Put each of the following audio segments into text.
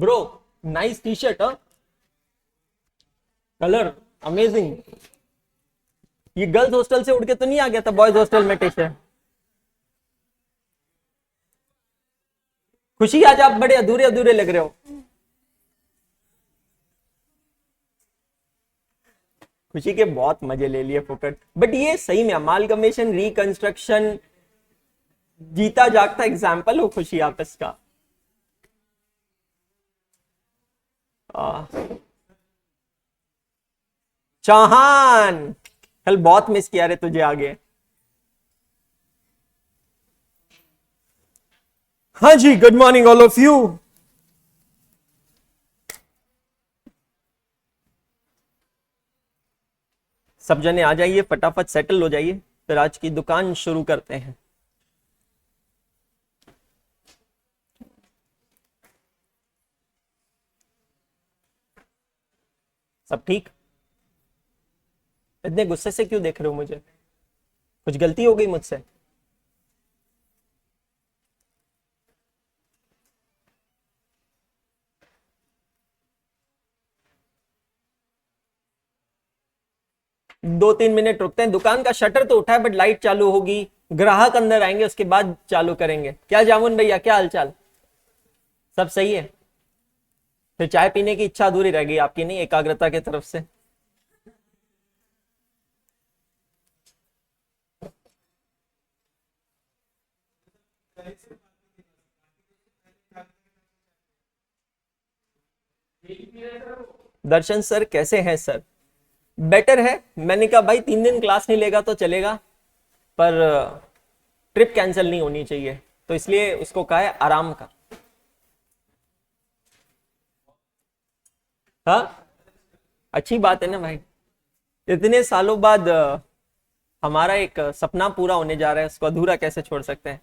Bro nice T shirt, colour amazing. ये girls hostel से उड़ के तो नहीं आ गया था बॉयज हॉस्टल में टी शर्ट? खुशी आज आप बड़े अधूरे अधूरे लग रहे हो। खुशी के बहुत मजे ले लिए फुकट, बट ये सही में अमालगमेशन रिकंस्ट्रक्शन जीता जागता एग्जाम्पल हो खुशी आप इसका। चाहान कल बहुत मिस किया रे तुझे आगे। हाँ जी, good morning all of you. सब जने आ जाइए, फटाफट सेटल हो जाइए, फिर आज की दुकान शुरू करते हैं। सब ठीक? इतने गुस्से से क्यों देख रहे हो मुझे? कुछ गलती हो गई मुझसे? दो तीन मिनट रुकते हैं, दुकान का शटर तो उठा है बट लाइट चालू होगी, ग्राहक अंदर आएंगे उसके बाद चालू करेंगे। क्या जामुन भैया, क्या हालचाल? सब सही है? फिर चाय पीने की इच्छा अधूरी रह गई आपकी, नहीं एकाग्रता की तरफ से। दर्शन सर कैसे हैं सर? बेटर है। मैंने कहा भाई 3 दिन क्लास नहीं लेगा तो चलेगा, पर ट्रिप कैंसिल नहीं होनी चाहिए, तो इसलिए उसको कहा है आराम का। हाँ अच्छी बात है ना भाई, इतने सालों बाद हमारा एक सपना पूरा होने जा रहा है, उसको अधूरा कैसे छोड़ सकते हैं।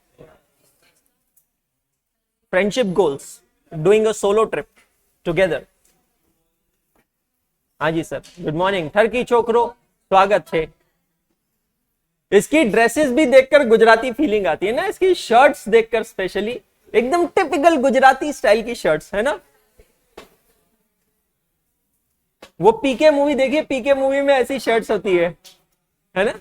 Friendship goals, doing a solo trip together. हाँ जी सर, गुड मॉर्निंग। ठरकी छोकरो स्वागत है। इसकी ड्रेसेस भी देखकर गुजराती फीलिंग आती है ना, इसकी शर्ट्स देखकर स्पेशली एकदम टिपिकल गुजराती स्टाइल की शर्ट्स है ना। वो पीके मूवी देखिए, पीके मूवी में ऐसी शर्ट्स होती है ना।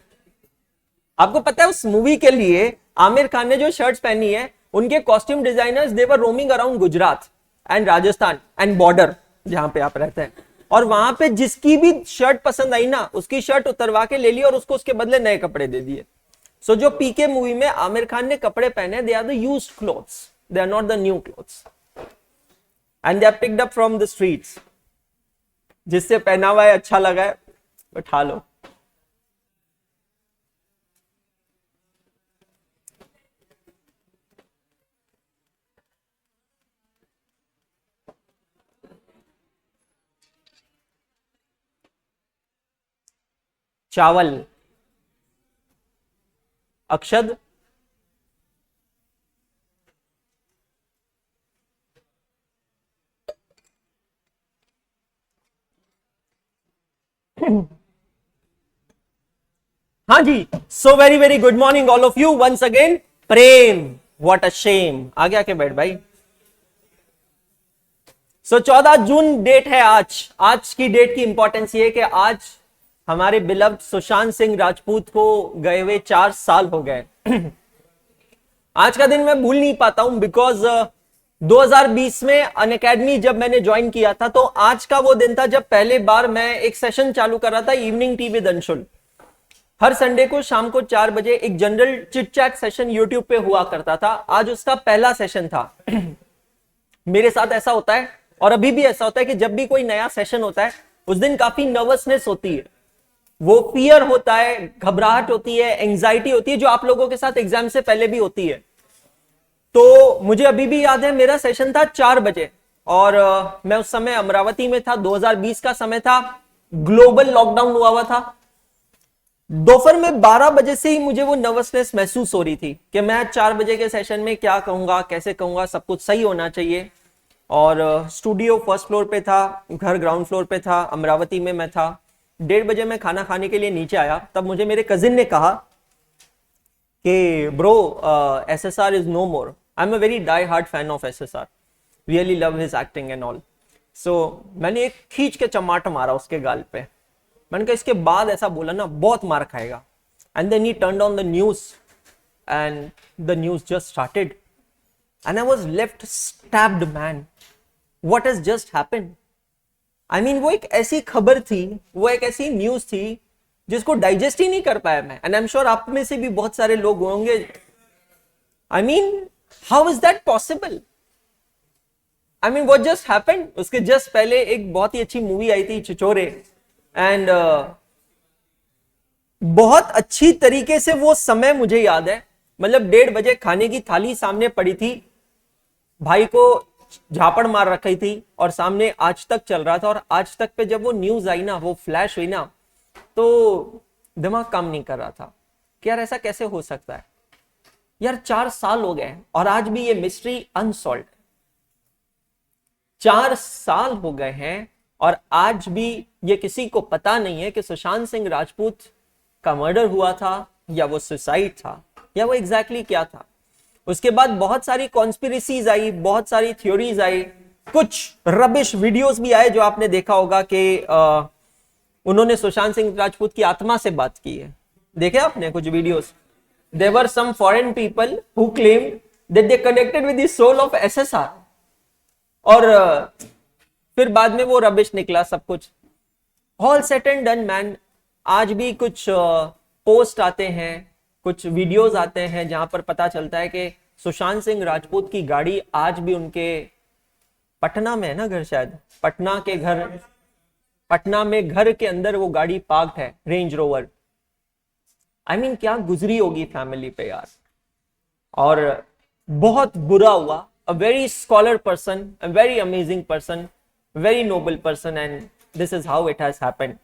आपको पता है उस मूवी के लिए आमिर खान ने जो शर्ट्स पहनी है, उनके costume designers they were roaming around Gujarat and Rajasthan and border जहां पे आप रहते हैं, और वहां पे जिसकी भी शर्ट पसंद आई ना, उसकी शर्ट उतरवा के ले ली और उसको उसके बदले नए कपड़े दे दिए। सो जो पीके मूवी में आमिर खान ने कपड़े पहने, they are the used clothes, they are not the new clothes, and they are picked up from the streets. जिससे पहनावा है अच्छा लगा है उठा लो। चावल, अक्षद, हाँ जी। So very very good morning all of you once again. Prem, what a shame, आगे आके बैठ भाई। सो 14 जून डेट है आज। आज की डेट की इंपॉर्टेंस ये है कि आज हमारे बिलव्ड सुशांत सिंह राजपूत को गए हुए 4 साल हो गए। आज का दिन मैं भूल नहीं पाता हूं, बिकॉज 2020 में अनअकैडमी जब मैंने ज्वाइन किया था, तो आज का वो दिन था जब पहले बार मैं एक सेशन चालू कर रहा था, evening tea with Anshul. Her Sunday को शाम को 4 बजे एक general chit chat session YouTube पे हुआ करता था। आज उसका पहला सेशन था। मेरे साथ ऐसा होता है और अभी भी ऐसा होता है कि जब भी कोई नया सेशन होता है, उस दिन काफी नर्वसनेस होती है, वो फियर होता है, घबराहट होती है, एंजाइटी होती है, जो आप लोगों के साथ एग्जाम से पहले भी होती है। तो मुझे अभी भी याद है, मेरा सेशन था 4 बजे और मैं उस समय अमरावती में था। 2020 का समय था, ग्लोबल लॉकडाउन हुआ था। दोपहर में 12 बजे से ही मुझे वो नर्वसनेस महसूस हो रही थी कि मैं 4 बजे के सेशन में क्या कहूंगा, कैसे कहूंगा, सब कुछ सही होना चाहिए। और स्टूडियो फर्स्ट फ्लोर पे था, घर ग्राउंड फ्लोर पे था, अमरावती में मैं था। 1:30 बजे मैं खाना खाने के लिए नीचे आया, तब मुझे मेरे कजिन ने कहा कि bro, SSR is no more. I am a very die hard fan of SSR। Really love his acting and all. So मैंने एक खींच के चमाट मारा उसके गाल पे. मैंने कहा इसके बाद ऐसा बोला ना बहुत मार खाएगा. And then he turned on the news and the news just started and I was left stabbed. Man, what has just happened? I mean वो एक ऐसी खबर थी, वो एक ऐसी न्यूज थी जिसको डाइजेस्ट ही नहीं कर पाया मैं. एंड आई एम श्योर आप में से भी बहुत सारे लोग होंगे. I mean how is that possible? I mean what just happened? उसके जस्ट पहले एक बहुत ही अच्छी मूवी आई थी छिछोरे, एंड बहुत अच्छी तरीके से वो समय मुझे याद है. मतलब 1:30 बजे खाने की थाली सामने पड़ी थी, भाई को झापड़ मार रखी थी और सामने आज तक चल रहा था. और आज तक पे जब वो न्यूज आई ना, वो फ्लैश हुई ना, तो दिमाग काम नहीं कर रहा था कि यार ऐसा कैसे हो सकता है. यार 4 साल हो गए और आज भी ये मिस्ट्री अनसॉल्व. 4 साल हो गए हैं और आज भी ये किसी को पता नहीं है कि सुशांत सिंह राजपूत का मर्डर हुआ था या वो सुसाइड था या वो एग्जैक्टली क्या था. उसके बाद बहुत सारी कॉन्स्पिरेसीज आई, बहुत सारी थ्योरीज आई, कुछ रबिश वीडियोस भी आए जो आपने देखा होगा कि उन्होंने सुशांत सिंह राजपूत की आत्मा से बात की है. देखे आपने कुछ videos? There were some foreign people who claimed that they connected with the soul of SSR. और फिर बाद में वो रबिश निकला सब कुछ. All set and done man. आज भी कुछ पोस्ट आते हैं, कुछ वीडियोस आते हैं जहां पर पता चलता है कि सुशांत सिंह राजपूत की गाड़ी आज भी उनके पटना में है ना घर, शायद पटना में घर के अंदर वो गाड़ी पार्क्ड है, रेंज रोवर. आई मीन क्या गुजरी होगी फैमिली पे यार. और बहुत बुरा हुआ. A very scholar person, a very amazing person, very noble person, and this is how it has happened.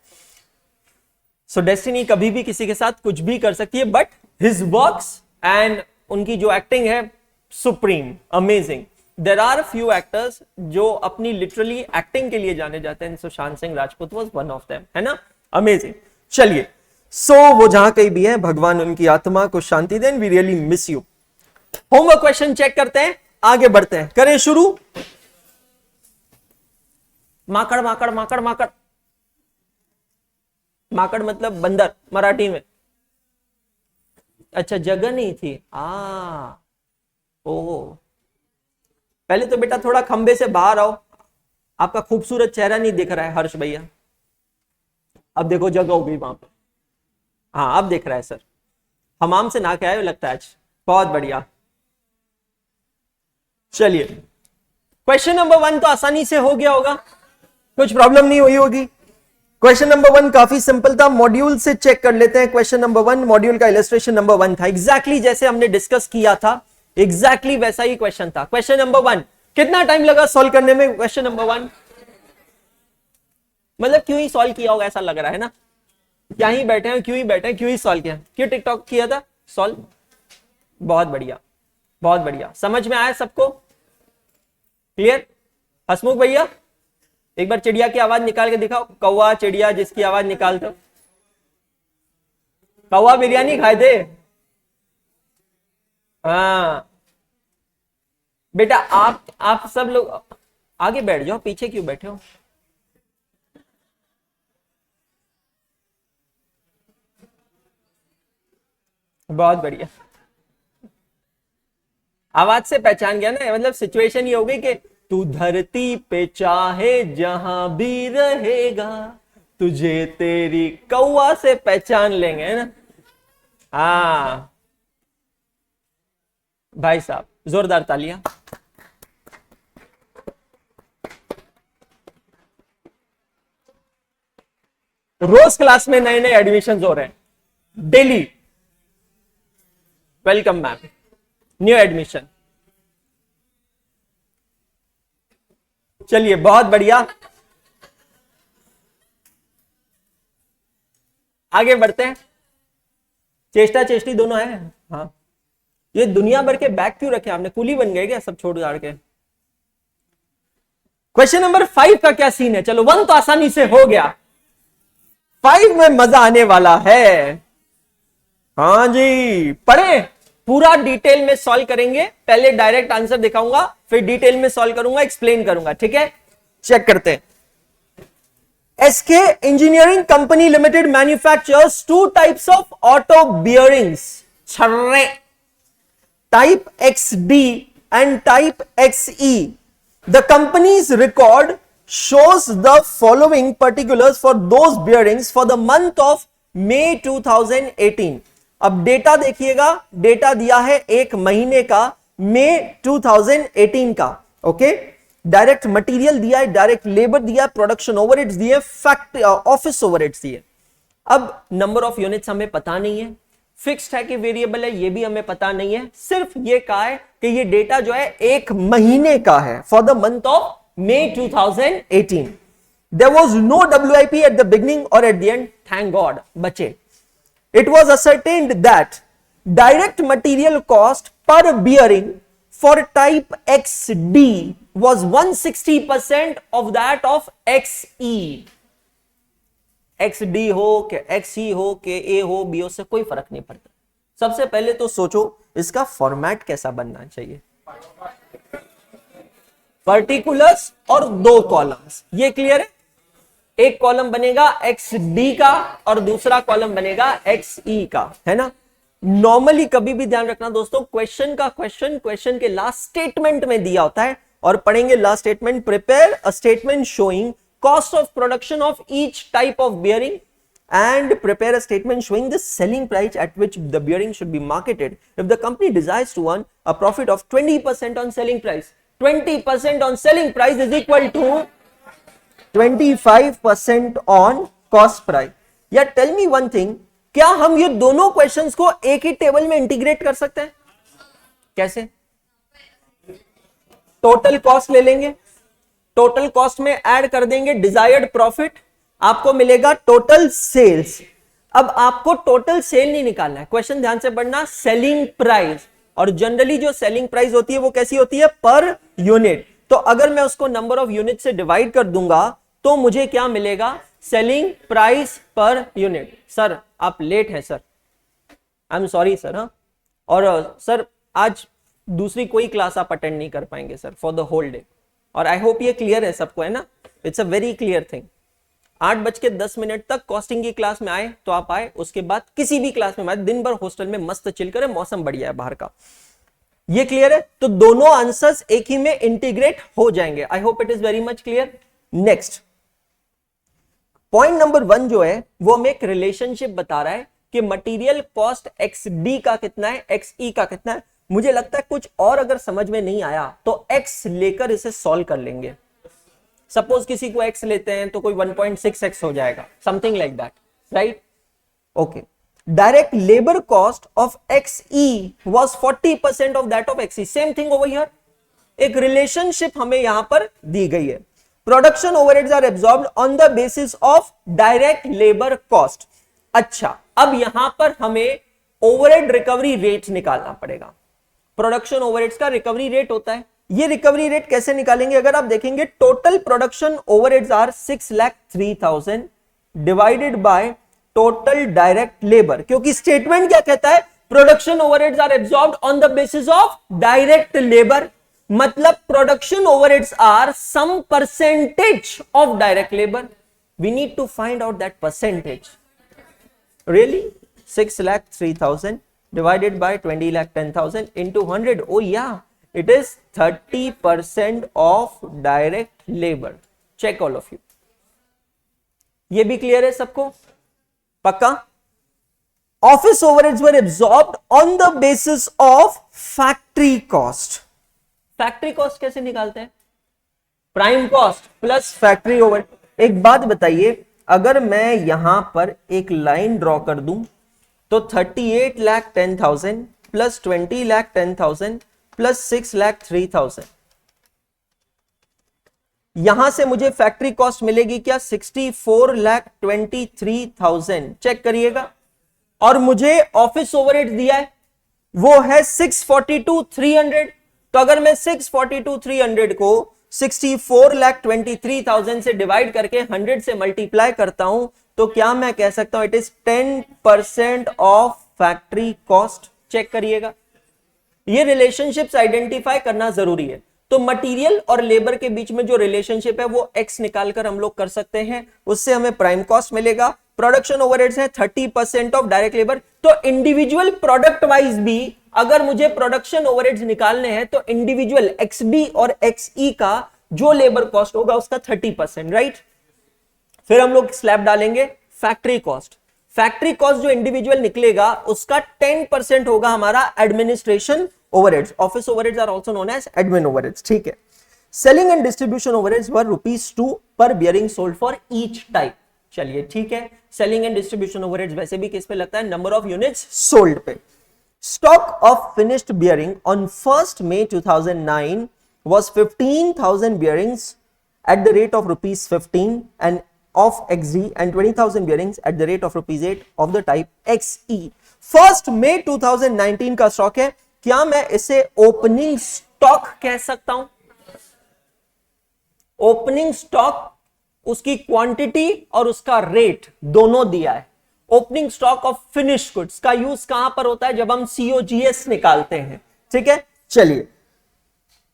So destiny कभी भी किसी के साथ कुछ भी कर सकती है, बट हिज वर्क्स एंड उनकी जो एक्टिंग है supreme, amazing. There are few actors जो अपनी लिटरली एक्टिंग के लिए जाने जाते हैं. Sushant Singh Rajput was one of them, है ना. अमेजिंग. चलिए, सो वो जहां कहीं भी है, भगवान उनकी आत्मा को शांति दें. We really miss you. Homework question check करते हैं, आगे बढ़ते हैं. करें शुरू. माकड़ माकड़ माकड़ माकड़. माकड़ मतलब बंदर मराठी में. अच्छा, जगह नहीं थी. ओह, पहले तो बेटा थोड़ा खंबे से बाहर आओ. आपका खूबसूरत चेहरा नहीं दिख रहा है हर्ष भैया. अब देखो जगह होगी वहां पे. हाँ, अब दिख रहा है सर. हमाम से ना के आए लगता है आज. बहुत बढ़िया. चलिए, क्वेश्चन नंबर 1 तो आसानी से हो गया होगा, कुछ प्रॉब्लम नहीं हुई होगी. क्वेश्चन नंबर 1 काफी सिंपल था. मॉड्यूल से चेक कर लेते हैं. क्वेश्चन नंबर 1 मॉड्यूल का इलस्ट्रेशन नंबर 1 था. एग्जैक्टली जैसे हमने डिस्कस किया था, एग्जैक्टली वैसा ही क्वेश्चन था. क्वेश्चन नंबर 1 कितना टाइम लगा सॉल्व करने में? क्वेश्चन नंबर 1 मतलब क्यों ही सॉल्व किया होगा ऐसा लग रहा है ना. क्या ही बैठे हैं, क्यों ही बैठे हैं, क्यों ही सॉल्व किया, क्यों टिकटॉक किया था सॉल्व. बहुत बढ़िया, बहुत बढ़िया. समझ में आया सबको? क्लियर? हसमुख भैया एक बार चिड़िया की आवाज निकाल के दिखाओ. कौवा चिड़िया जिसकी आवाज निकाल दो. कौवा बिरयानी खाए थे. हाँ बेटा, आप सब लोग आगे बैठ जाओ, पीछे क्यों बैठे हो? बहुत बढ़िया. आवाज से पहचान गया ना. मतलब सिचुएशन ये हो गई कि तू धरती पे चाहे जहां भी रहेगा, तुझे तेरी कौवा से पहचान लेंगे, है ना. हाँ भाई साहब, जोरदार तालियां. रोज क्लास में नए नए एडमिशन हो रहे हैं daily. Welcome ma'am, new admission. चलिए, बहुत बढ़िया. आगे बढ़ते हैं. चेष्टा चेष्टी दोनों है. हाँ, ये दुनिया भर के बैग क्यों रखे आपने? कूली बन गए क्या सब छोड़ छाड़ के? क्वेश्चन नंबर 5 का क्या सीन है? चलो, 1 तो आसानी से हो गया, 5 में मजा आने वाला है. हाँ जी, पढ़े. पूरा डिटेल में सॉल्व करेंगे, पहले डायरेक्ट आंसर दिखाऊंगा, फिर डिटेल में सॉल्व करूंगा, एक्सप्लेन करूंगा, ठीक है। चेक करते हैं। SK Engineering Company Limited manufactures two types of auto bearings, type XD and type XE. The company's record shows the following particulars for those bearings for the month of May 2018. अब data देखिएगा, data दिया है एक महीने का, मई 2018 का, okay. Direct material दिया है, डायरेक्ट लेबर दिया, प्रोडक्शन ओवरहेड्स दिए, फैक्ट्री ऑफिस ओवरहेड्स दिए। अब नंबर ऑफ यूनिट्स हमें पता नहीं है, फिक्स्ड है कि वेरिएबल है ये भी हमें पता नहीं है, सिर्फ ये कहा है कि ये डेटा जो है एक महीने का है, for the month of May 2018। There was no WIP at the beginning और at the end, thank god बचे। It was ascertained that direct material cost per bearing for type XD was 160% of that of XE. XD हो कि XE हो कि A हो B हो, से कोई फर्क नहीं पड़ता। सबसे पहले तो सोचो इसका फॉर्मेट कैसा बनना चाहिए, पर्टिकुलर्स और 2 कॉलम्स, ये क्लियर है। एक कॉलम बनेगा XD का और दूसरा कॉलम बनेगा XE का, है ना। नॉर्मली कभी भी ध्यान रखना दोस्तों, क्वेश्चन के लास्ट स्टेटमेंट में दिया होता है, और पढ़ेंगे last statement, prepare a statement showing cost of production of each type of bearing and prepare a statement showing the selling price at which the bearing should be marketed if the company desires to earn a profit of 20% on selling price. 20% on selling price is equal to 25% on cost price. या tell me one thing, क्या हम ये दोनों questions को एक ही table में integrate कर सकते हैं? कैसे? टोटल कॉस्ट ले लेंगे, टोटल कॉस्ट में ऐड कर देंगे डिजायर्ड प्रॉफिट, आपको मिलेगा टोटल सेल्स। अब आपको टोटल सेल नहीं निकालना है, क्वेश्चन ध्यान से पढ़ना, सेलिंग प्राइस, और जनरली जो सेलिंग प्राइस होती है वो कैसी होती है? Per unit. तो अगर मैं उसको नंबर ऑफ यूनिट से डिवाइड कर दूंगा तो मुझे क्या मिलेगा? Selling price per unit. Sir आप लेट हैं sir, I am sorry sir. हाँ, और सर आज दूसरी कोई क्लास आप अटेंड नहीं कर पाएंगे sir for the whole day, और आई होप ये क्लियर है सबको, है ना? It's a very clear thing. 8:10 तक कॉस्टिंग की क्लास में आए तो आप आए, उसके बाद किसी भी क्लास में आए, दिन भर हॉस्टल में मस्त चिल करें, मौसम बढ़िया है बाहर का। ये क्लियर है? तो दोनों आंसर्स एक ही में इंटीग्रेट हो जाएंगे। I hope it is very much clear. Next point number 1 जो है वो हमें एक रिलेशनशिप बता रहा है कि मटेरियल कॉस्ट XD का कितना है, XE का कितना है। मुझे लगता है कुछ और अगर समझ में नहीं आया तो X लेकर इसे सॉल्व कर लेंगे। सपोज किसी को X लेते हैं तो कोई 1.6x हो जाएगा, something like that, right? Okay. Direct labour cost of XE was 40% of that of XE। Same thing over here, एक रिलेशनशिप हमें यहां पर दी गई है। Production overheads are absorbed on the basis of direct labour cost. अच्छा, अब यहां पर हमें ओवरहेड रिकवरी रेट निकालना पड़ेगा। प्रोडक्शन ओवरहेड्स का रिकवरी रेट होता है, ये रिकवरी रेट कैसे निकालेंगे? अगर आप देखेंगे total production overheads are 6,03,000 divided by total direct labour, क्योंकि स्टेटमेंट क्या कहता है? Production overheads are absorbed on the basis of direct labour, मतलब production overheads are some percentage of direct labour. We need to find out that percentage. Really 6,03,000 divided by 20,10,000 into 100. Oh yeah, it is 30% of direct labor. Check all of you. ये भी clear है सबको? पक्का? Office overheads were absorbed on the basis of factory cost. Factory cost कैसे निकालते हैं? Prime cost plus factory overhead. एक बात बताइए, अगर मैं यहां पर एक लाइन ड्रॉ कर दूं तो 38,10,000 प्लस 20,10,000 प्लस 6,03,000, यहां से मुझे फैक्ट्री कॉस्ट मिलेगी क्या? 64,23,000। चेक करिएगा। और मुझे ऑफिस ओवरहेड दिया है वो है 642,300। तो अगर मैं 642,300 को 64,23,000 से डिवाइड करके 100 से मल्टीप्लाई करता हूं तो क्या मैं कह सकता हूं? It is 10% of factory cost. Check करिएगा, ये रिलेशनशिप्स आइडेंटिफाई करना जरूरी है। तो मटेरियल और लेबर के बीच में जो रिलेशनशिप है वो एक्स निकालकर हम लोग कर सकते हैं, उससे हमें प्राइम कॉस्ट मिलेगा। प्रोडक्शन ओवरहेड्स है 30% ऑफ डायरेक्ट लेबर। तो इंडिविजुअल प्रोडक्ट वाइज भी अगर मुझे प्रोडक्शन ओवरहेड्स निकालने हैं तो इंडिविजुअल एक्स बी और एक्स ई का जो लेबर कॉस्ट होगा उसका 30%, राइट। फिर हम लोग स्लैब डालेंगे फैक्ट्री कॉस्ट। फैक्ट्री कॉस्ट जो इंडिविजुअल निकलेगा उसका 10% होगा हमारा administration overheads. Office overheads are also known as admin overheads, ठीक है। Selling and distribution overheads were ₹2 पर bearing sold for each type. चलिए ठीक है, सेलिंग एंड डिस्ट्रीब्यूशन ओवरहेड्स वैसे भी किस पे लगता है, नंबर ऑफ यूनिट्स सोल्ड पे। Stock of finished bearing on 1st May 2009 was 15,000 bearings at the rate of ₹15 and of XE and 20,000 bearings at the rate of ₹8 of the type XE। 1st May 2019 का stock है। क्या मैं इसे opening stock कह सकता हूं? Opening stock उसकी quantity और उसका रेट दोनों दिया है। Opening stock of finished goods का यूज कहां पर होता है, जब हम COGS निकालते हैं, ठीक है। चलिए,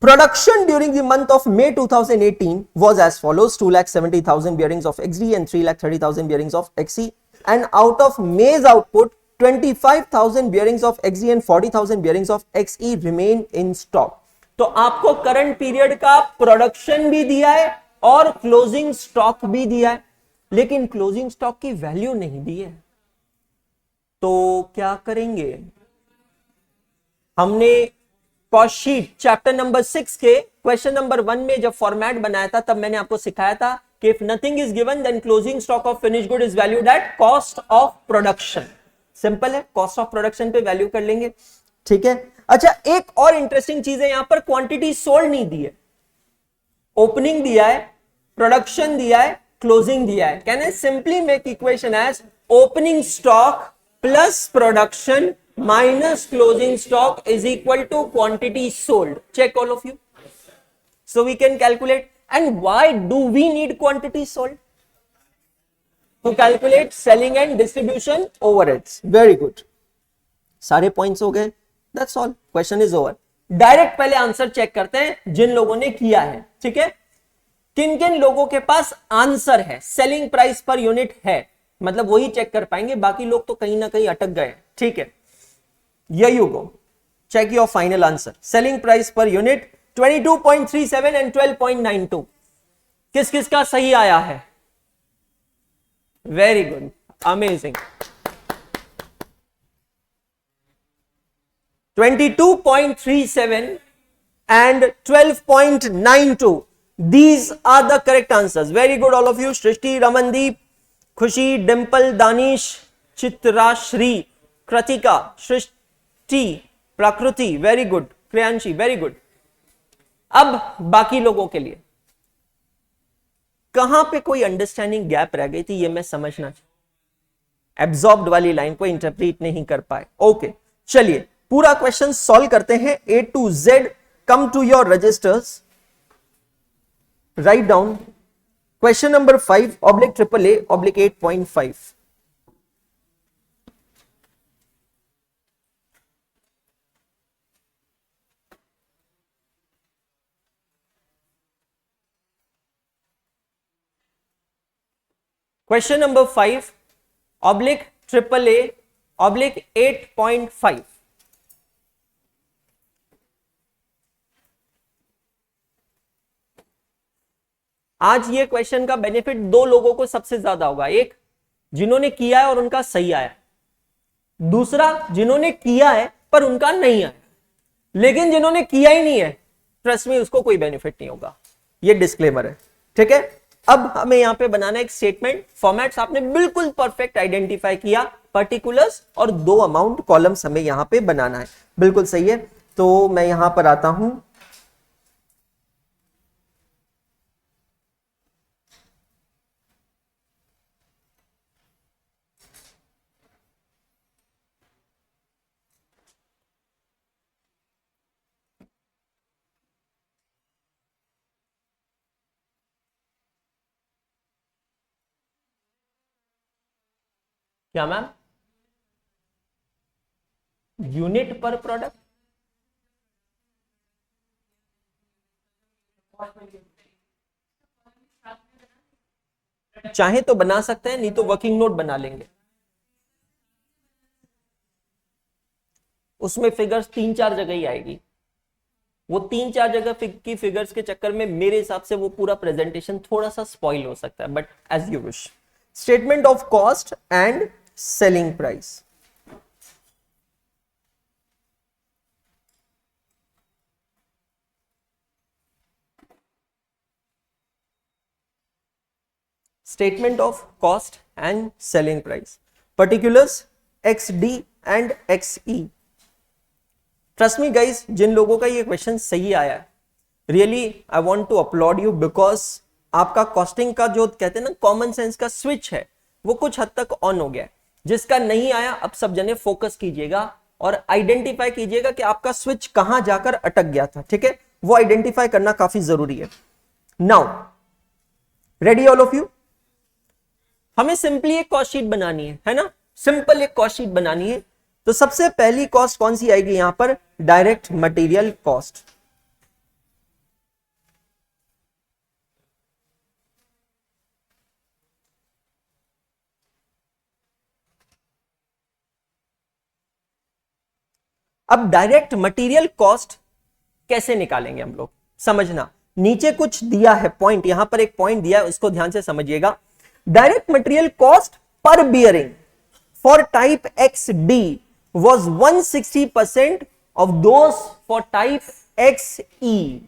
production during the month of May 2018 was as follows: 2,70,000 bearings of XD and 3,30,000 bearings of XE, and out of May's output 25,000 bearings of XE and 40,000 bearings of XE remain in stock। तो आपको current period का production भी दिया है और closing stock भी दिया है, लेकिन क्लोजिंग स्टॉक की वैल्यू नहीं दी है। तो क्या करेंगे, हमने कॉस्ट शीट चैप्टर नंबर 6 के क्वेश्चन नंबर 1 में जब फॉर्मेट बनाया था तब मैंने आपको सिखाया था कि if nothing is given then closing stock of finish good is valued at cost of production. Simple है, कॉस्ट ऑफ प्रोडक्शन पे वैल्यू कर लेंगे, ठीक है। अच्छा, एक और इंटरेस्टिंग चीज है, यहां पर क्वांटिटी सोल्ड नहीं दी है, ओपनिंग दिया है, प्रोडक्शन दिया है, क्लोजिंग दिया है। Can I simply make equation as opening stock plus production minus closing stock is equal to quantity sold. Check all of you. So we can calculate. And why do we need quantity sold? To calculate selling and distribution overheads. Very good. सारे points हो गए. That's all. Question is over. Direct पहले answer check करते हैं जिन लोगों ने किया है, ठीक है। किन किन लोगों के पास आंसर है, सेलिंग प्राइस पर यूनिट है, मतलब वही चेक कर पाएंगे, बाकी लोग तो कहीं ना कहीं अटक गए, ठीक है। Here you go. Check your final answer. Selling price per unit 22.37 and 12.92. किस किस का सही आया है? Very good. Amazing. 22.37 and 12.92. These are the correct answers. Very good, all of you. Shrishti, Ramandeep, Khushi, Dimple, Danish, Chitrashri, Kratika, Shrishti, प्रकृति, very good, Kriyanshi, very good. अब बाकी लोगों के लिए कहां पे कोई अंडरस्टैंडिंग गैप रह गई थी, ये मैं समझना चाहिए। एब्जॉर्ब्ड वाली लाइन को इंटरप्रीट नहीं कर पाए। ओके, चलिए पूरा क्वेश्चन सॉल्व करते हैं A to Z। Come to your registers, write down question number 5/AAA/8.5। Question number 5/AAA/8.5। आज ये क्वेश्चन का बेनिफिट दो लोगों को सबसे ज्यादा होगा। एक जिन्होंने किया है और उनका सही आया, दूसरा जिन्होंने किया है पर उनका नहीं आया। लेकिन जिन्होंने किया ही नहीं है, ट्रस्ट में उसको कोई बेनिफिट नहीं होगा। ये डिस्क्लेमर है, ठीक है। अब हमें यहां पे बनाना एक स्टेटमेंट। फॉर्मेट्स आपने बिल्कुल परफेक्ट आइडेंटिफाई किया, पर्टिकुलर्स और 2 अमाउंट कॉलम्स हमें यहां पे बनाना है, बिल्कुल सही है। तो मैं यहां पर आता हूं, क्या मैम, यूनिट पर प्रोडक्ट, चाहे तो बना सकते हैं, नहीं तो वर्किंग नोट बना लेंगे। उसमें फिगर्स 3-4 जगह ही आएगी, वो 3-4 जगह की फिगर्स के चक्कर में मेरे हिसाब से वो पूरा प्रेजेंटेशन थोड़ा सा स्पॉइल हो सकता है, but as you wish. Statement of cost and selling price. Statement of cost and selling price. Particulars XD and XE. Trust me guys, जिन लोगों का ये क्वेश्चन सही आया है, really I want to upload you, because आपका costing का जो कहते हैं ना कॉमन सेंस का स्विच है, वो कुछ हद तक ऑन हो गया है। जिसका नहीं आया, अब सब जने फोकस कीजिएगा और आइडेंटिफाई कीजिएगा कि आपका स्विच कहां जाकर अटक गया था, ठीक है? वो आइडेंटिफाई करना काफी जरूरी है। Now ready all of you? हमें सिंपली एक कॉस्ट शीट बनानी है ना? सिंपल एक कॉस्ट शीट बनानी है। तो सबसे पहली कॉस्ट कौन सी आएगी यहां पर? Direct material cost. अब डायरेक्ट मटेरियल कॉस्ट कैसे निकालेंगे हम लोग, समझना। नीचे कुछ दिया है पॉइंट, यहां पर एक पॉइंट दिया है, उसको ध्यान से समझिएगा। Direct material cost per bearing for type X D was 160% of those for type X E.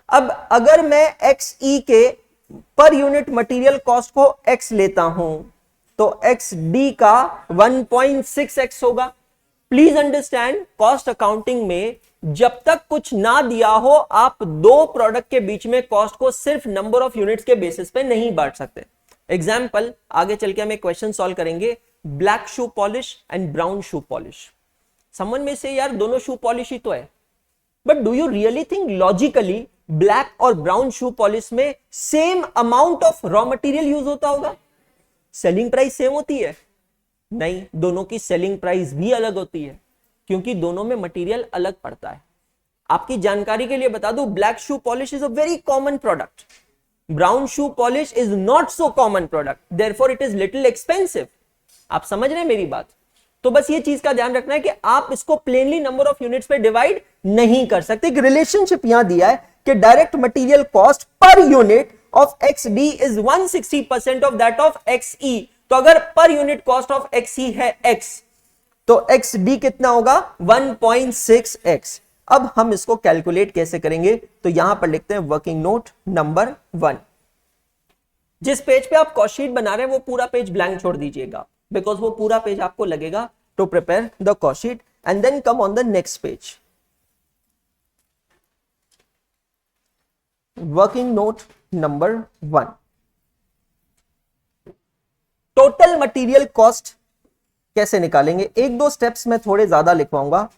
अब अगर मैं एक्स ई के पर यूनिट मटेरियल कॉस्ट को एक्स लेता हूं तो एक्स डी का 1.6x होगा। प्लीज अंडरस्टैंड, कॉस्ट अकाउंटिंग में जब तक कुछ ना दिया हो, आप दो प्रोडक्ट के बीच में कॉस्ट को सिर्फ नंबर ऑफ यूनिट्स के बेसिस पे नहीं बांट सकते। एग्जाम्पल, आगे चल के हम एक क्वेश्चन सॉल्व करेंगे, black shoe polish and brown shoe polish. Someone में से यार दोनों शू पॉलिश ही तो है, but do you really think logically black और ब्राउन शू पॉलिश में same amount of raw material use होता होगा? सेलिंग प्राइस सेम होती है? नहीं, दोनों की सेलिंग प्राइस भी अलग होती है, क्योंकि दोनों में मटेरियल अलग पड़ता है। आपकी जानकारी के लिए बता दूं, black shoe polish is a very common product, brown shoe polish is not so common product, therefore it is little expensive. आप समझ रहे हैं मेरी बात? तो बस ये चीज का ध्यान रखना है कि आप इसको प्लेनली नंबर ऑफ यूनिट्स पे डिवाइड नहीं कर सकते। एक रिलेशनशिप यहां दिया है कि direct material cost per unit of X D is 160% of that of X E. तो अगर per unit cost of X E है x, तो एक्स डी कितना होगा? 1.6x। अब हम इसको कैलकुलेट कैसे करेंगे? तो यहां पर लिखते हैं वर्किंग नोट नंबर 1। जिस पेज पे आप कॉस्ट शीट बना रहे हैं वो पूरा पेज ब्लैंक छोड़ दीजिएगा, बिकॉज वो पूरा पेज आपको लगेगा to prepare the cost sheet, and then come on the next page. Working note number 1, total material cost कैसे निकालेंगे? एक दो स्टेप्स में थोड़े ज्यादा लिखवाऊंगा।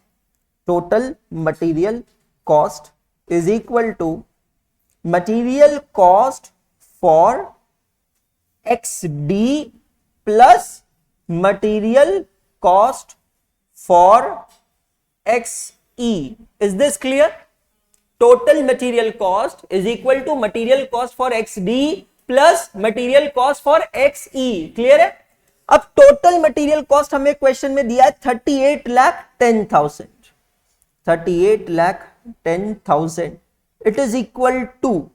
Total material cost is equal to material cost for X D plus material cost for X E. Is this clear? Total material cost is equal to material cost for X D plus material cost for X E. Clear है? अब total material cost हमें question में दिया है 38,10,000। 38,10,000 it is equal to,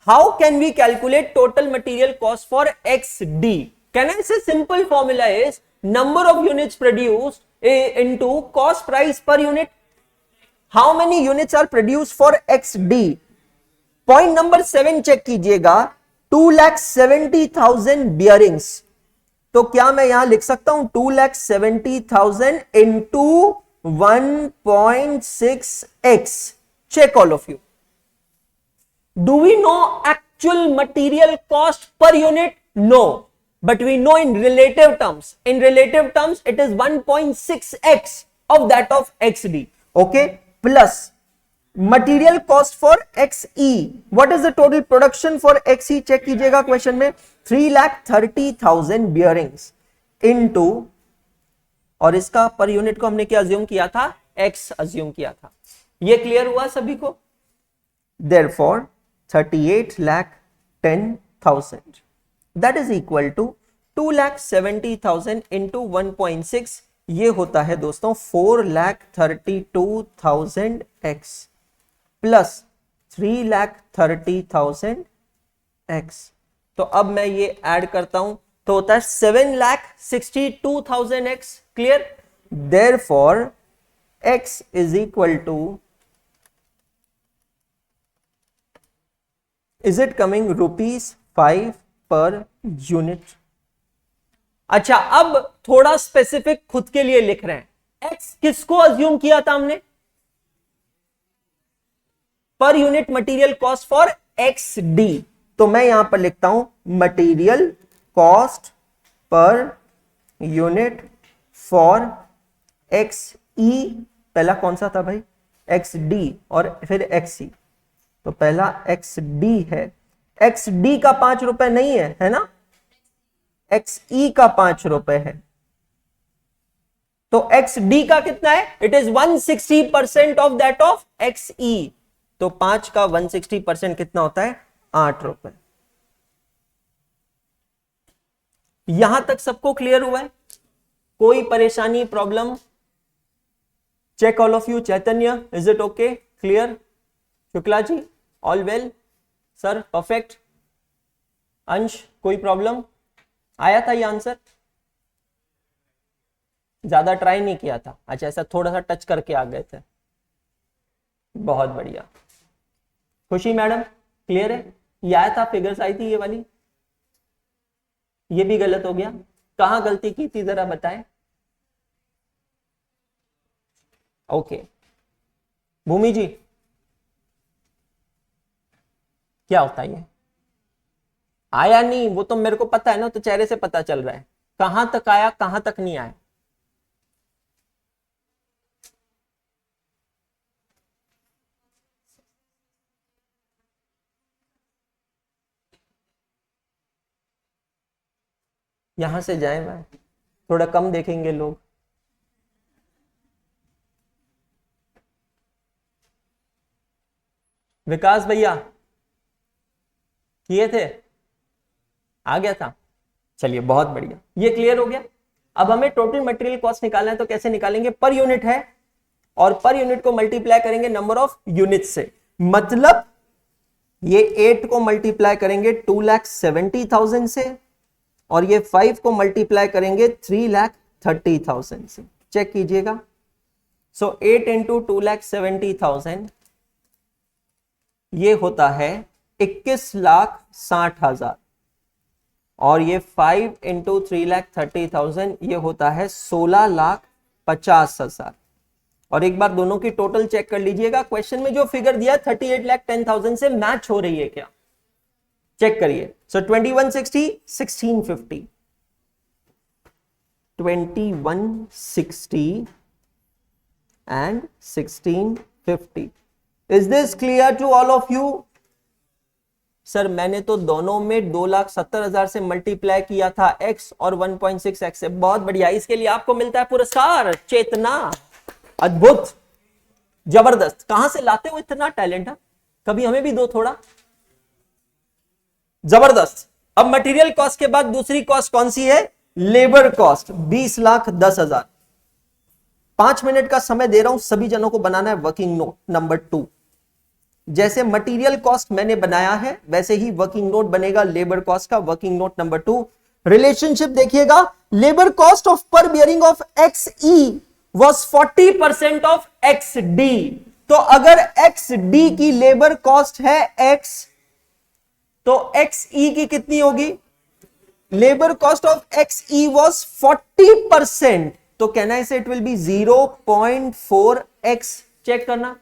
how can we calculate total material cost for X D? Can I say simple formula is number of units produced into cost price per unit. How many units are produced for X D? Point number 7 check कीजिएगा, 2,70,000 bearings. तो क्या मैं यहां लिख सकता हूं 2,70,000 into 1.6x? Check all of you. Do we know actual material cost per unit? No, but we know in relative terms. In relative terms it is 1.6x of that of XD। Okay, plus material cost for XE। What is the total production for XE? Check कीजिएगा question में, 3,30,000 bearings into, और इसका per unit को हमने क्या assume किया था? X assume किया था। ये क्लियर हुआ सभी को? Therefore 38,10,000 that is equal to 2,70,000 into 1.6, ये होता है दोस्तों 4,32,000 x प्लस 3,30,000 x। तो अब मैं ये ऐड करता हूं तो होता है 7,62,000 x। Clear? Therefore x is equal to, is it coming ₹5 per unit. अच्छा, अब थोड़ा स्पेसिफिक खुद के लिए लिख रहे हैं। x किसको अज्यूम किया था हमने? पर unit material cost for XD। तो मैं यहां पर लिखता हूं material cost per unit for XE। पहला कौन सा था भाई? XD और फिर XE। तो पहला XD है। XD का ₹5 नहीं है, है ना? XE का ₹5 है। तो XD का कितना है? It is 160% of that of XE। तो 5 का 160% कितना होता है? ₹8। यहां तक सबको क्लियर हुआ है? कोई परेशानी, problem? Check all of you. Chaitanya, is it okay? Clear? Shukla ji, all well? Sir perfect? Ansh, कोई प्रॉब्लम? आया था ये आंसर? ज्यादा ट्राई नहीं किया था? अच्छा, ऐसा थोड़ा सा टच करके आ गए थे। बहुत बढ़िया। खुशी मैडम, क्लियर है? ये आया था, फिगर्स आई थी ये वाली। ये भी गलत हो गया। कहां गलती की थी जरा बताएं। ओके, भूमि जी, क्या होता है ये? आया नहीं, वो तो मेरे को पता है ना, तो चेहरे से पता चल रहा है। कहां तक आया, कहां तक नहीं आया? यहां से जाए मैं, थोड़ा कम देखेंगे लोग। विकास भैया किए थे? आ गया था? चलिए बहुत बढ़िया, ये क्लियर हो गया। अब हमें टोटल मटेरियल कॉस्ट निकालना है, तो कैसे निकालेंगे? पर यूनिट है और पर यूनिट को मल्टीप्लाई करेंगे नंबर ऑफ यूनिट से। मतलब ये 8 को मल्टीप्लाई करेंगे 2,70,000 से और ये 5 को मल्टीप्लाई करेंगे 3,30,000 से। चेक कीजिएगा। सो 8 इंटू 2,70,000 ये होता है 21,60,000 और ये 5 इंटू 3,30,000 ये होता है 16,50,000। और एक बार दोनों की टोटल चेक कर लीजिएगा। क्वेश्चन में जो फिगर दिया 38,10,000 से मैच हो रही है क्या? चेक करिए। सो 2160, 1650, 2160 and 1650. Is this clear to all of you? Sir मैंने तो दोनों में 2,70,000 से मल्टीप्लाई किया था x और 1.6x से। बहुत बढ़िया, इसके लिए आपको मिलता है पुरस्कार। चेतना, अद्भुत, जबरदस्त। कहां से लाते हो इतना टैलेंट? कभी हमें भी दो थोड़ा। जबरदस्त। अब मटेरियल कॉस्ट के बाद दूसरी कॉस्ट कौन सी है? Labour cost. 20,10,000। 5 मिनट का समय दे रहा हूं, सभी जनों को बनाना है वर्किंग नोट नंबर 2। जैसे मटेरियल कॉस्ट मैंने बनाया है वैसे ही वर्किंग नोट बनेगा लेबर कॉस्ट का। वर्किंग नोट नंबर 2, रिलेशनशिप देखिएगा। Labour cost of per bearing of XE was 40% of XD। तो अगर XD की लेबर कॉस्ट है X, तो XE की कितनी होगी? Labour cost of XE was 40%, तो कहना है it will be 0.4x। Check करना।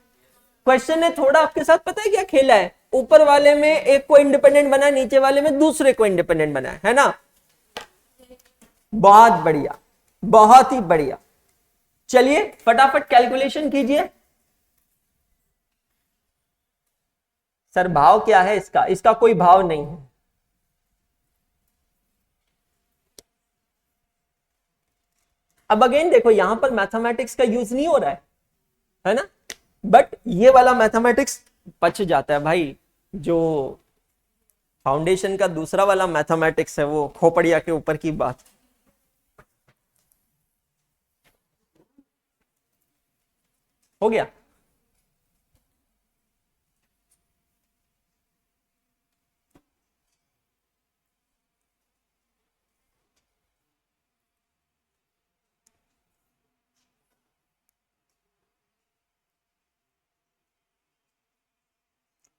क्वेश्चन ने थोड़ा आपके साथ पता है क्या खेला है? ऊपर वाले में एक को इंडिपेंडेंट बनाया, नीचे वाले में दूसरे को इंडिपेंडेंट बनाया, है ना? बहुत बढ़िया, बहुत ही बढ़िया। चलिए फटाफट कैलकुलेशन कीजिए। सर भाव क्या है इसका? इसका कोई भाव नहीं है। अब अगेन देखो, यहां पर मैथमेटिक्स का यूज नहीं हो रहा है ना? बट ये वाला मैथमेटिक्स बच जाता है भाई। जो फाउंडेशन का दूसरा वाला मैथमेटिक्स है वो खोपड़िया के ऊपर की बात। हो गया।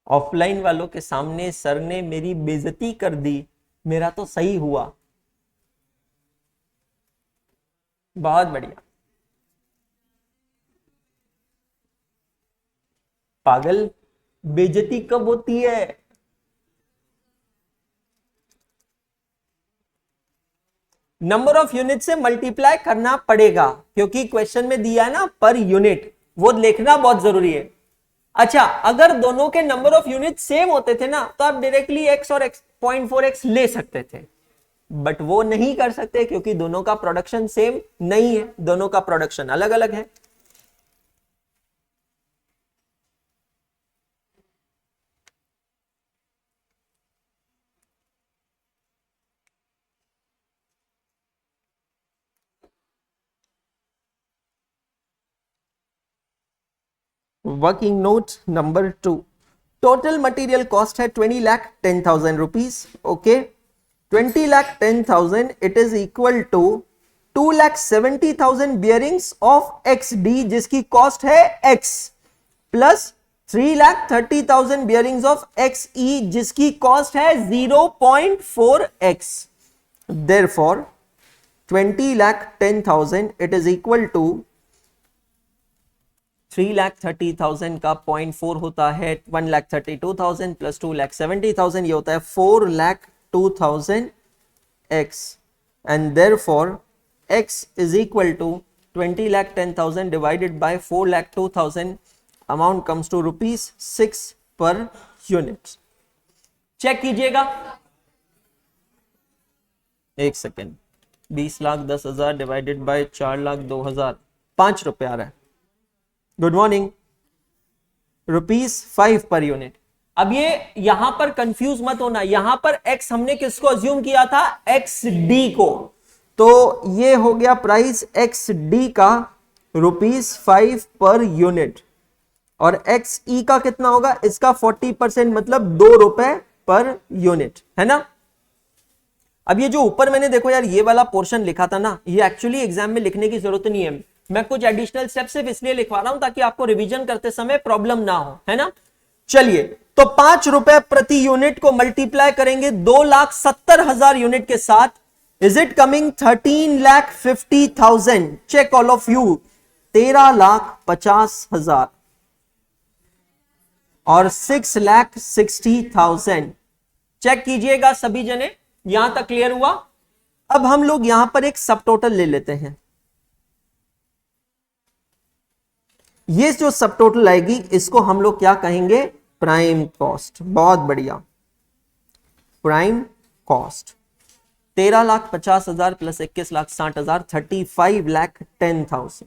ऑफलाइन वालों के सामने सर ने मेरी बेइज्जती कर दी, मेरा तो सही हुआ। बहुत बढ़िया। पागल, बेइज्जती कब होती है? नंबर ऑफ यूनिट से मल्टीप्लाई करना पड़ेगा, क्योंकि क्वेश्चन में दिया है ना पर यूनिट, वो लिखना बहुत जरूरी है। अच्छा, अगर दोनों के नंबर ऑफ यूनिट सेम होते थे ना तो आप डायरेक्टली x और x 0.4x ले सकते थे, बट वो नहीं कर सकते क्योंकि दोनों का प्रोडक्शन सेम नहीं है, दोनों का प्रोडक्शन अलग अलग है। Working note number 2, total material cost है 20,10,000 rupees. Okay, 20,10,000 it is equal to 2,70,000 bearings of XD जिसकी कॉस्ट है X, plus 3,30,000 bearings of XE जिसकी कॉस्ट है 0.4x। Therefore 20,10,000 it is equal to 3,30,000 का 0.4 होता है 1,32,000 प्लस 2,70,000 ये होता है 4,02,000 x, and therefore x is equal to 20,10,000 divided by 4,02,000, amount comes to ₹6 per unit। Check कीजिएगा, एक सेकेंड। 20,10,000 डिवाइडेड बाय 4,02,000, ₹5 आ रहा है। Good morning, ₹5 per unit. अब ये यहां पर कंफ्यूज मत होना, यहां पर x हमने किसको अज्यूम किया था? XD को, तो ये हो गया प्राइस XD का ₹5 पर यूनिट, और XE का कितना होगा? इसका 40% मतलब ₹2 पर यूनिट, है ना। अब ये जो ऊपर मैंने देखो यार ये वाला पोर्शन लिखा था ना, ये एक्चुअली एग्जाम में लिखने की जरूरत नहीं है, मैं कुछ एडिशनल स्टेप सिर्फ इसलिए लिखवा रहा हूं ताकि आपको रिवीजन करते समय प्रॉब्लम ना हो, है ना। चलिए, तो ₹5 प्रति यूनिट को मल्टीप्लाई करेंगे 2,70,000 यूनिट के साथ, is it coming 13,50,000? Check all of you, 13,50,000 और 6,60,000। चेक कीजिएगा सभी जने, यहां तक क्लियर हुआ? अब हम लोग यहां पर एक सब टोटल ले लेते हैं, ये जो सब टोटल आएगी इसको हम लोग क्या कहेंगे? Prime cost. बहुत बढ़िया, prime cost 13,50,000 plus 21,60,000, 35,10,000,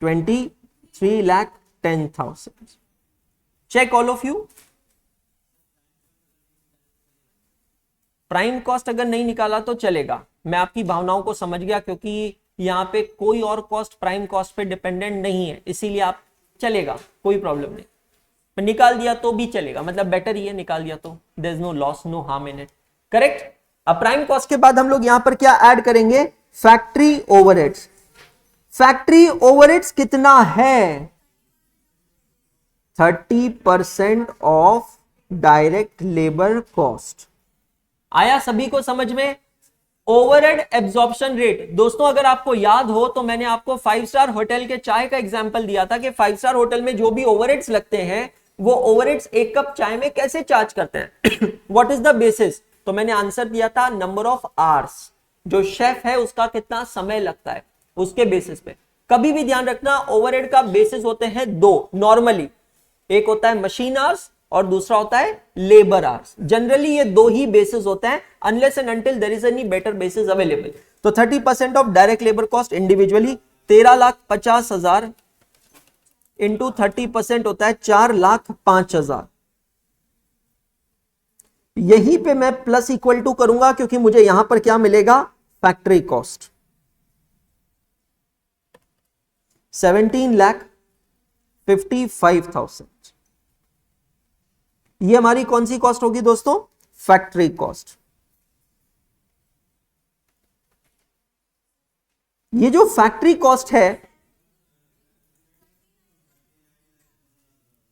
23,10,000। Check all of you. Prime cost अगर नहीं निकाला तो चलेगा, मैं आपकी भावनाओं को समझ गया, क्योंकि यहां पे कोई और कॉस्ट प्राइम कॉस्ट पे डिपेंडेंट नहीं है, इसीलिए आप चलेगा, कोई प्रॉब्लम नहीं। मैं निकाल दिया तो भी चलेगा, मतलब बेटर ही है, निकाल दिया तो there is no loss, no harm in it, correct. अब प्राइम कॉस्ट के बाद हम लोग यहां पर क्या ऐड करेंगे? Factory overheads. फैक्ट्री ओवरहेड्स कितना है? 30% ऑफ डायरेक्ट लेबर कॉस्ट। आया सभी को समझ में? ओवरहेड एब्जॉर्प्शन रेट, दोस्तों अगर आपको याद हो तो मैंने आपको 5 स्टार होटल के चाय का एग्जांपल दिया था कि 5 स्टार होटल में जो भी ओवरहेड्स लगते हैं वो ओवरहेड्स एक कप चाय में कैसे चार्ज करते हैं, व्हाट इज द बेसिस? तो मैंने आंसर दिया था नंबर ऑफ आवर्स, जो शेफ है उसका कितना समय लगता है उसके बेसिस पे। कभी भी ध्यान रखना, ओवरहेड का बेसिस होते हैं 2 नॉर्मली, एक होता है मशीन आवर्स और दूसरा होता है लेबर आवर्स। जनरली ये 2 ही बेसिस होते हैं, unless and until there is any better basis available. तो 30% of direct labour cost individually 13,50,000 into 30% होता है 4,05,000। यहीं पे मैं प्लस इक्वल टू करूंगा क्योंकि मुझे यहां पर क्या मिलेगा, फैक्ट्री कॉस्ट 17,55,000। ये हमारी कौन सी कॉस्ट होगी दोस्तों, फैक्ट्री कॉस्ट। ये जो फैक्ट्री कॉस्ट है,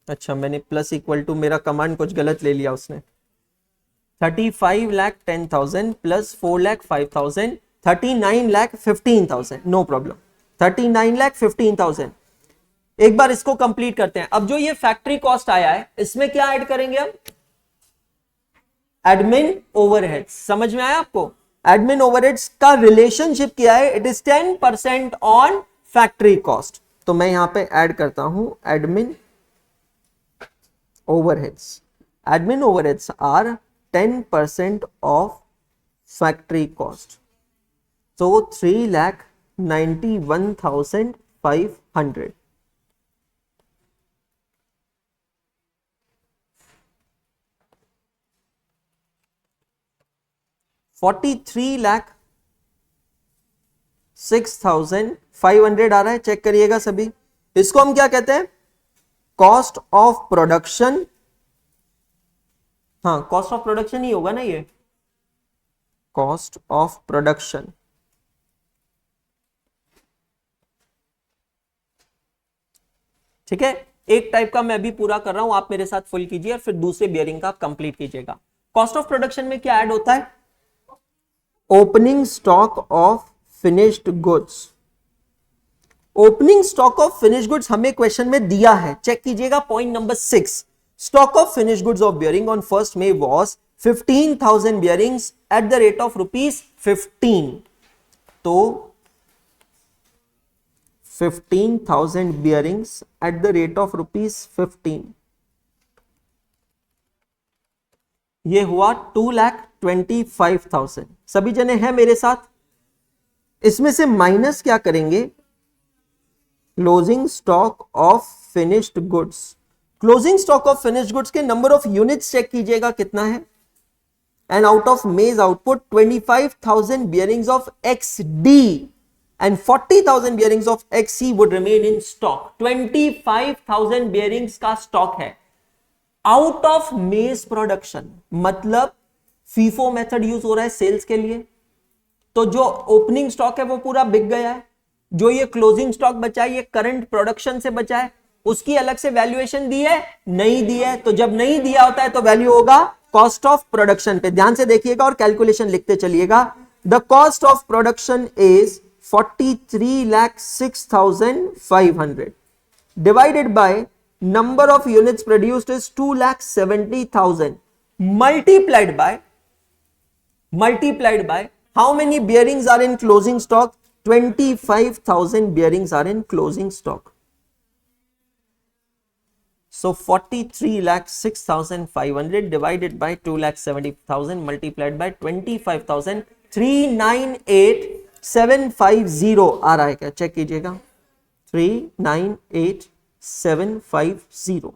अच्छा मैंने प्लस इक्वल टू, मेरा कमांड कुछ गलत ले लिया उसने। 35,10,000 प्लस 4,05,000, 39,15,000, नो प्रॉब्लम, 39,15,000। एक बार इसको कंप्लीट करते हैं। अब जो ये फैक्ट्री कॉस्ट आया है, इसमें क्या ऐड करेंगे हम, एडमिन ओवरहेड्स। समझ में आया आपको, एडमिन ओवरहेड्स का रिलेशनशिप क्या है, it is 10% on factory cost. तो मैं यहां पे ऐड करता हूं admin overheads. Admin overheads are 10% of factory cost. So 3,91,500. $43,06,500 आ रहा है, चेक करिएगा सभी। इसको हम क्या कहते हैं, कॉस्ट ऑफ प्रोडक्शन। हाँ कॉस्ट ऑफ प्रोडक्शन ही होगा ना ये, कॉस्ट ऑफ प्रोडक्शन। ठीक है, एक टाइप का मैं भी पूरा कर रहा हूं, आप मेरे साथ फुल कीजिए और फिर दूसरे बियरिंग का कंप्लीट कीजिएगा। कॉस्ट ऑफ प्रोडक्शन में क्या ऐड होता है, opening stock of finished goods. Opening stock of finish goods हमें क्वेश्चन में दिया है, चेक कीजिएगा point number 6। Stock of finish goods of bearing on 1st May was 15,000 bearings at the rate of ₹15। तो 15,000 bearings at the rate of ₹15, ये हुआ 2,25,000। सभी जने हैं मेरे साथ, इसमें से माइनस क्या करेंगे, closing stock of finished goods. Closing stock of finished goods के नंबर ऑफ यूनिट्स चेक कीजिएगा कितना है, एंड आउट ऑफ मेज output 25,000 bearings of XD and 40,000 bearings of XC would remain in stock। 25,000 bearings का stock है out of मेज production, मतलब FIFO method use हो रहा है सेल्स के लिए, तो जो ओपनिंग स्टॉक है वो पूरा बिक गया है। जो ये क्लोजिंग स्टॉक बचा है ये करंट प्रोडक्शन से बचा है, उसकी अलग से वैल्यूएशन दी है, नहीं दी है। तो जब नहीं दिया होता है तो वैल्यू होगा कॉस्ट ऑफ प्रोडक्शन पे। ध्यान से देखिएगा और कैलकुलेशन लिखते चलिएगा। The cost of production is 43,06,500 divided by number of units produced is 2,70,000 multiplied by how many bearings are in closing stock, 25,000 bearings are in closing stock। So 43,06,500 divided by 2,70,000 multiplied by 25,000, 398,750 आ रहा है क्या, check कीजिएगा, 398,750।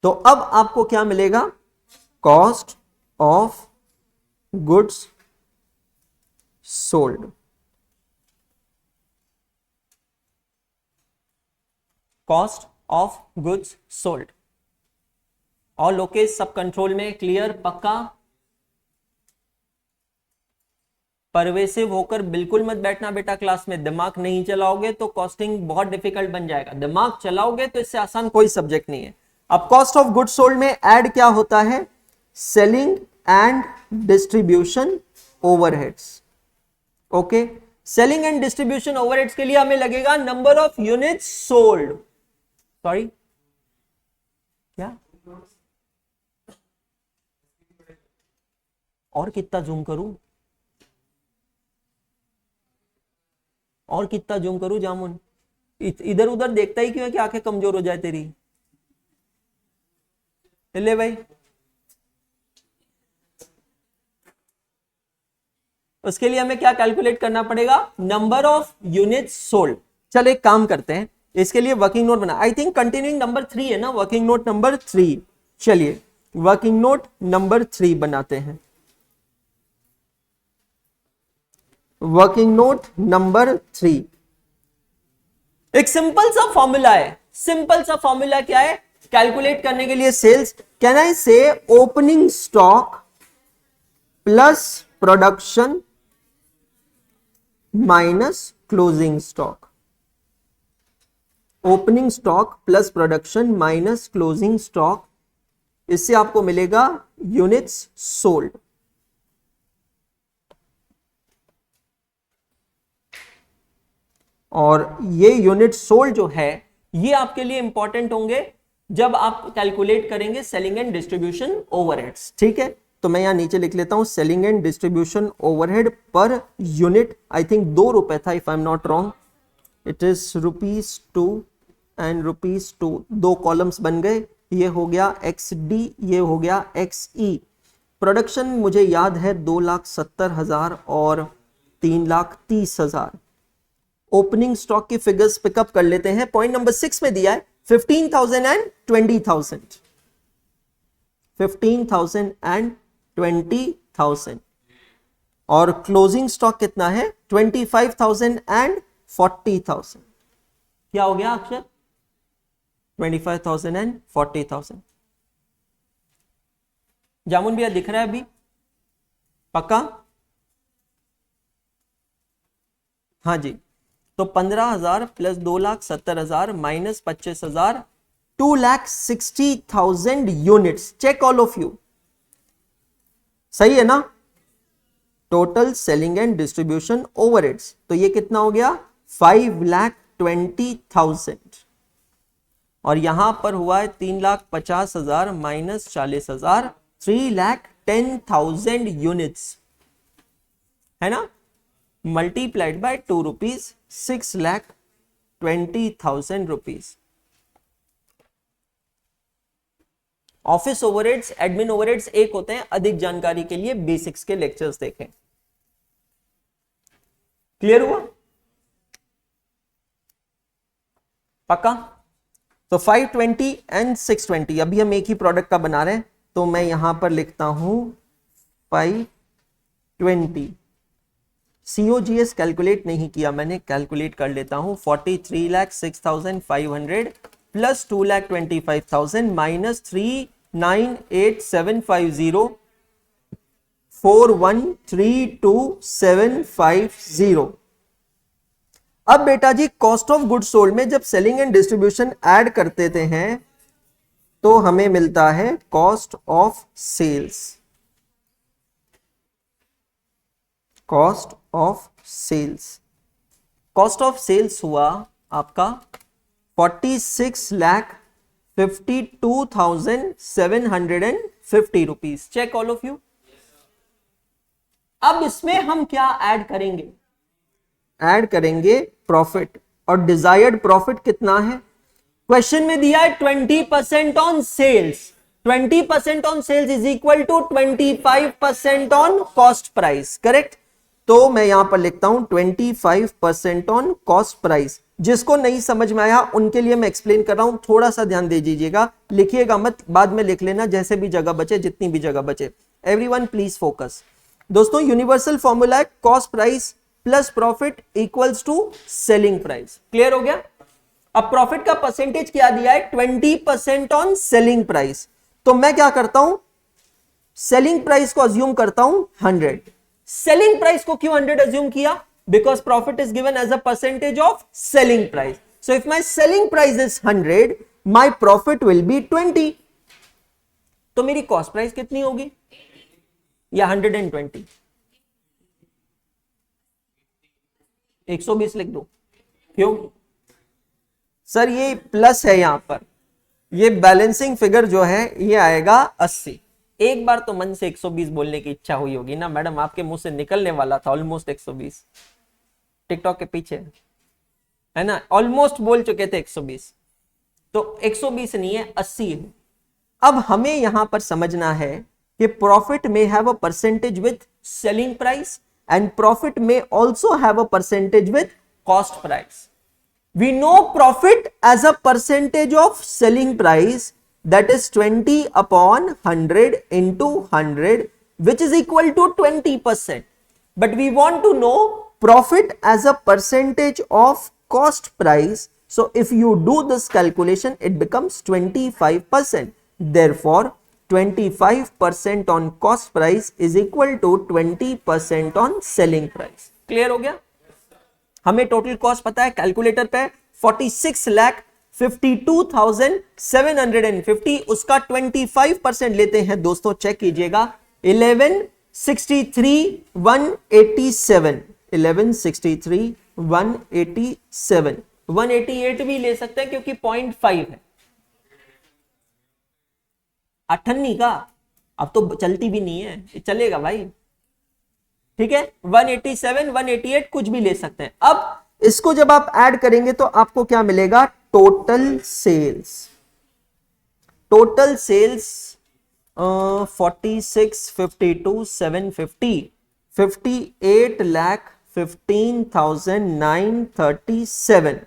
तो अब आपको क्या मिलेगा, cost of goods sold. Cost of goods sold. और लोकेश सब कंट्रोल में, क्लियर, पक्का। परवेसिव होकर बिल्कुल मत बैठना बेटा क्लास में, दिमाग नहीं चलाओगे तो कॉस्टिंग बहुत डिफिकल्ट बन जाएगा, दिमाग चलाओगे तो इससे आसान कोई सब्जेक्ट नहीं है। अब कॉस्ट ऑफ गुड्स सोल्ड में ऐड क्या होता है, selling and distribution overheads. Okay, selling and distribution overheads के लिए हमें लगेगा number of units sold. Sorry क्या, और कितना जूम करूं, और कितना जूम करूं जामुन, इधर उधर देखता ही क्यों है कि आंखें कमजोर हो जाए तेरी। ले भाई, उसके लिए हमें क्या कैलकुलेट करना पड़ेगा, नंबर ऑफ यूनिट्स सोल्ड। चलो एक काम करते हैं, इसके लिए वर्किंग नोट बना, आई थिंक कंटिन्यूइंग नंबर 3 है ना, वर्किंग नोट नंबर 3। चलिए वर्किंग नोट नंबर 3 बनाते हैं। वर्किंग नोट नंबर 3 एक सिंपल सा फॉर्मूला है। सिंपल सा फॉर्मूला क्या है कैलकुलेट करने के लिए सेल्स? कैन आई से opening stock plus production minus closing stock. Opening stock plus production minus closing stock, इससे आपको मिलेगा यूनिट्स सोल्ड। और ये यूनिट सोल्ड जो है ये आपके लिए इंपॉर्टेंट होंगे जब आप कैलकुलेट करेंगे सेलिंग एंड डिस्ट्रीब्यूशन ओवरहेड्स। ठीक है, तो मैं यहां नीचे लिख लेता हूं selling and distribution overhead per unit, I think 2 रुपए था if I am not wrong, it is ₹2 and ₹2। 2 columns बन गए, ये हो गया XD, ये हो गया XE। प्रोडक्शन मुझे याद है 2,70,000 और 3,30,000। ओपनिंग स्टॉक की फिगर्स पिकअप कर लेते हैं। पॉइंट नंबर 6 में दिया है 15,000 एंड 20,000, 15,000 एंड 20,000। और क्लोजिंग स्टॉक कितना है 25,000 एंड 40,000। क्या हो गया अक्षर 25,000 एंड 40,000। जामुन भैया दिख रहा है अभी पक्का? हाँ जी, तो 15,000 plus 2,70,000 minus 25,000, 2,60,000 units. Check all of you, सही है ना? Total selling and distribution overheads, तो ये कितना हो गया 5,20,000। और यहां पर हुआ है 3,50,000 माइनस 40,000, 3,10,000 यूनिट्स, है ना? Multiplied by 2 rupees, 6,20,000 rupees. Office overheads, admin overheads एक होते हैं। अधिक जानकारी के लिए बेसिक्स के लेक्चर्स देखें। क्लियर हुआ पक्का? तो 520 एंड 620, अभी हम एक ही प्रोडक्ट का बना रहे हैं, तो मैं यहां पर लिखता हूं 520। COGS कैलकुलेट नहीं किया मैंने, कैलकुलेट कर लेता हूं 43,06,500 प्लस 2,25,000 माइनस 3,98,750 4,132,750। अब बेटा जी कॉस्ट ऑफ गुड्स सोल्ड में जब सेलिंग एंड डिस्ट्रीब्यूशन ऐड कर देते हैं तो हमें मिलता है cost of sales. Cost of sales, cost of sales हुआ आपका 46,52,750 rupees. Check all of you. अब इसमें हम क्या ऐड करेंगे? ऐड करेंगे प्रॉफिट। और डिजायर्ड प्रॉफिट कितना है? क्वेश्चन में दिया है 20% on sales. 20% on sales is equal to 25% on cost price, correct? तो मैं यहां पर लिखता हूं 25% ऑन कॉस्ट प्राइस। जिसको नहीं समझ में आया उनके लिए मैं एक्सप्लेन कर रहा हूं, थोड़ा सा ध्यान दे दीजिएगा, लिखिएगा मत, बाद में लिख लेना जैसे भी जगह बचे, जितनी भी जगह बचे। Everyone please focus. दोस्तों यूनिवर्सल फॉर्मूला है cost price plus profit equals to selling price. Clear हो गया? अब प्रॉफिट का परसेंटेज क्या दिया है 20% ऑन सेलिंग प्राइस। तो मैं क्या करता हूं, सेलिंग प्राइस को अज्यूम करता हूं 100। सेलिंग प्राइस को क्यों 100 अज्यूम किया? Because profit is given as a percentage of selling price. So if my selling price is 100, my profit will be 20। तो मेरी कॉस्ट प्राइस कितनी होगी? या 120? 120 लिख दो। क्यों सर? ये प्लस है यहां पर, ये बैलेंसिंग फिगर जो है ये आएगा 80। एक बार तो मन से 120 बोलने की इच्छा हुई होगी ना मैडम, आपके मुंह से निकलने वाला था ऑलमोस्ट 120। टिकटॉक के पीछे है ना, ऑलमोस्ट बोल चुके थे 120। तो 120 नहीं है 80 है। अब हमें यहां पर समझना है कि प्रॉफिट में have a percentage with selling price and profit may also have a percentage with cost price. We know profit as a percentage of selling price, that is 20 upon 100 into 100, which is equal to 20%. But we want to know profit as a percentage of cost price. So if you do this calculation, it becomes 25%. Therefore 25% on cost price is equal to 20% on selling price. Clear हो गया? हमें total cost पता है calculator पे 46,52,750, उसका 25% लेते हैं दोस्तों, चेक कीजिएगा 1163,187, 1163,187, 188 भी ले सकते हैं क्योंकि 0.5 है, अठन्नी का अब तो चलती भी नहीं है, चलेगा भाई, ठीक है। 187, 188 कुछ भी ले सकते हैं। अब इसको जब आप ऐड करेंगे तो आपको क्या मिलेगा, टोटल सेल्स, टोटल सेल्स 46,52,750, 58,15,937।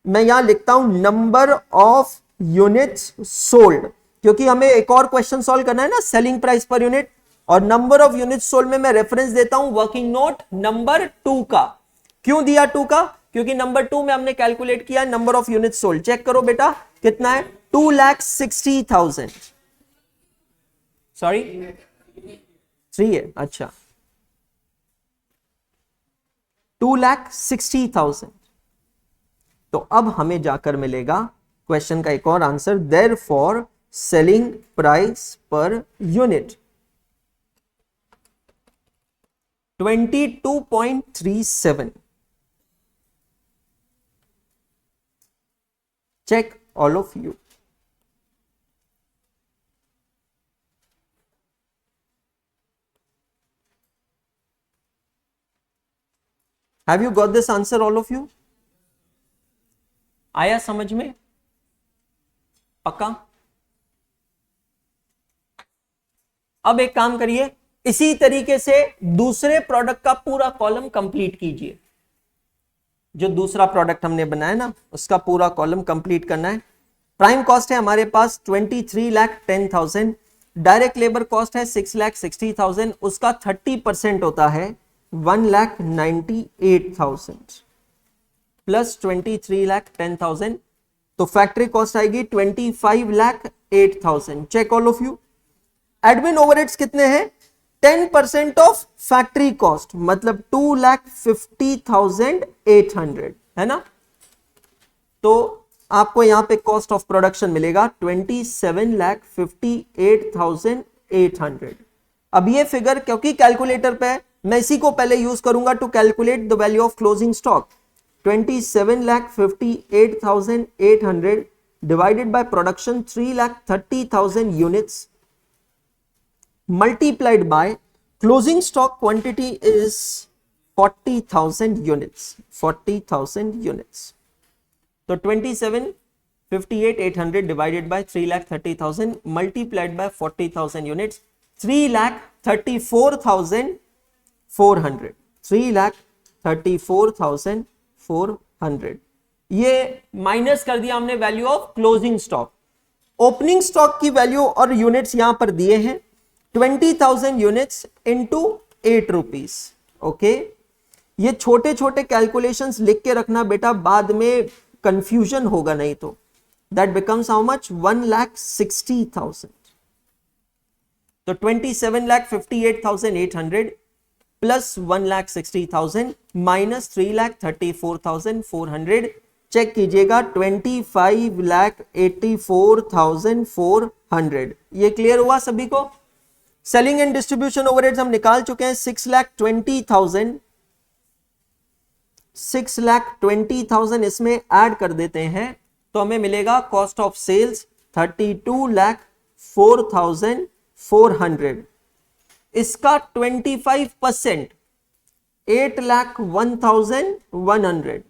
मैं यहां लिखता हूं नंबर ऑफ यूनिट्स सोल्ड, क्योंकि हमें एक और क्वेश्चन सॉल्व करना है ना, सेलिंग प्राइस पर यूनिट, और नंबर ऑफ यूनिट सोल्ड में मैं रेफरेंस देता हूं वर्किंग नोट नंबर 2 का। क्यों दिया 2 का? क्योंकि नंबर 2 में हमने कैलकुलेट किया number of unit sold. Check करो बेटा कितना है, 2,60,000, सॉरी 3 है, अच्छा 2,60,000। तो अब हमें जाकर मिलेगा क्वेश्चन का एक और answer, therefore selling price per unit 22.37. Check all of you. Have you got this answer, all of you? आया समझ में? पक्का? अब एक काम करिए, इसी तरीके से दूसरे प्रोडक्ट का पूरा कॉलम कंप्लीट कीजिए। जो दूसरा प्रोडक्ट हमने बनाया ना, उसका पूरा कॉलम कंप्लीट करना है। प्राइम कॉस्ट है हमारे पास 23,10,000, डायरेक्ट लेबर कॉस्ट है 6,60,000, उसका 30% होता है 1,98,000 प्लस 23,10,000, तो फैक्ट्री कॉस्ट आएगी 25,08,000। Check all of you. Admin overheads कितने हैं, 10% ऑफ फैक्ट्री कॉस्ट, मतलब 2,50,800 है ना। तो आपको यहां पे कॉस्ट ऑफ प्रोडक्शन मिलेगा 27,58,800। अब ये फिगर क्योंकि कैलकुलेटर पे है, मैं इसी को पहले यूज करूंगा to calculate the value of closing stock. 27,58,800 divided by production 3,30,000 units multiplied by closing stock quantity is 40,000 units, 40,000 units. So 27,58,800 divided by 3,30,000 multiplied by 40,000 units, 3,34,400, 3,34,400। ये माइनस कर दिया हमने value of closing stock. Opening stock की value और units यहां पर दिए हैं 20,000 यूनिट्स इंटू 8 रुपीज। ओके, ये छोटे छोटे कैलकुलेशंस लिख के रखना बेटा, बाद में कंफ्यूजन होगा नहीं तो। That becomes how much, 1,60,000। तो 27,58,800 प्लस 1,60,000 माइनस 3,34,400। चेक कीजिएगा 25,84,400। ये क्लियर हुआ सभी को? सेलिंग एंड डिस्ट्रीब्यूशन ओवरहेड्स हम निकाल चुके हैं 6,20,000, 6,20,000 इसमें ऐड कर देते हैं तो हमें मिलेगा कॉस्ट ऑफ सेल्स 32,04,400। इसका 25% 8,01,100।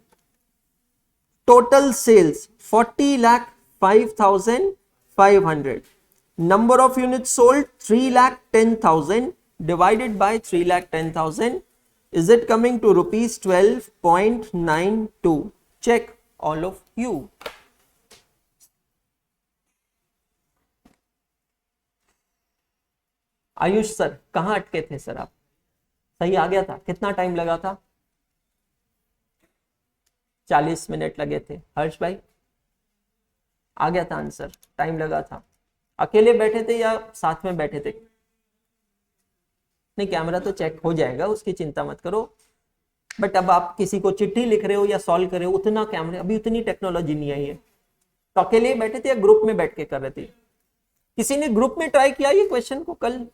Total sales 40,05,500। Number of units sold 3,10,000 divided by 3,10,000, Is it coming to rupees 12.92? Check all of you. Ayush sir कहां अटके थे सर आप? सही आ गया था? कितना टाइम लगा था? 40 मिनट लगे थे। हर्ष भाई आ गया था आंसर, टाइम लगा था। अकेले बैठे थे या साथ में बैठे थे? नहीं, कैमरा तो चेक हो जाएगा, उसकी चिंता मत करो। बट अब आप किसी को चिट्ठी लिख रहे हो या सॉल्व कर रहे हो, उतना कैमरे, अभी उतनी टेक्नोलॉजी नहीं आई है। तो अकेले बैठे थे या ग्रुप में बैठ के कर रहे थे? किसी ने ग्रुप में ट्राई किया ये क्वेश्चन को कल?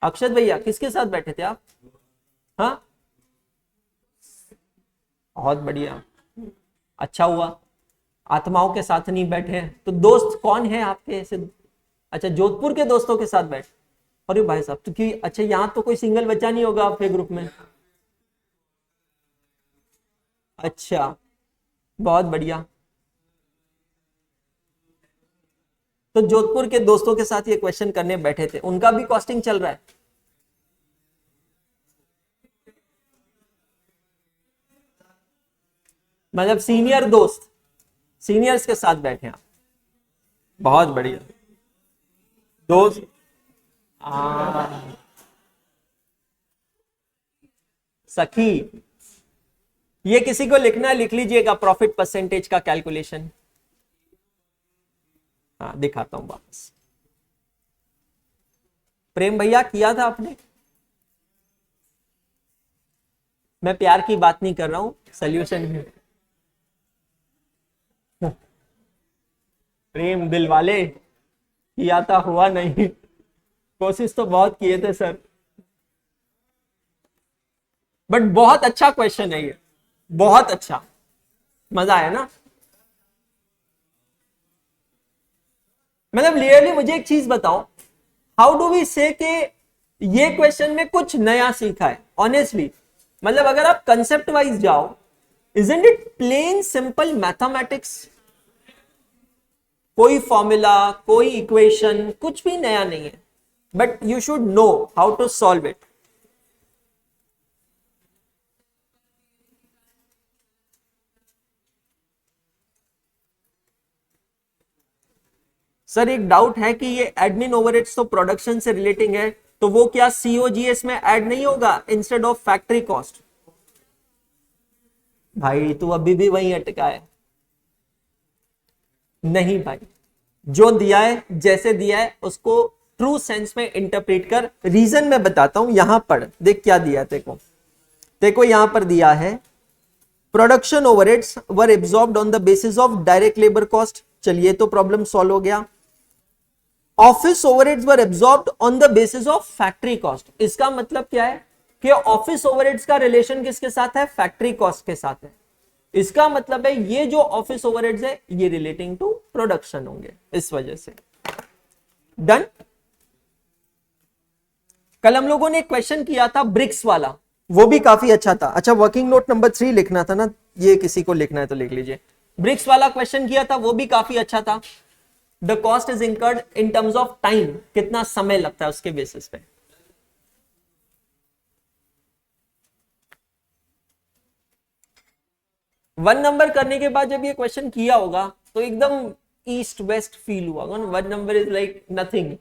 अक्षत भैया किसके साथ बैठे थे आप? हाँ, बहुत बढ़िया, अच्छा हुआ आत्माओं के साथ नहीं बैठे हैं। तो दोस्त कौन है आपके ऐसे? अच्छा, जोधपुर के दोस्तों के साथ बैठे। अरे भाई साहब, तो क्यों? अच्छा, यहाँ तो कोई सिंगल बच्चा नहीं होगा आपके ग्रुप में? अच्छा, बहुत बढ़िया। तो जोधपुर के दोस्तों के साथ ये क्वेश्चन करने बैठे थे, उनका भी कॉस्टिंग चल रहा है? मतलब सीनियर दोस्त, सीनियर्स के साथ बैठे हैं आप, बहुत बढ़िया दोस्त। सखी, ये किसी को लिखना है लिख लीजिएगा, प्रॉफिट परसेंटेज का कैलकुलेशन। हाँ, दिखाता हूं वापस। प्रेम भैया किया था आपने? मैं प्यार की बात नहीं कर रहा हूं, सोल्यूशन है। प्रेम दिल वाले, किया था, हुआ नहीं। कोशिश तो बहुत किए थे सर, बट बहुत अच्छा क्वेश्चन है ये, बहुत अच्छा, मजा आया ना? मतलब रियली मुझे एक चीज बताओ, हाउ डू वी से के ये क्वेश्चन में कुछ नया सीखा है? ऑनेस्टली मतलब अगर आप कंसेप्ट वाइज जाओ, isn't it plain simple mathematics? कोई फॉर्मूला, कोई इक्वेशन, कुछ भी नया नहीं है, but you should know how to solve it. Sir एक डाउट है कि ये एडमिन ओवरहेड्स तो प्रोडक्शन से रिलेटिंग है, तो वो क्या सीओजीएस में ऐड नहीं होगा इंस्टेड ऑफ फैक्ट्री कॉस्ट? भाई तू अभी भी वहीं अटका है। नहीं भाई, जो दिया है, जैसे दिया है उसको ट्रू सेंस में इंटरप्रेट कर। रीजन मैं बताता हूं, यहां पढ़, देख क्या दिया तेको। देखो यहां पर दिया है production overheads were absorbed on the basis of direct labour cost. चलिए, तो प्रॉब्लम सॉल्व हो गया। Office overheads were absorbed on the basis of factory cost. इसका मतलब क्या है कि ऑफिस ओवरहेड्स का रिलेशन किसके साथ है? फैक्ट्री कॉस्ट के साथ है। इसका मतलब है ये जो ऑफिस ओवरहेड्स है ये रिलेटिंग टू प्रोडक्शन होंगे, इस वजह से। डन। कल हम लोगों ने क्वेश्चन किया था ब्रिक्स वाला, वो भी काफी अच्छा था। अच्छा, वर्किंग नोट नंबर 3 लिखना था ना, ये किसी को लिखना है तो लिख लीजिए। ब्रिक्स वाला क्वेश्चन किया था, वो भी काफी अच्छा था। The cost is incurred in terms of time, कितना समय लगता है उसके बेसिस पे। वन नंबर करने के बाद जब ये क्वेश्चन किया होगा तो एकदम ईस्ट वेस्ट फील हुआ होगा। One number is like nothing.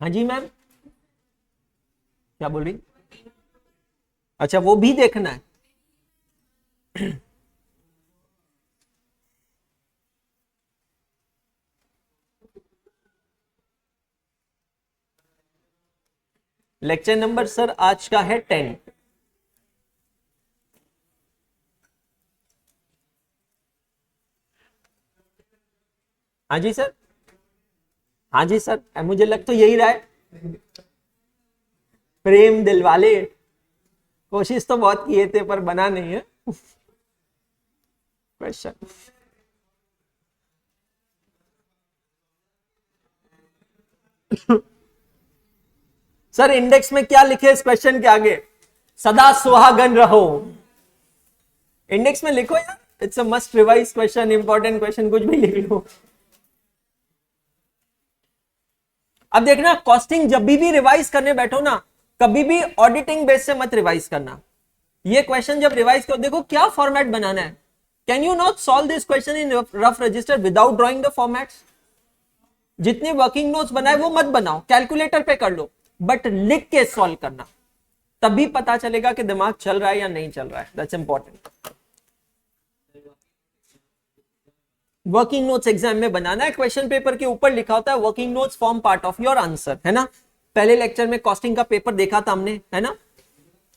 हाँ जी मैम, क्या बोल रही? अच्छा, वो भी देखना है। लेक्चर नंबर सर आज का है 10। हाँ जी सर, हाँ जी सर, मुझे लग तो यही रहा है। प्रेम दिलवाले, कोशिश तो बहुत किए थे पर बना नहीं है क्वेश्चन। सर इंडेक्स में क्या लिखे इस क्वेश्चन के आगे? सदा सुहागन रहो। इंडेक्स में लिखो यार, it's a must revise question, important question, कुछ भी लिख लो। अब देखना, कॉस्टिंग जब भी रिवाइज करने बैठो ना, कभी भी ऑडिटिंग बेस से मत रिवाइज करना। ये क्वेश्चन जब रिवाइज करो, देखो क्या फॉर्मेट बनाना है। Can you not solve this question in rough register without drawing the formats? जितने वर्किंग नोट्स बनाए वो मत बनाओ, कैलकुलेटर पे कर लो, बट लिख के सॉल्व करना, तभी पता चलेगा कि दिमाग चल रहा है या नहीं चल रहा है। That's important. Working notes exam में बनाना है, क्वेश्चन पेपर के ऊपर लिखा होता है working notes form part of your answer, है ना। पहले लेक्चर में कॉस्टिंग का पेपर देखा था हमने, है ना।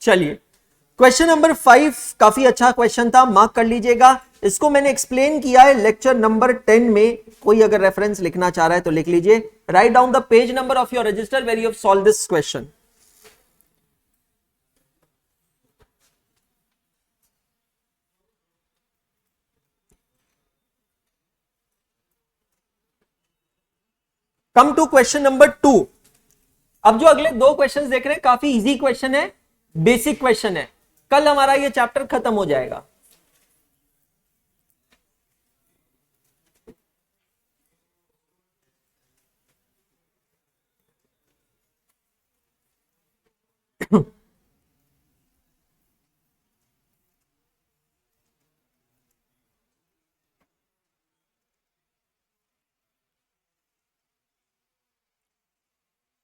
चलिए, क्वेश्चन नंबर 5 काफी अच्छा क्वेश्चन था, मार्क कर लीजिएगा। इसको मैंने एक्सप्लेन किया है लेक्चर नंबर 10 में, कोई अगर रेफरेंस लिखना चाह रहा है तो लिख लीजिए। Write down the page number of your register where you have solve this question. Come to question number 2। अब जो अगले 2 क्वेश्चंस देख रहे हैं काफी इजी क्वेश्चन है, बेसिक क्वेश्चन है। कल हमारा ये चैप्टर खत्म हो जाएगा।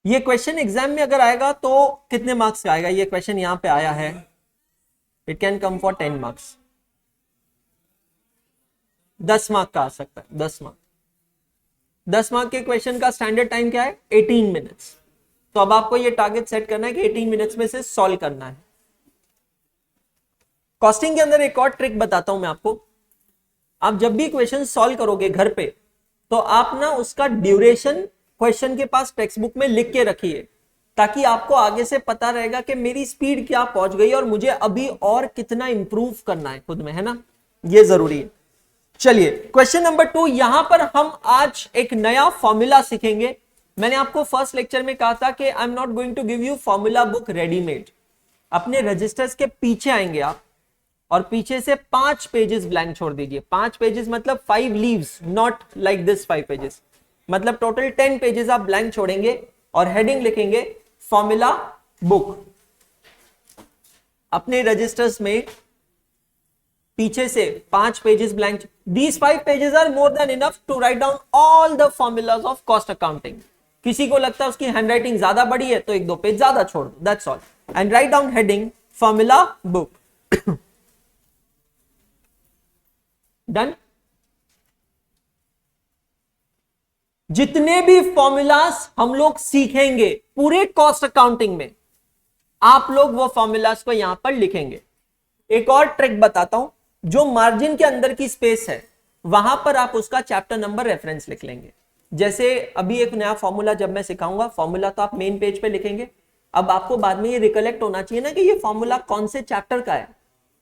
ये क्वेश्चन एग्जाम में अगर आएगा तो कितने मार्क्स का आएगा? ये क्वेश्चन यहां पे आया है, it can come for 10 marks. 10 mark का आ सकता है, 10 मार्क। 10 मार्क के क्वेश्चन का स्टैंडर्ड टाइम क्या है? 18 मिनट्स। तो अब आपको ये टारगेट सेट करना है कि 18 मिनट्स में से सॉल्व करना है। कॉस्टिंग के अंदर एक और ट्रिक बताता हूं मैं आपको। आप जब भी क्वेश्चन सॉल्व करोगे घर पे, तो आप ना उसका ड्यूरेशन क्वेश्चन के पास टेक्स्ट बुक में लिख के रखिए, ताकि आपको आगे से पता रहेगा कि मेरी स्पीड क्या पहुंच गई और मुझे अभी और कितना इंप्रूव करना है खुद में, है ना। ये जरूरी है। चलिए, क्वेश्चन नंबर 2। यहां पर हम आज एक नया फॉर्मूला सीखेंगे। मैंने आपको फर्स्ट लेक्चर में कहा था कि I am not going to give you formula book readymade. अपने रजिस्टर्स के पीछे आएंगे आप, और पीछे से 5 पेजेस ब्लैंक छोड़ दीजिए। 5 पेजेस मतलब 5 leaves, not like this 5 pages. मतलब टोटल 10 पेजेस आप ब्लैंक छोड़ेंगे और हेडिंग लिखेंगे फॉर्मूला बुक। अपने रजिस्टर्स में पीछे से 5 pages blank. These 5 pages are more than enough to write down all the formulas of cost accounting. किसी को लगता है उसकी हैंडराइटिंग ज्यादा बड़ी है तो 1-2 पेज ज्यादा छोड़ दो, that's all. And write down heading formula book. Done? जितने भी फॉर्मूलास हम लोग सीखेंगे पूरे कॉस्ट अकाउंटिंग में, आप लोग वो फॉर्मूलास को यहां पर लिखेंगे। एक और ट्रिक बताता हूं, जो मार्जिन के अंदर की स्पेस है वहां पर आप उसका चैप्टर नंबर रेफरेंस लिख लेंगे। जैसे अभी एक नया फॉर्मूला जब मैं सिखाऊंगा, फॉर्मूला तो आप मेन पेज पे लिखेंगे। अब आपको बाद में ये रिकलेक्ट होना चाहिए ना कि ये फॉर्मूला कौन से चैप्टर का है।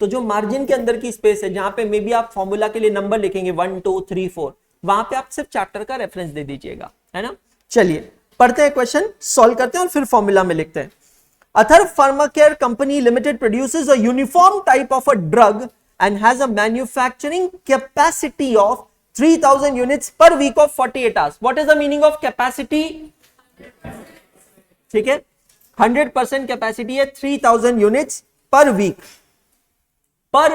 तो जो मार्जिन के अंदर की स्पेस है, जहां पे मे बी आप फॉर्मूला के लिए नंबर लिखेंगे 1 2 3 4, वहां पे आप सिर्फ चैप्टर का रेफरेंस दे दीजिएगा, है ना। चलिए पढ़ते हैं, क्वेश्चन सॉल्व करते हैं और फिर फॉर्मूला में लिखते हैं। Atharv Pharmacare Company Limited produces a uniform type of a drug and has a manufacturing capacity of 3000 units per week of 48 hours. What is the meaning of capacity? ठीक है, 100% capacity है 3000 यूनिट्स पर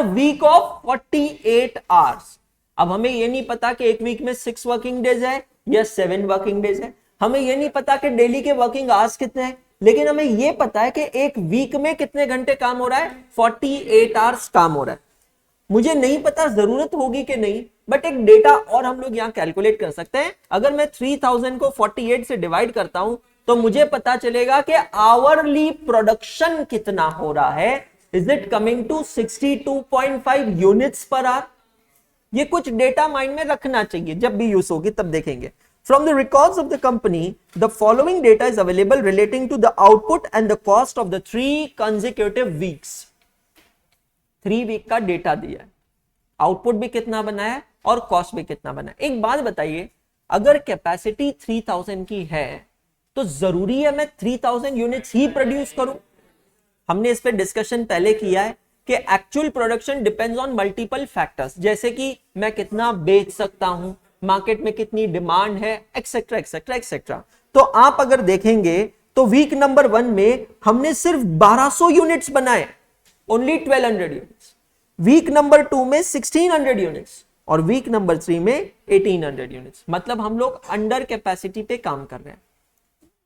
week of 48 hours. अब हमें यह नहीं पता कि एक वीक में 6 वर्किंग डेज है या 7 वर्किंग डेज है, हमें यह नहीं पता कि डेली के वर्किंग आवर्स कितने हैं, लेकिन हमें यह पता है कि एक वीक में कितने घंटे काम हो रहा है, 48 आवर्स काम हो रहा है। मुझे नहीं पता जरूरत होगी कि नहीं, बट एक डेटा और हम लोग यहां कैलकुलेट कर सकते हैं। अगर मैं 3000 को 48 से डिवाइड करता हूं तो मुझे पता चलेगा कि आवरली प्रोडक्शन कितना हो रहा है। Is it coming to 62.5 units per hour. ये कुछ डेटा माइंड में रखना चाहिए, जब भी यूज होगी तब देखेंगे। From the records of the company, the following data is available relating to the output and the cost of the 3 consecutive weeks. 3 week का डेटा दिया है, आउटपुट भी कितना बना है और कॉस्ट भी कितना बना है। एक बात बताइए, अगर कैपेसिटी 3000 की है तो जरूरी है मैं 3000 यूनिट्स ही प्रोड्यूस करूं? हमने इस पे डिस्कशन पहले किया है कि actual production depends on multiple factors, जैसे कि मैं कितना बेच सकता हूं, मार्केट में कितनी डिमांड है, एक्सेट्रा एक्सेट्रा एक्सेट्रा। तो आप अगर देखेंगे तो वीक नंबर 1 में हमने सिर्फ 1200 यूनिट्स बनाए, ओनली 1200 यूनिट्स। वीक नंबर 2 में 1600 यूनिट्स और वीक नंबर 3 में 1800 यूनिट्स। मतलब हम लोग अंडर कैपेसिटी पे काम कर रहे हैं,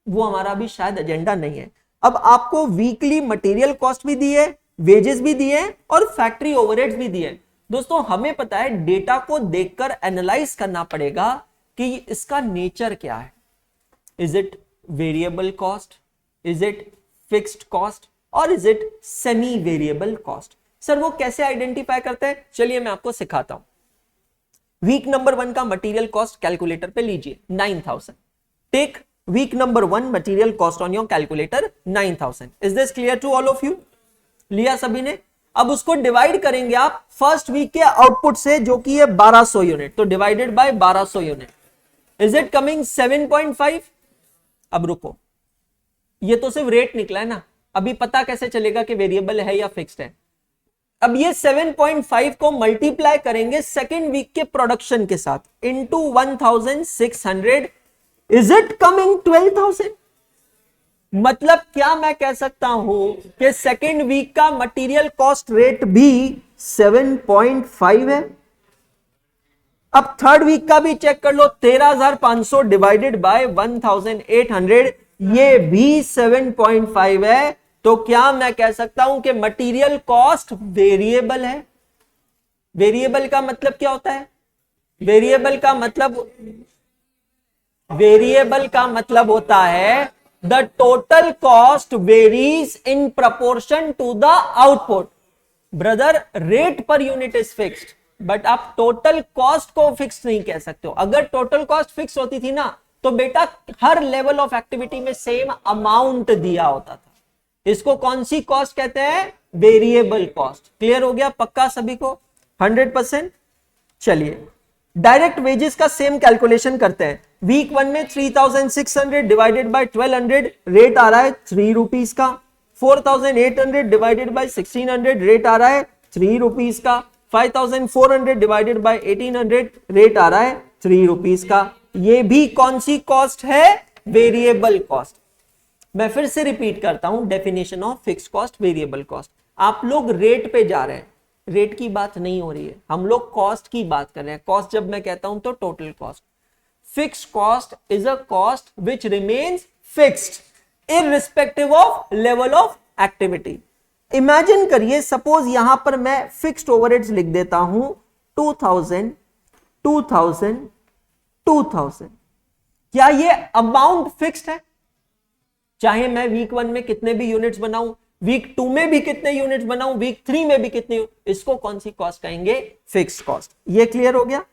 वो हमारा भी शायद एजेंडा नहीं है। अब आपको वीकली मटेरियल कॉस्ट भी दी है, वेजेस भी दिए और फैक्ट्री ओवरहेड्स भी दिए। दोस्तों हमें पता है डेटा को देखकर एनालाइज करना पड़ेगा कि इसका नेचर क्या है। Is it variable cost, is it fixed cost और is it semi variable cost. Sir वो कैसे आइडेंटिफाई करते हैं, चलिए मैं आपको सिखाता हूं। वीक नंबर 1 का मटेरियल कॉस्ट कैलकुलेटर पे लीजिए 9000। Take week number 1 material cost on your calculator 9000। Is this clear to all of you? लिया सभी ने? अब उसको डिवाइड करेंगे आप फर्स्ट वीक के आउटपुट से जो कि है 1200 यूनिट, तो divided by 1200 unit. Is it coming 7.5? अब रुको, ये तो सिर्फ रेट निकला है ना, अभी पता कैसे चलेगा कि वेरिएबल है या फिक्स्ड है? अब ये 7.5 को मल्टीप्लाई करेंगे सेकेंड वीक के प्रोडक्शन के साथ इनटू 1600। Is it coming 12,000? मतलब क्या मैं कह सकता हूं कि सेकेंड वीक का मटेरियल कॉस्ट रेट भी 7.5 है। अब थर्ड वीक का भी चेक कर लो, 13,500 डिवाइडेड बाय 1,800, ये भी 7.5 है। तो क्या मैं कह सकता हूं कि मटेरियल कॉस्ट वेरिएबल है? वेरिएबल का मतलब क्या होता है? वेरिएबल का मतलब होता है the total cost varies in proportion to the output. Brother rate per unit is fixed, but आप टोटल कॉस्ट को फिक्स नहीं कह सकते हो। अगर टोटल कॉस्ट फिक्स होती थी ना तो बेटा हर लेवल ऑफ एक्टिविटी में सेम अमाउंट दिया होता था। इसको कौन सी कॉस्ट कहते हैं? Variable cost. क्लियर हो गया पक्का सभी को? 100%। चलिए डायरेक्ट वेजेस का सेम कैलकुलेशन करते हैं। वीक 1 में 3600 डिवाइडेड बाय 1200, रेट आ रहा है 3 रुपीज का। 4800 डिवाइडेड बाय 1600, रेट आ रहा है 3 रुपीज का। 5400 डिवाइडेड बाय 1800, रेट आ रहा है 3 रुपीज का। ये भी कौन सी कॉस्ट है? Variable cost. मैं फिर से रिपीट करता हूं definition of fix cost, variable cost. आप लोग रेट पे जा रहे हैं, रेट की बात नहीं हो रही है, हम लोग कॉस्ट की बात कर रहे हैं। कॉस्ट जब मैं कहता हूं तो total cost. Fixed cost is a cost which remains fixed irrespective of level of activity. Imagine करिए सपोज यहां पर मैं फिक्स्ड ओवरहेड्स लिख देता हूं 2000, 2000, 2000। क्या ये अमाउंट फिक्स्ड है? चाहे मैं वीक 1 में कितने भी यूनिट्स बनाऊं, वीक 2 में भी कितने यूनिट्स बनाऊं, वीक 3 में भी कितने, इसको कौन सी कॉस्ट कहेंगे? Fixed cost. ये क्लियर हो गया?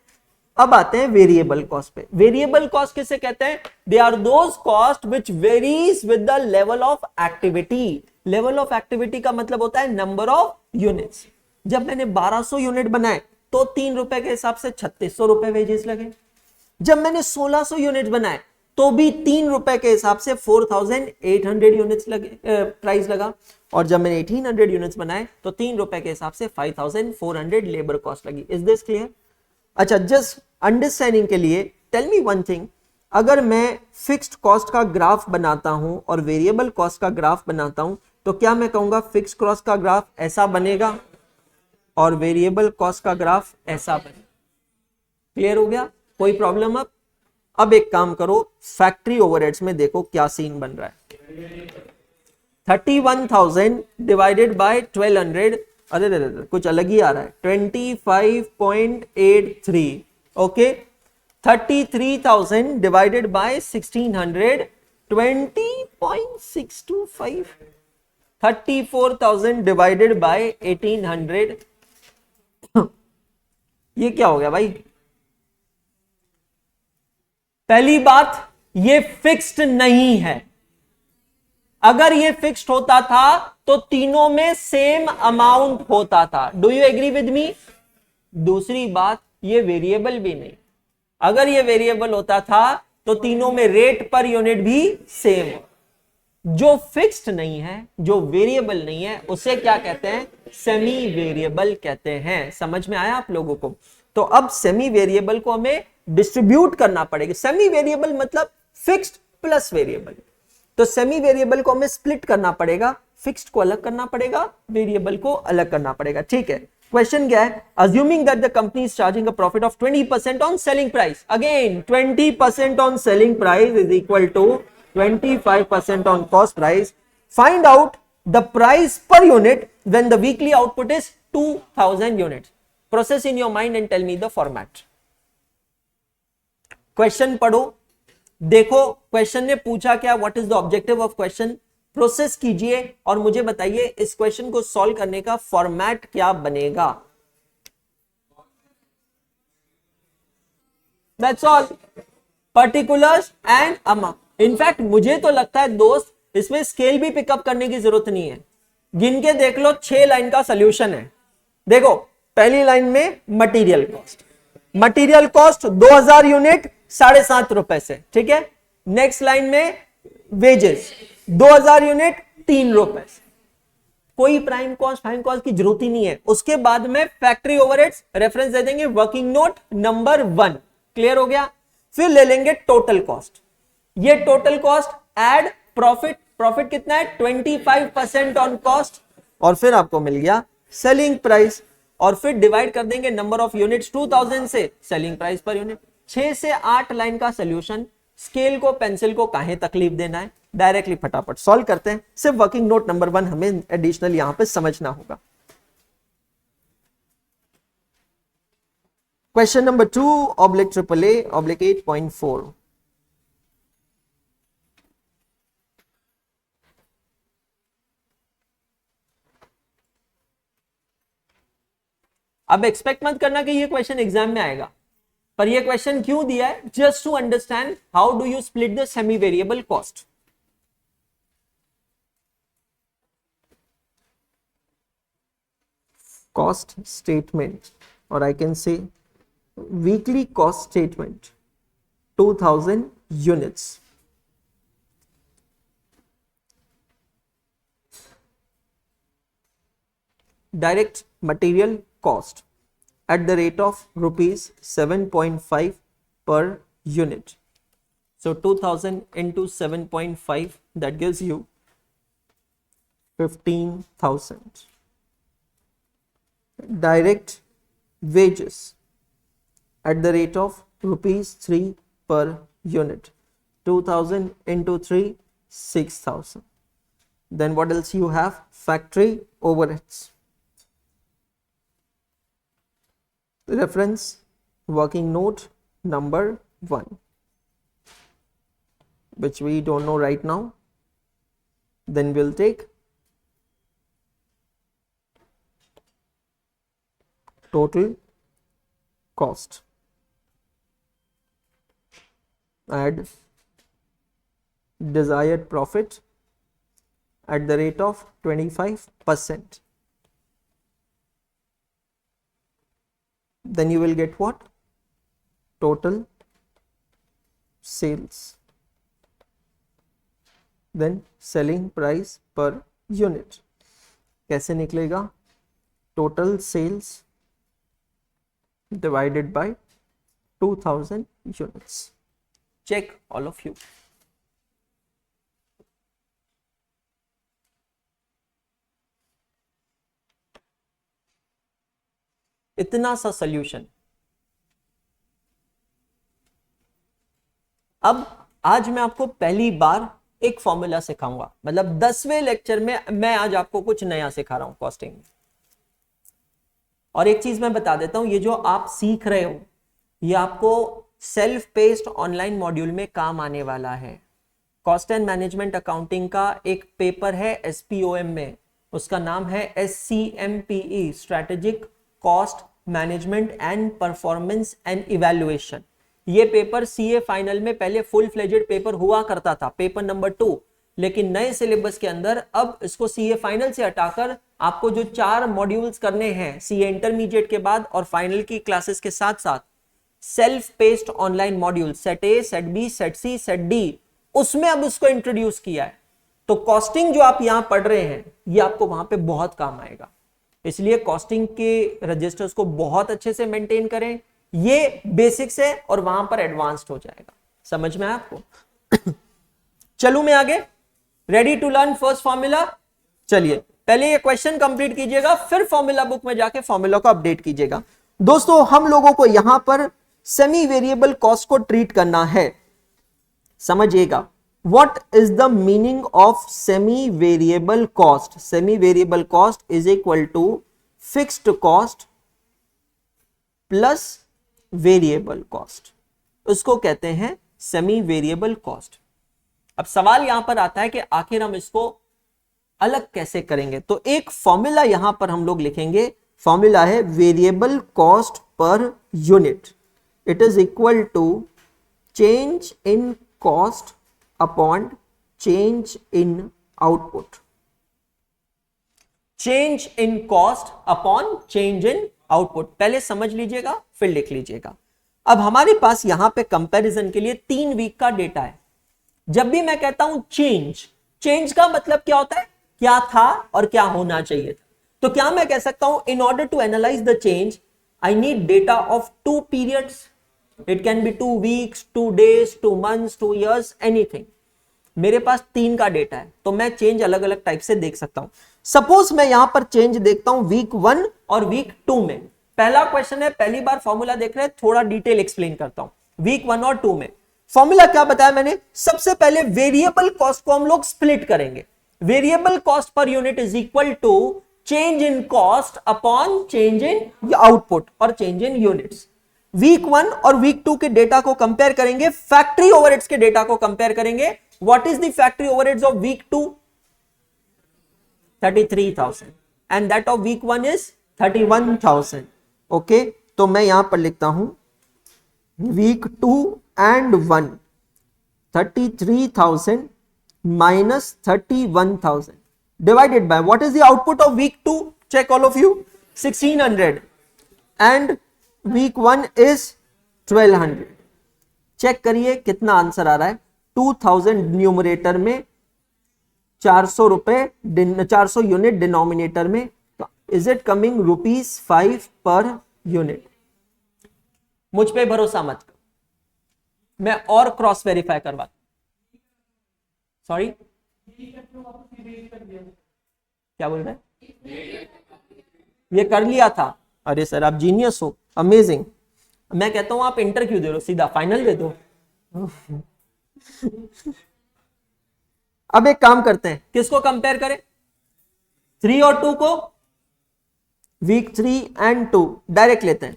अब आते हैं वेरिएबल कॉस्ट पे। वेरिएबल कॉस्ट किसे कहते हैं? They are those cost which varies with the level of activity. Level of activity का मतलब होता है नंबर ऑफ यूनिट्स। जब मैंने 1200 यूनिट बनाए तो 3 रुपए के हिसाब से 3600 रुपए वेजेस लगे। जब मैंने 1600 यूनिट बनाए तो भी 3 रुपए के हिसाब से 4800 यूनिट्स लगे, प्राइस लगा। और जब मैंने 1800 यूनिट्स बनाए तो 3 रुपए के हिसाब से 5400 लेबर कॉस्ट लगी। Is this clear? अच्छा, जस्ट अंडरस्टैंडिंग के लिए टेल मी वन थिंग, अगर मैं फिक्स्ड कॉस्ट का ग्राफ बनाता हूं और वेरिएबल कॉस्ट का ग्राफ बनाता हूं तो क्या मैं कहूंगा फिक्स्ड कॉस्ट का ग्राफ ऐसा बनेगा और वेरिएबल कॉस्ट का ग्राफ ऐसा बनेगा? क्लियर हो गया? कोई प्रॉब्लम? अब एक काम करो, फैक्ट्री ओवरहेड्स में देखो क्या सीन बन रहा है। 31,000 डिवाइडेड बाय 1200, अरे कुछ अलग ही आ रहा है, 25.83। Okay, 33,000 divided by 1600, 20.625। 34,000 divided by 1800, ये क्या हो गया भाई? पहली बात, ये फिक्स्ड नहीं है। अगर ये फिक्स्ड होता था तो तीनों में सेम अमाउंट होता था। Do you agree with me? दूसरी बात, ये वेरिएबल भी नहीं। अगर ये वेरिएबल होता था तो तीनों में रेट पर यूनिट भी सेम हो। जो फिक्स्ड नहीं है, जो वेरिएबल नहीं है, उसे क्या कहते हैं? सेमी वेरिएबल कहते हैं। समझ में आया आप लोगों को? तो अब सेमी वेरिएबल को हमें डिस्ट्रीब्यूट करना पड़ेगा। सेमी वेरिएबल मतलब फिक्स्ड प्लस वेरिएबल। तो सेमी वेरिएबल को हमें स्प्लिट करना पड़ेगा, फिक्स्ड को अलग करना पड़ेगा, वेरिएबल को अलग करना पड़ेगा। ठीक है, क्वेश्चन क्या है? Assuming that the company is charging a profit of 20% on selling price. Again 20% on selling price is equal to 25% on cost price. Find out the price per unit when the weekly output is 2000 units. Process in your mind and tell me the format. Question पढ़ो, देखो question ने पूछा क्या, what is the objective of question, process कीजिए और मुझे बताइए इस क्वेश्चन को सॉल्व करने का फॉर्मेट क्या बनेगा। That's all, particulars and amount. In fact मुझे तो लगता है दोस्त, इसमें स्केल भी पिकअप करने की जरूरत नहीं है। गिन के देख लो, 6 लाइन का सोल्यूशन है। देखो पहली लाइन में material cost, material cost 2000 unit 7.5 रुपए से, ठीक है। नेक्स्ट लाइन में वेजेस 2000 यूनिट 3 रुपए से। कोई प्राइम कॉस्ट फाइम कॉस्ट की जरूरत ही नहीं है। उसके बाद में फैक्ट्री ओवरहेड्स रेफरेंस दे देंगे, वर्किंग नोट नंबर 1, क्लियर हो गया। फिर ले लेंगे टोटल कॉस्ट, ये total cost add profit, profit कितना है 25% ऑन कॉस्ट, और फिर आपको मिल गया सेलिंग प्राइस, और फिर डिवाइड कर देंगे नंबर ऑफ यूनिट्स 2000 से, सेलिंग प्राइस पर यूनिट। 6 से 8 लाइन का सोल्यूशन। स्केल को पेंसिल को काहे तकलीफ देना है, डायरेक्टली फटाफट सॉल्व करते हैं। सिर्फ वर्किंग नोट नंबर 1 हमें एडिशनल यहां पे समझना होगा। Question number 2/AAA/8.4। अब एक्सपेक्ट मत करना कि ये क्वेश्चन एग्जाम में आएगा, पर ये क्वेश्चन क्यों दिया है, just to understand how do you split the semi variable cost. Cost statement, और I can say weekly cost statement 2000 units. Direct material cost at the rate of rupees 7.5 per unit. So 2000 into 7.5, that gives you 15,000. Direct wages at the rate of rupees 3 per unit. 2000 into 3, 6,000. Then what else you have? Factory overheads. Reference working note number 1, which we don't know right now. Then we'll take total cost, add desired profit at the rate of 25%. Then you will get what? Total sales. Then selling price per unit. कैसे निकलेगा? Total sales divided by 2000 units. Check all of you. इतना सा solution. अब आज मैं आपको पहली बार एक फॉर्मूला सिखाऊंगा, मतलब 10वें लेक्चर में मैं आज आपको कुछ नया सिखा रहा हूं कॉस्टिंग में। और एक चीज मैं बता देता हूं, ये जो आप सीख रहे हो ये आपको सेल्फ पेस्ड ऑनलाइन मॉड्यूल में काम आने वाला है। कॉस्ट एंड मैनेजमेंट अकाउंटिंग का एक पेपर है SPOM में, उसका नाम है SCMPE, strategic cost management and performance and evaluation. ये पेपर CA फाइनल में पहले फुल फ्लेजेड पेपर हुआ करता था, पेपर नंबर 2, लेकिन नए सिलेबस के अंदर अब इसको CA फाइनल से हटाकर आपको जो 4 मॉड्यूल्स करने हैं CA इंटरमीडिएट के बाद और फाइनल की क्लासेस के साथ साथ, self paced online module set A, set B, set C, set D, उसमें अब इसको इंट्रोड्यूस किया है। तो कॉस्टिंग जो आप यहां पढ़ रहे हैं ये आपको वहां पे बहुत काम आएगा, इसलिए कॉस्टिंग के रजिस्टर्स को बहुत अच्छे से मेंटेन करें। ये बेसिक्स है और वहां पर एडवांस्ड हो जाएगा। समझ में आया आपको? चलूं मैं आगे। Ready to learn first formula? चलिए पहले ये क्वेश्चन कंप्लीट कीजिएगा, फिर फॉर्मूला बुक में जाके फॉर्मूला को अपडेट कीजिएगा। दोस्तों हम लोगों को यहां पर सेमी वेरिएबल कॉस्ट को ट्रीट करना है। समझिएगा, what is the meaning of semi variable cost? Semi variable cost is equal to fixed cost plus variable cost, उसको कहते हैं सेमी वेरिएबल कॉस्ट। अब सवाल यहां पर आता है कि आखिर हम इसको अलग कैसे करेंगे, तो एक फॉर्मूला यहां पर हम लोग लिखेंगे। फॉर्मूला है variable cost per unit, it is equal to change in cost upon change in output. Change in cost upon change in output, पहले समझ लीजिएगा फिर लिख लीजिएगा। अब हमारे पास यहां पे कंपैरिजन के लिए 3 वीक का डेटा है। जब भी मैं कहता हूं चेंज, चेंज का मतलब क्या होता है? क्या था और क्या होना चाहिए था। तो क्या मैं कह सकता हूं in order to analyse the change I need data of 2 periods, it can be 2 weeks, 2 days, 2 months, 2 years, anything. मेरे पास 3 का डेटा है तो मैं चेंज अलग अलग टाइप से देख सकता हूं। सपोज मैं यहां पर चेंज देखता हूं वीक 1 और वीक 2 में। पहला क्वेश्चन है, पहली बार फॉर्मूला देख रहे हैं, थोड़ा डिटेल एक्सप्लेन करता हूं। वीक 1 और 2 में फॉर्मूला क्या बताया मैंने? सबसे पहले वेरिएबल कॉस्ट को हम लोग स्प्लिट करेंगे। Variable cost per unit is equal to change in cost upon change in output और चेंज इन यूनिट्स। वीक 1 और वीक 2 के डेटा को कंपेयर करेंगे, फैक्ट्री ओवरहेड्स के डेटा को कंपेयर करेंगे। What is the factory overheads of week 2? 33,000 and that of week 1 is 31,000। Okay, तो मैं यहां पर लिखता हूं week 2 and 1 33,000 minus 31,000 divided by what is the output of week 2? Check all of you, 1600 and week 1 is 1200। Check करिए कितना answer आ रहा है। 2000 न्यूमरेटर में, 400 रुपए, 400 यूनिट डिनोमिनेटर में, is it coming ₹5 per unit? मुझ पे भरोसा मत करो, मैं और क्रॉस वेरीफाई करवा। सॉरी क्या बोल रहे हैं? ये कर लिया था। अरे सर आप जीनियस हो, अमेजिंग। मैं कहता हूं आप इंटर क्यों दे दो, सीधा फाइनल दे दो। अब एक काम करते हैं, किसको कंपेयर करें? 3 और 2 को, वीक 3 एंड 2 डायरेक्ट लेते हैं।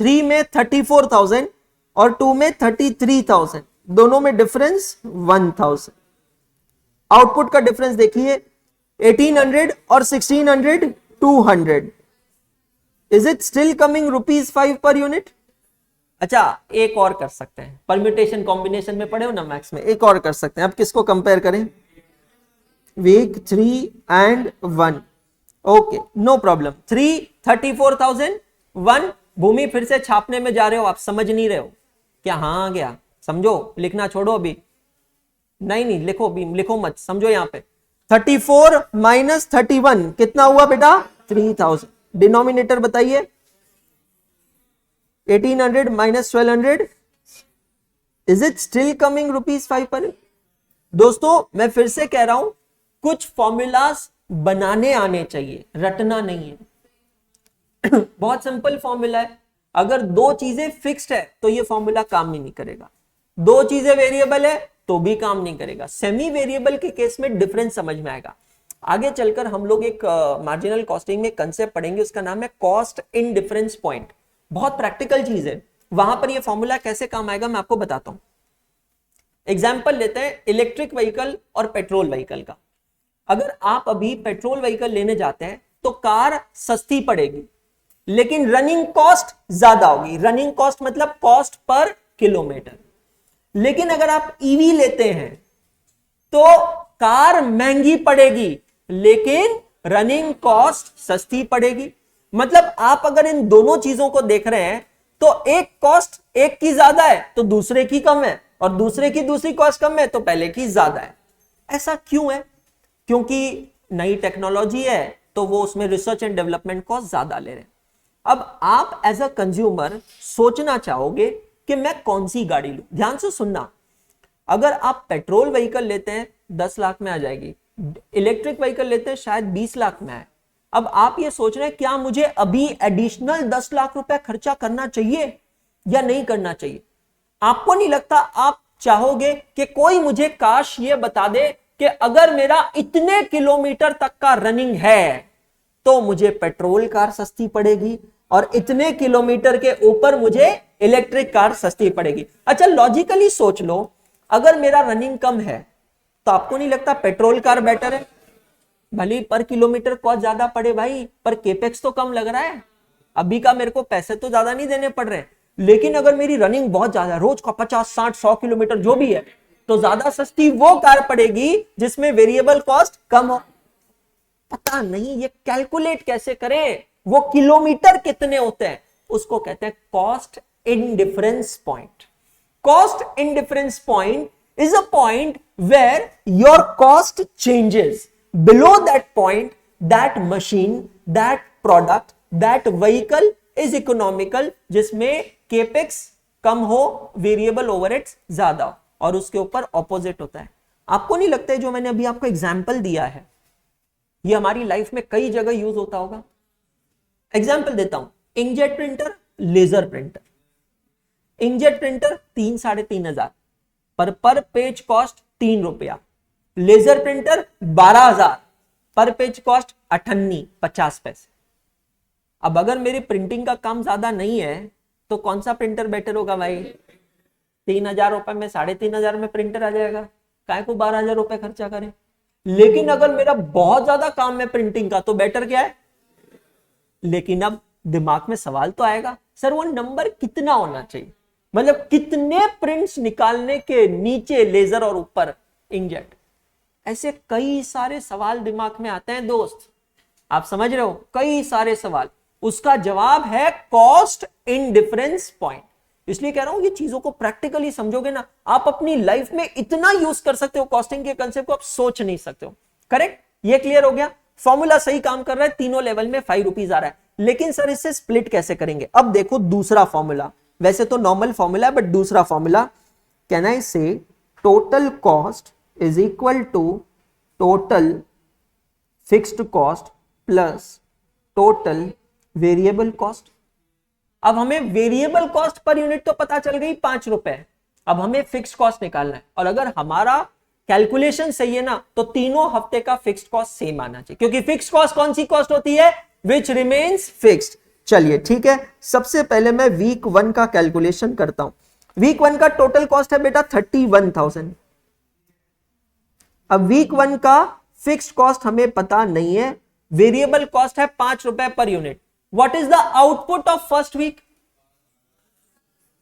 3 में 34,000 और 2 में 33,000, दोनों में डिफरेंस 1,000। आउटपुट का डिफरेंस देखिए, 1800 और 1600, 200। Is it still coming ₹5 per unit? अच्छा एक और कर सकते हैं, परम्यूटेशन कॉम्बिनेशन में पढ़े हो ना मैथ्स में, एक और कर सकते हैं। अब किसको कंपेयर करें? Week 3 and 1। Okay no problem. 3 34,000, 1 भूमि फिर से छापने में जा रहे हो, आप समझ नहीं रहे हो क्या? हाँ आ गया, समझो, लिखना छोड़ो अभी। नहीं लिखो, अभी लिखो मत, समझो। यहां पे 34 माइनस 31 कितना हुआ बेटा? 3000। डिनोमिनेटर बताइए, 1800 minus 1200, is it still coming ₹5 पर? दोस्तों मैं फिर से कह रहा हूं, कुछ फॉर्मूलाज बनाने आने चाहिए, रटना नहीं है। बहुत सिंपल फॉर्मूला है। अगर 2 चीजें फिक्स्ड है तो ये फॉर्मूला काम नहीं करेगा, 2 चीजें वेरिएबल है तो भी काम नहीं करेगा। सेमी वेरिएबल के केस में डिफरेंस समझ में आएगा। आगे चलकर हम लोग एक मार्जिनल कॉस्टिंग में कंसेप्ट पढ़ेंगे, उसका नाम है कॉस्ट इन डिफरेंस पॉइंट। बहुत प्रैक्टिकल चीज है, वहां पर ये फॉर्मूला कैसे काम आएगा मैं आपको बताता हूं। एग्जाम्पल लेते हैं इलेक्ट्रिक व्हीकल और पेट्रोल व्हीकल का। अगर आप अभी पेट्रोल व्हीकल लेने जाते हैं तो कार सस्ती पड़ेगी, लेकिन रनिंग कॉस्ट ज्यादा होगी। रनिंग कॉस्ट मतलब कॉस्ट पर किलोमीटर। लेकिन अगर आप ईवी लेते हैं तो कार महंगी पड़ेगी, लेकिन रनिंग कॉस्ट सस्ती पड़ेगी। मतलब आप अगर इन दोनों चीजों को देख रहे हैं तो एक कॉस्ट एक की ज्यादा है तो दूसरे की कम है, और दूसरे की दूसरी कॉस्ट कम है तो पहले की ज्यादा है। ऐसा क्यों है? क्योंकि नई टेक्नोलॉजी है तो वो उसमें रिसर्च एंड डेवलपमेंट कॉस्ट ज्यादा ले रहे हैं। अब आप एज अ कंज्यूमर सोचना चाहोगे कि मैं कौन सी गाड़ी लूं। ध्यान से सुनना, अगर आप पेट्रोल व्हीकल लेते हैं 10 लाख में आ जाएगी, इलेक्ट्रिक व्हीकल लेते हैं शायद 20 लाख में आए। अब आप ये सोच रहे हैं क्या मुझे अभी एडिशनल 10 लाख रुपए खर्चा करना चाहिए या नहीं करना चाहिए। आपको नहीं लगता आप चाहोगे कि कोई मुझे काश ये बता दे कि अगर मेरा इतने किलोमीटर तक का रनिंग है तो मुझे पेट्रोल कार सस्ती पड़ेगी और इतने किलोमीटर के ऊपर मुझे इलेक्ट्रिक कार सस्ती पड़ेगी। अच्छा लॉजिकली सोच लो, अगर मेरा रनिंग कम है तो आपको नहीं लगता पेट्रोल कार बेटर है? भले पर किलोमीटर कॉस्ट ज्यादा पड़े भाई, पर केपेक्स तो कम लग रहा है, अभी का मेरे को पैसे तो ज्यादा नहीं देने पड़ रहे। लेकिन अगर मेरी रनिंग बहुत ज्यादा है, रोज का 50, 60, 100 किलोमीटर जो भी है, तो ज्यादा सस्ती वो कार पड़ेगी जिसमें वेरिएबल कॉस्ट कम हो। पता नहीं ये कैलकुलेट कैसे करें, वो किलोमीटर कितने होते हैं उसको कहते हैं cost indifference point. Cost indifference point is a point where your cost changes. Below that point, that machine, that product, that vehicle is economical, जिसमें capex कम हो, variable overheads ज्यादा हो, और उसके ऊपर opposite होता है। आपको नहीं लगता है जो मैंने अभी आपको एग्जाम्पल दिया है ये हमारी लाइफ में कई जगह यूज होता होगा? एग्जाम्पल देता हूं, inkjet printer, laser printer. Inkjet printer 3-3.5 per page cost 3 रुपया, लेजर प्रिंटर 12,000, पर पेज कॉस्ट 50 पैसे। अब अगर मेरी प्रिंटिंग का काम ज्यादा नहीं है तो कौन सा प्रिंटर बेटर होगा भाई? 3,000 रुपए में 3,500 में प्रिंटर आ जाएगा, काय को 12,000 रुपए खर्चा करें। लेकिन अगर मेरा बहुत ज्यादा काम है प्रिंटिंग का तो बेटर क्या है? लेकिन अब दिमाग में सवाल तो आएगा, सर वो नंबर कितना होना चाहिए, मतलब कितने प्रिंट्स निकालने के नीचे लेजर और ऊपर इंकजेट। ऐसे कई सारे सवाल दिमाग में आते हैं दोस्त, आप समझ रहे हो, कई सारे सवाल। उसका जवाब है कॉस्ट इंडिफरेंस पॉइंट। इसलिए कह रहा हूं ये चीजों को प्रैक्टिकली समझोगे ना, आप अपनी लाइफ में इतना यूज कर सकते हो कॉस्टिंग के कंसेप्ट को, आप सोच नहीं सकते हो। करेक्ट, ये क्लियर हो गया। फॉर्मूला सही काम कर रहा है, तीनों लेवल में 5 रुपीज आ रहा है। लेकिन सर इससे स्प्लिट कैसे करेंगे? अब देखो दूसरा फॉर्मूला, वैसे तो नॉर्मल फॉर्मूला है बट दूसरा formula, can I say total cost is equal to total fixed cost plus total variable cost. अब हमें वेरिएबल कॉस्ट पर यूनिट तो पता चल गई 5 रुपए, अब हमें फिक्स्ड कॉस्ट निकालना है। और अगर हमारा कैलकुलेशन सही है ना तो तीनों हफ्ते का फिक्स्ड कॉस्ट सेम आना चाहिए, क्योंकि फिक्स्ड कॉस्ट कौन सी कॉस्ट होती है? Which remains fixed. चलिए ठीक है, सबसे पहले मैं वीक 1 का कैलकुलेशन करता हूं। वीक 1 का टोटल कॉस्ट है बेटा 31,000। अब वीक 1 का फिक्स्ड कॉस्ट हमें पता नहीं है, वेरिएबल कॉस्ट है 5 रुपए per unit. What is the output of first week?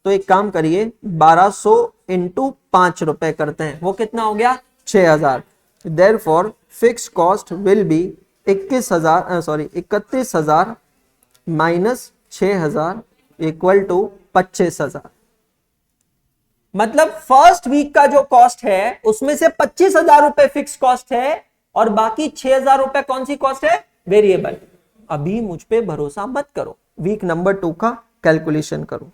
तो एक काम करिए, 1200 इंटू 5 रुपए करते हैं, वो कितना हो गया? 6,000। Therefore fixed cost will be 31,000 minus 6,000 equal to 25,000। मतलब फर्स्ट वीक का जो कॉस्ट है उसमें से 25,000 रुपए फिक्स कॉस्ट है और बाकी 6,000 रुपए कौन सी कॉस्ट है? वेरिएबल। अभी मुझ पे भरोसा मत करो, वीक नंबर 2 का कैलकुलेशन करो।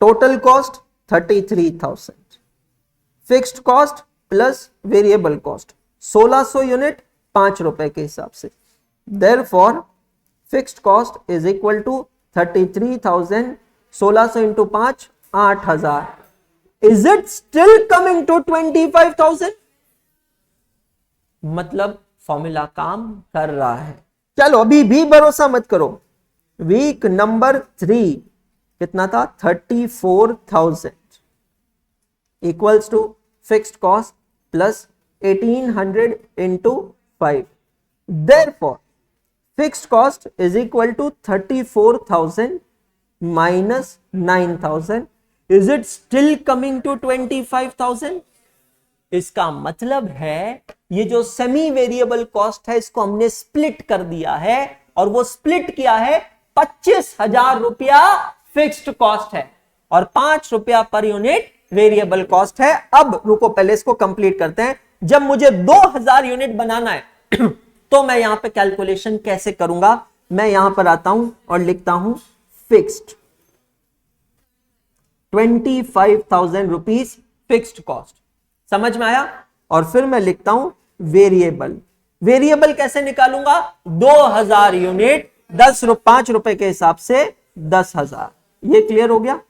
Total cost 33,000, fixed cost plus variable cost 1600 unit 5 रुपए के हिसाब से। Therefore fixed cost is equal to 33,000, 1600 into 5 8,000। Is it still coming to 25,000? मतलब फॉर्मूला काम कर रहा है। चलो अभी भी भरोसा मत करो। वीक नंबर 3 कितना था? 34,000 equals to fixed cost plus 1800 into 5। Therefore fixed cost is equal to 34,000 minus 9,000। Is it still coming to 25,000? इसका मतलब है ये जो सेमी वेरिएबल कॉस्ट है इसको हमने स्प्लिट कर दिया है, और वो स्प्लिट किया है 25,000 रुपया फिक्स्ड कॉस्ट है और 5 रुपया पर यूनिट वेरिएबल कॉस्ट है। अब रुको पहले इसको कंप्लीट करते हैं। जब मुझे 2000 यूनिट बनाना है तो मैं यहां पे कैलकुलेशन कैसे करूंगा? मैं यहां पर आता हूं और लिखता हूं फिक्स्ड 25,000 रुपीज फिक्स्ड कॉस्ट। समझ में आया? और फिर मैं लिखता हूं वेरिएबल। वेरिएबल कैसे निकालूंगा? 2000 यूनिट 5 रुपए के हिसाब से 10,000। ये क्लियर हो गया?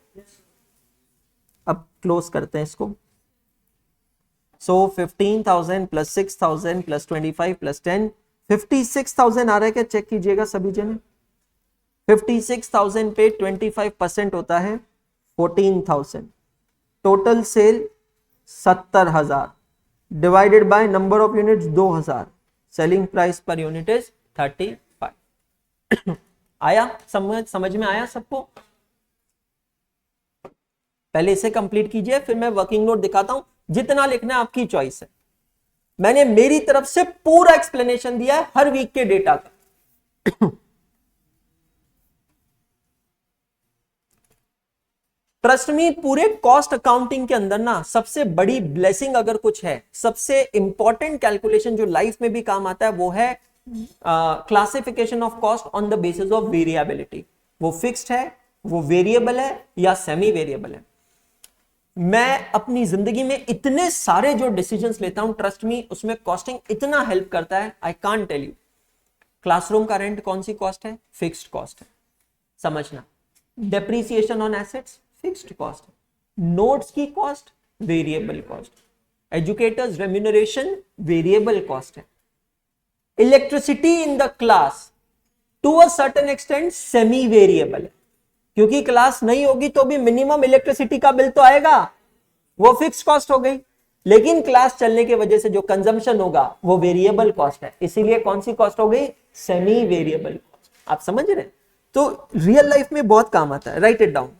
अब क्लोज करते हैं इसको। सो 15,000 प्लस 6,000 प्लस 25 प्लस 10 56,000 आ रहा है क्या? चेक कीजिएगा सभी जने। 56,000 पे 25% होता है 14,000। Total sale 70,000 divided by number of units 2000। Selling price per unit is 35। आया समझ में आया सबको? पहले इसे कंप्लीट कीजिए, फिर मैं वर्किंग नोट दिखाता हूं। जितना लिखना है आपकी चॉइस है। मैंने मेरी तरफ से पूरा एक्सप्लेनेशन दिया है हर वीक के डेटा का। ट्रस्ट मी, पूरे कॉस्ट अकाउंटिंग के अंदर ना सबसे बड़ी ब्लेसिंग अगर कुछ है, सबसे इंपॉर्टेंट कैलकुलेशन जो लाइफ में भी काम आता है, वो है classification of cost on the basis of variability. वो फिक्स्ड है, वो वेरिएबल है या सेमी वेरिएबल है। मैं अपनी जिंदगी में इतने सारे जो डिसीजंस लेता हूं, ट्रस्ट मी, उसमें कॉस्टिंग इतना हेल्प करता है, I can't tell you. Classroom का रेंट कौन सी कॉस्ट है? फिक्स्ड कॉस्ट है, समझना। Depreciation on assets fixed cost है। नोट्स की cost variable cost. Educators remuneration variable cost है। Electricity in the class to a certain extent semi variable है, क्योंकि क्लास नहीं होगी तो भी मिनिमम इलेक्ट्रिसिटी का बिल तो आएगा, वो फिक्स कॉस्ट हो गई। लेकिन क्लास चलने की वजह से जो कंजम्पशन होगा वो वेरिएबल कॉस्ट है, इसीलिए कौन सी कॉस्ट हो गई? Semi variable cost. आप समझ रहे हैं? तो रियल लाइफ में बहुत काम आता है। Right it down.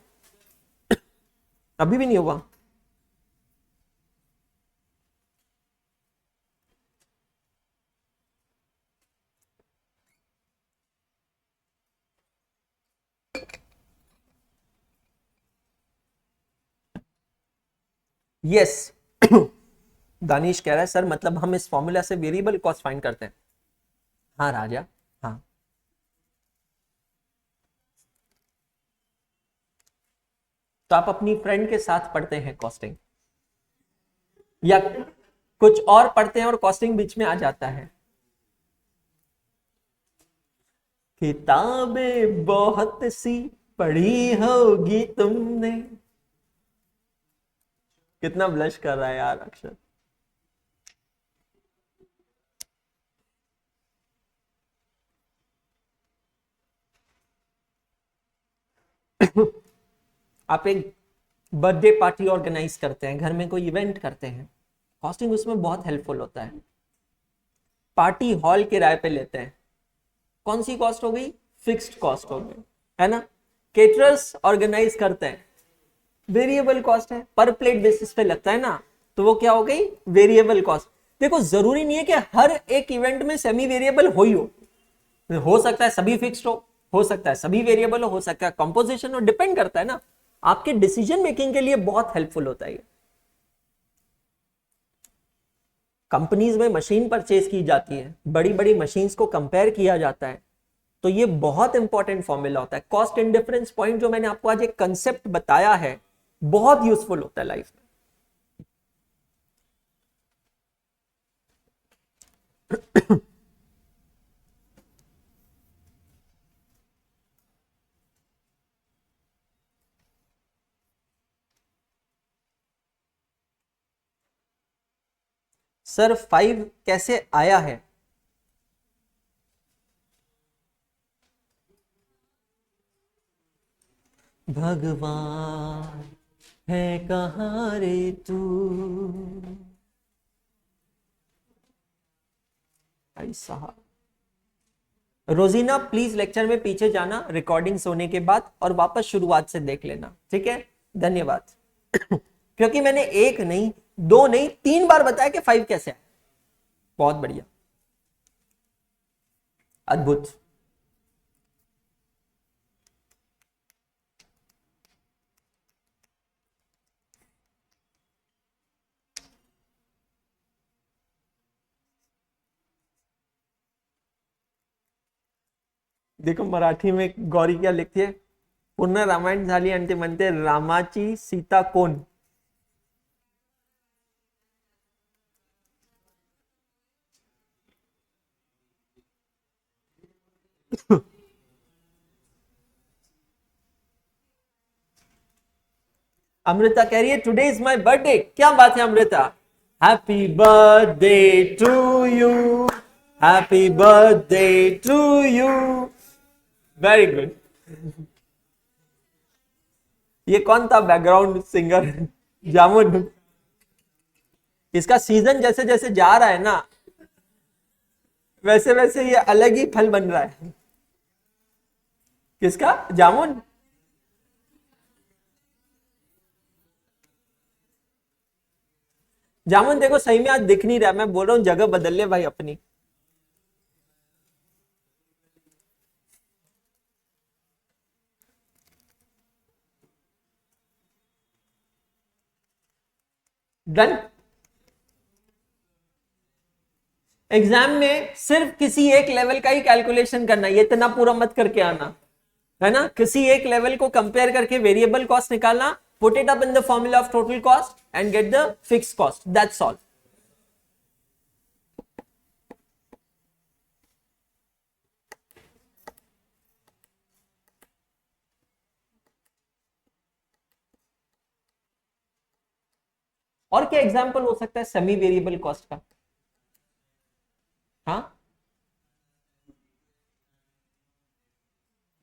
अभी भी नहीं हुआ? यस। दानिश कह रहा है सर, मतलब हम इस फॉर्मूला से वेरिएबल कॉस्ट फाइंड करते हैं। हाँ राजा, हाँ। तो आप अपनी फ्रेंड के साथ पढ़ते हैं कॉस्टिंग, या कुछ और पढ़ते हैं और कॉस्टिंग बीच में आ जाता है? किताबें बहुत सी पढ़ी होगी तुमने। कितना ब्लश कर रहा है यार अक्षर। आप एक बर्थडे पार्टी ऑर्गेनाइज करते हैं, घर में कोई इवेंट करते हैं, कॉस्टिंग उसमें बहुत हेल्पफुल होता है। पार्टी हॉल किराए पे लेते हैं, कौन सी कॉस्ट हो गई? फिक्स्ड कॉस्ट हो गई, है ना। केटरर्स ऑर्गेनाइज करते हैं, वेरिएबल कॉस्ट है, पर प्लेट बेसिस पे लगता है ना, तो वो क्या हो गई? Variable cost. देखो, जरूरी नहीं है कि हर एक इवेंट में सेमी वेरिएबल हो सकता है सभी फिक्स्ड हो सकता है सभी वेरिएबल हो सकता है कंपोजिशन हो, डिपेंड करता है ना। आपके डिसीजन मेकिंग के लिए बहुत हेल्पफुल होता है। कंपनीज में मशीन परचेज की जाती है, बड़ी बड़ी मशीन्स को कंपेयर किया जाता है, तो ये बहुत इंपॉर्टेंट फॉर्मूला होता है। कॉस्ट इंडिफरेंस पॉइंट जो मैंने आपको आज एक कंसेप्ट बताया है, बहुत यूजफुल होता है लाइफ में। सर 5 कैसे आया है? भगवान है कहाँ रे तू। ऐसा रोजीना प्लीज लेक्चर में पीछे जाना रिकॉर्डिंग्स होने के बाद और वापस शुरुआत से देख लेना, ठीक है? धन्यवाद। क्योंकि मैंने एक नहीं, दो नहीं, 3 बार बताया कि 5 कैसे है। बहुत बढ़िया, अद्भुत। देखो मराठी में गौरी क्या लिखती है, पूर्ण रामायण झाली आणि ते म्हणते रामाची सीता कोण. अमृता कह रही है टुडे इज माय बर्थडे. क्या बात है Amrita. Happy birthday to you, happy birthday to you. Very good. ये कौन था बैकग्राउंड सिंगर? जामुन. इसका सीजन जैसे जैसे जा रहा है ना, वैसे वैसे ये अलग ही फल बन रहा है. किसका? जामुन. जामुन देखो सही में आज दिख नहीं रहा, मैं बोल रहा हूं जगह बदल ले भाई अपनी. डन. एग्जाम में सिर्फ किसी एक लेवल का ही कैलकुलेशन करना, ये इतना पूरा मत करके आना, है ना. किसी एक लेवल को कंपेयर करके वेरिएबल कॉस्ट निकालना, put it up in the formula of total cost and get the fix cost. That's all. और क्या एग्जाम्पल हो सकता है सेमी वेरिएबल कॉस्ट का? हाँ,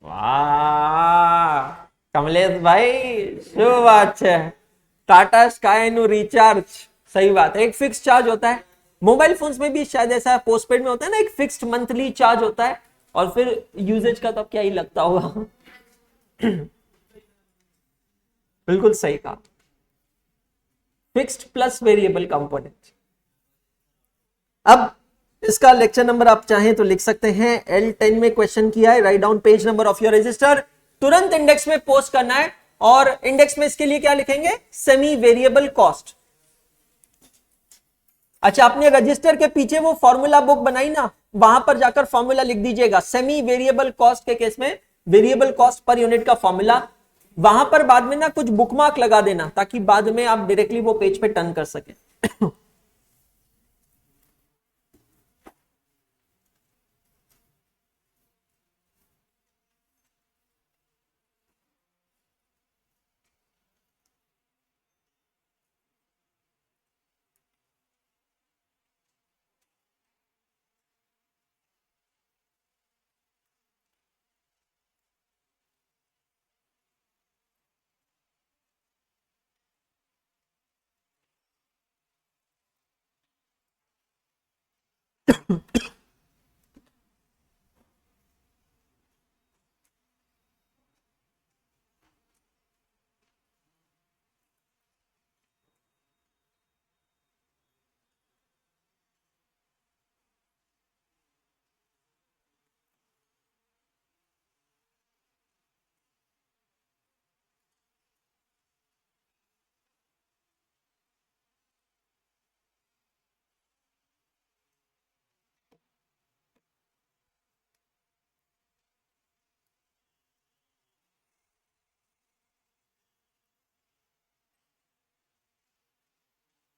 वाह कमलेश भाई, શું बात છે. टाटा स्काई नु रिचार्ज. सही बात है, एक फिक्स चार्ज होता है. मोबाइल फोन्स में भी शायद ऐसा पोस्टपेड में होता है ना, एक फिक्स्ड मंथली चार्ज होता है, और फिर यूजेज का तो क्या ही लगता होगा. बिल्कुल सही कहा. Fixed plus variable component. अब इसका लेक्चर नंबर आप चाहें तो लिख सकते हैं. L10 में क्वेश्चन किया है. Write down page number of your register. तुरंत इंडेक्स में पोस्ट करना है, और इंडेक्स में इसके लिए क्या लिखेंगे? Semi variable cost. अच्छा, आपने रजिस्टर के पीछे वो फॉर्मूला बुक बनाई ना, वहां पर जाकर फॉर्मूला लिख दीजिएगा. सेमी वेरिएबल कॉस्ट के केस में वेरिएबल कॉस्ट पर यूनिट का फॉर्मूला, वहां पर बाद में ना कुछ बुकमार्क लगा देना, ताकि बाद में आप डायरेक्टली वो पेज पे टर्न कर सके.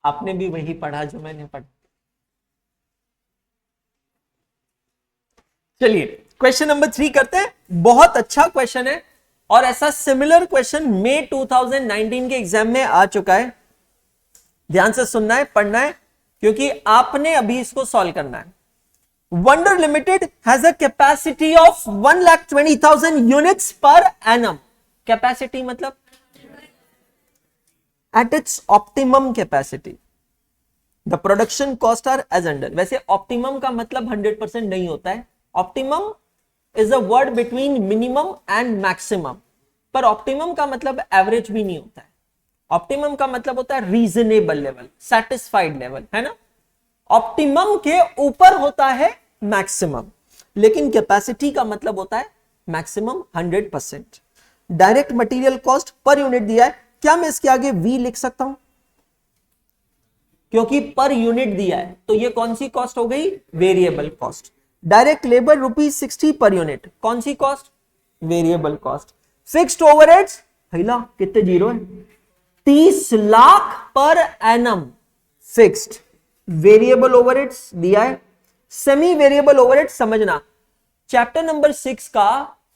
आपने भी वही पढ़ा जो मैंने पढ़ा. चलिए क्वेश्चन नंबर 3 करते हैं. बहुत अच्छा क्वेश्चन है, और ऐसा सिमिलर क्वेश्चन मई 2019 के एग्जाम में आ चुका है. ध्यान से सुनना है, पढ़ना है, क्योंकि आपने अभी इसको सॉल्व करना है. Wonder limited has a capacity of 1,20,000 units per annum. Capacity मतलब at its optimum capacity the production cost are as under. वैसे optimum का मतलब 100% नहीं होता है. optimum is a word between minimum and maximum, पर optimum का मतलब average भी नहीं होता है. optimum का मतलब होता है reasonable level, satisfied level, है ना. optimum के ऊपर होता है maximum, लेकिन capacity का मतलब होता है maximum 100%. Direct material cost per unit दिया है. क्या मैं इसके आगे V लिख सकता हूं? क्योंकि पर यूनिट दिया है, तो ये कौन सी कॉस्ट हो गई? Variable cost. Direct labour ₹60 per unit, कौन सी cost? Variable cost. Fixed overheads, हैला कितने जीरो है, 30 lakh per annum fixed. Variable overheads दिया है। सेमी वेरिएबल ओवरहेड समझना, चैप्टर नंबर 6 का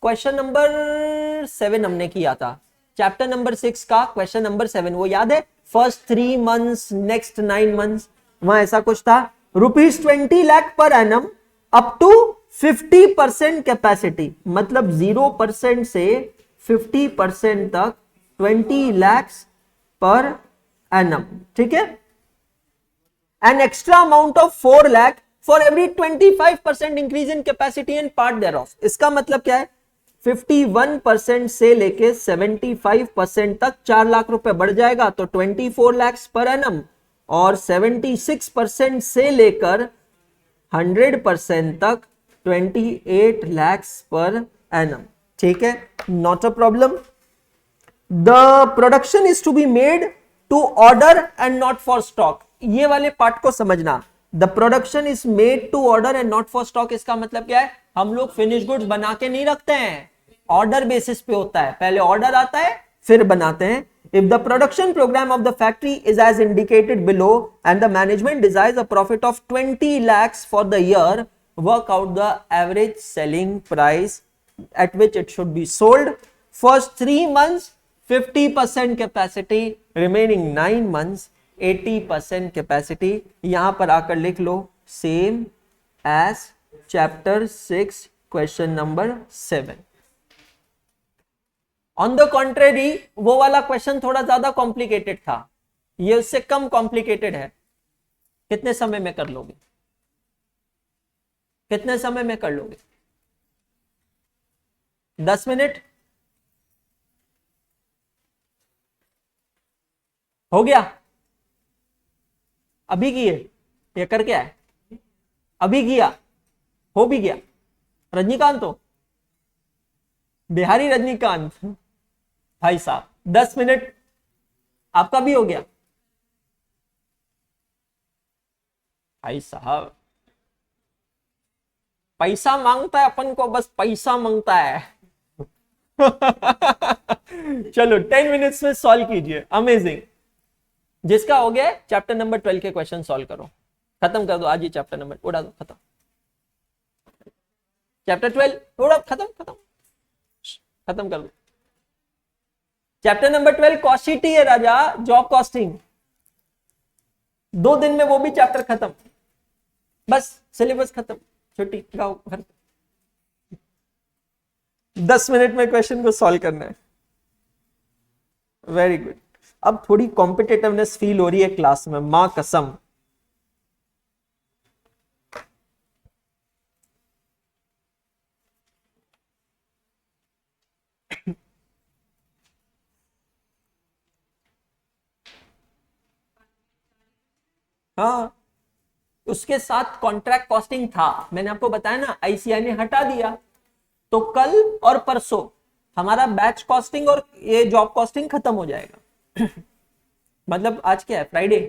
क्वेश्चन नंबर 7 हमने किया था। चैप्टर नंबर 6 का क्वेश्चन नंबर 7 वो याद है? फर्स्ट 3 मंथ्स, नेक्स्ट 9 मंथ्स, वहां ऐसा कुछ था। ₹20 lakh per annum up to 50% capacity, मतलब 0% से 50% तक 20 लाख पर एनम, ठीक है। An extra amount of 4 lakh for every 25% increase in capacity and part thereof। इसका मतलब क्या है? 51% से लेके 75% तक 4 लाख रुपए बढ़ जाएगा तो 24 लाख पर एनम, और 76% से लेकर 100% तक 28 लाख पर एनम, ठीक है, not a problem. The production is to be made to order and not for stock, ये वाले पार्ट को समझना। The production is made to order and not for stock, इसका मतलब क्या है? हम लोग फिनिश गुड्स बना के नहीं रखते हैं, ऑर्डर बेसिस पे होता है, पहले ऑर्डर आता है फिर बनाते हैं। If the production programme of the factory is as indicated below and the management desires a profit of 20 lakh for the year, work out the average selling price at which it should be sold. First 3 months 50% capacity, remaining 9 months 80% capacity। यहां पर आकर लिख लो same as chapter 6 question number 7। On the contrary वो वाला question थोड़ा ज्यादा complicated था, ये उससे कम कॉम्प्लिकेटेड है। कितने समय में कर लोगे? कितने समय में कर लोगे? 10 मिनट हो गया? अभी किए? ये कर क्या है? अभी किया? हो भी गया? रजनीकांत हो, बिहारी रजनीकांत भाई साहब, 10 मिनट आपका भी हो गया भाई साहब। पैसा मांगता है अपन को, बस पैसा मांगता है। चलो 10 मिनट्स में सॉल्व कीजिए, अमेजिंग। जिसका हो गया चैप्टर नंबर 12 के क्वेश्चन सॉल्व करो, खत्म कर दो आज ही चैप्टर नंबर, उड़ा दो, खत्म। चैप्टर 12 उड़ा, खत्म खत्म खत्म कर दो। चैप्टर नंबर 12 कॉस्टिटी है राजा, जॉब कॉस्टिंग, 2 दिन में वो भी चैप्टर खत्म, बस सिलेबस खत्म, छुट्टी, गाओ घर। 10 मिनट में क्वेश्चन को सॉल्व करना है, वेरी गुड। अब थोड़ी कॉम्पिटेटिवनेस फील हो रही है क्लास में, मां कसम। हाँ, उसके साथ कॉन्ट्रैक्ट कॉस्टिंग था, मैंने आपको बताया ना, आईसीआई ने हटा दिया, तो कल और परसों हमारा बैच कॉस्टिंग और ये जॉब कॉस्टिंग खत्म हो जाएगा। मतलब आज क्या है? फ्राइडे,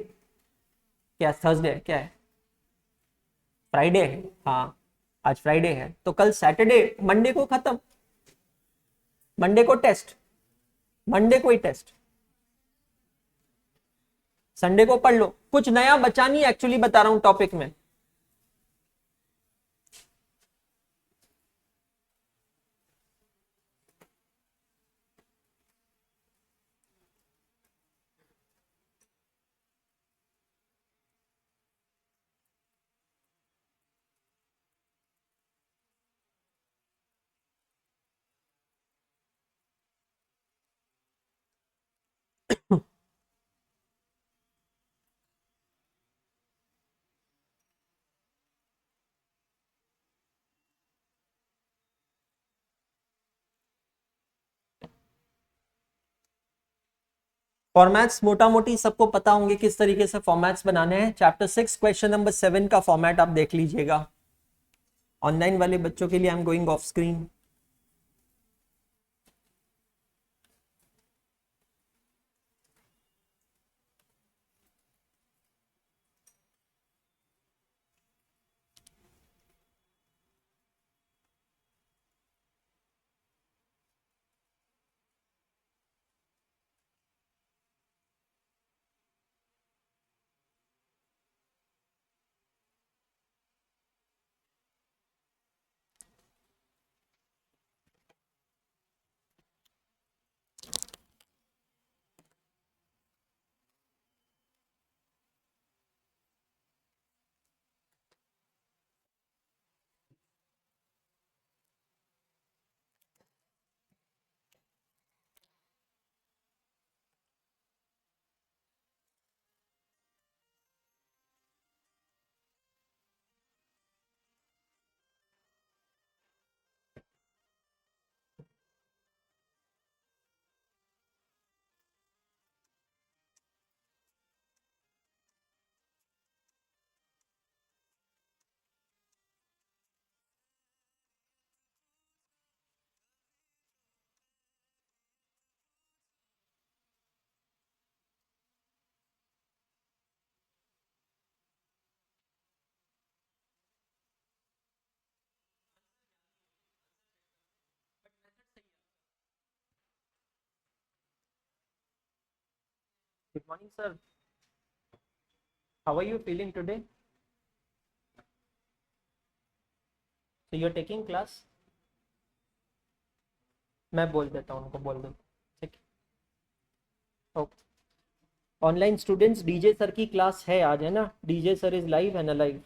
क्या थर्सडे है, क्या है? फ्राइडे है, हाँ आज फ्राइडे है, तो कल सैटरडे, मंडे को खत्म, मंडे को टेस्ट, मंडे को ही टेस्ट, संडे को पढ़ लो। कुछ नया बचा नहीं, एक्चुअली बता रहा हूं टॉपिक में। फॉर्मेट्स मोटा मोटी सबको पता होंगे किस तरीके से फॉर्मेट्स बनाने हैं। चैप्टर 6 क्वेश्चन नंबर 7 का फॉर्मेट आप देख लीजिएगा। ऑनलाइन वाले बच्चों के लिए I am going of screen. morning, sir. How are you feeling today? So you're taking class? मैं बोल देता हूँ उनको, बोल दो. ठीक. Okay. Online students, DJ sir की क्लास है आज, है ना? DJ sir is live and alive.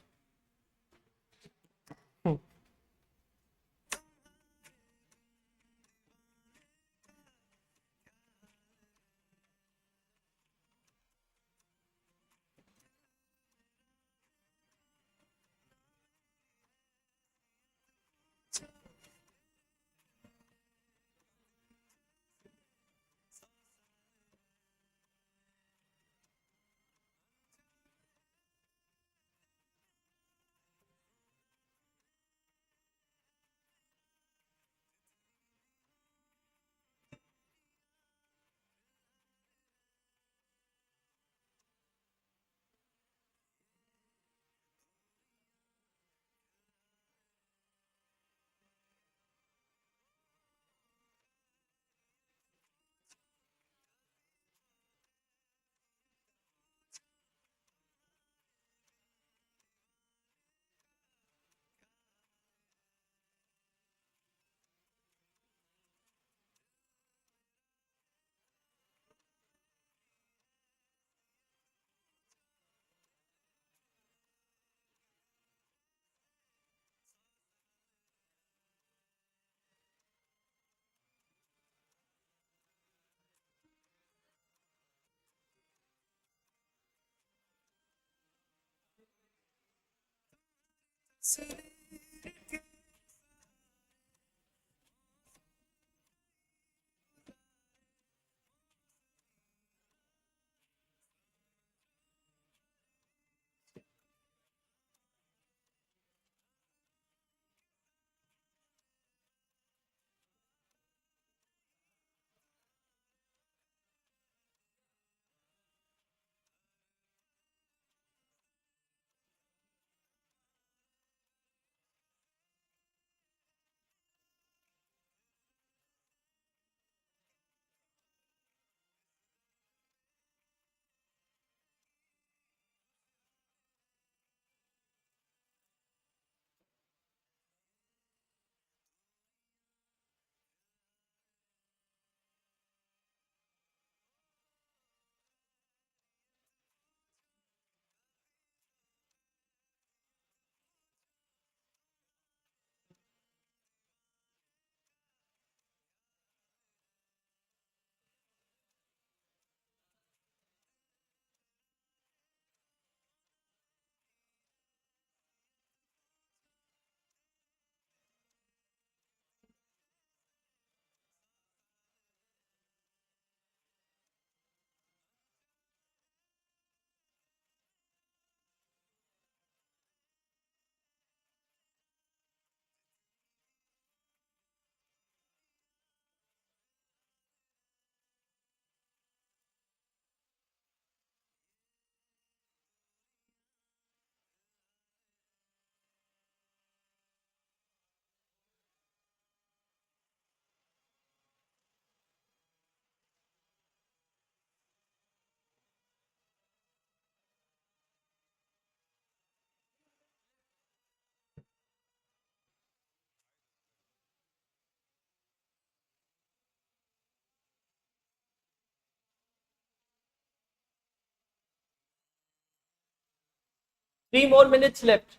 Three more minutes left.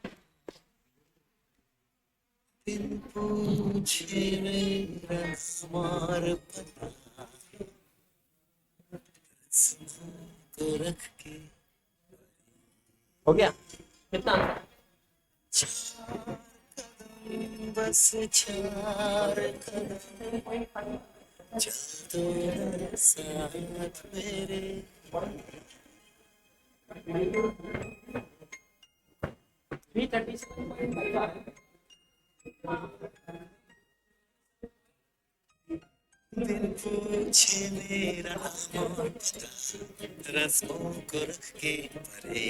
हो गया कितना? बस 4 कदम चल साथ मेरे. 337.5. दिल पूछे मेरा रस्मों को रख के परे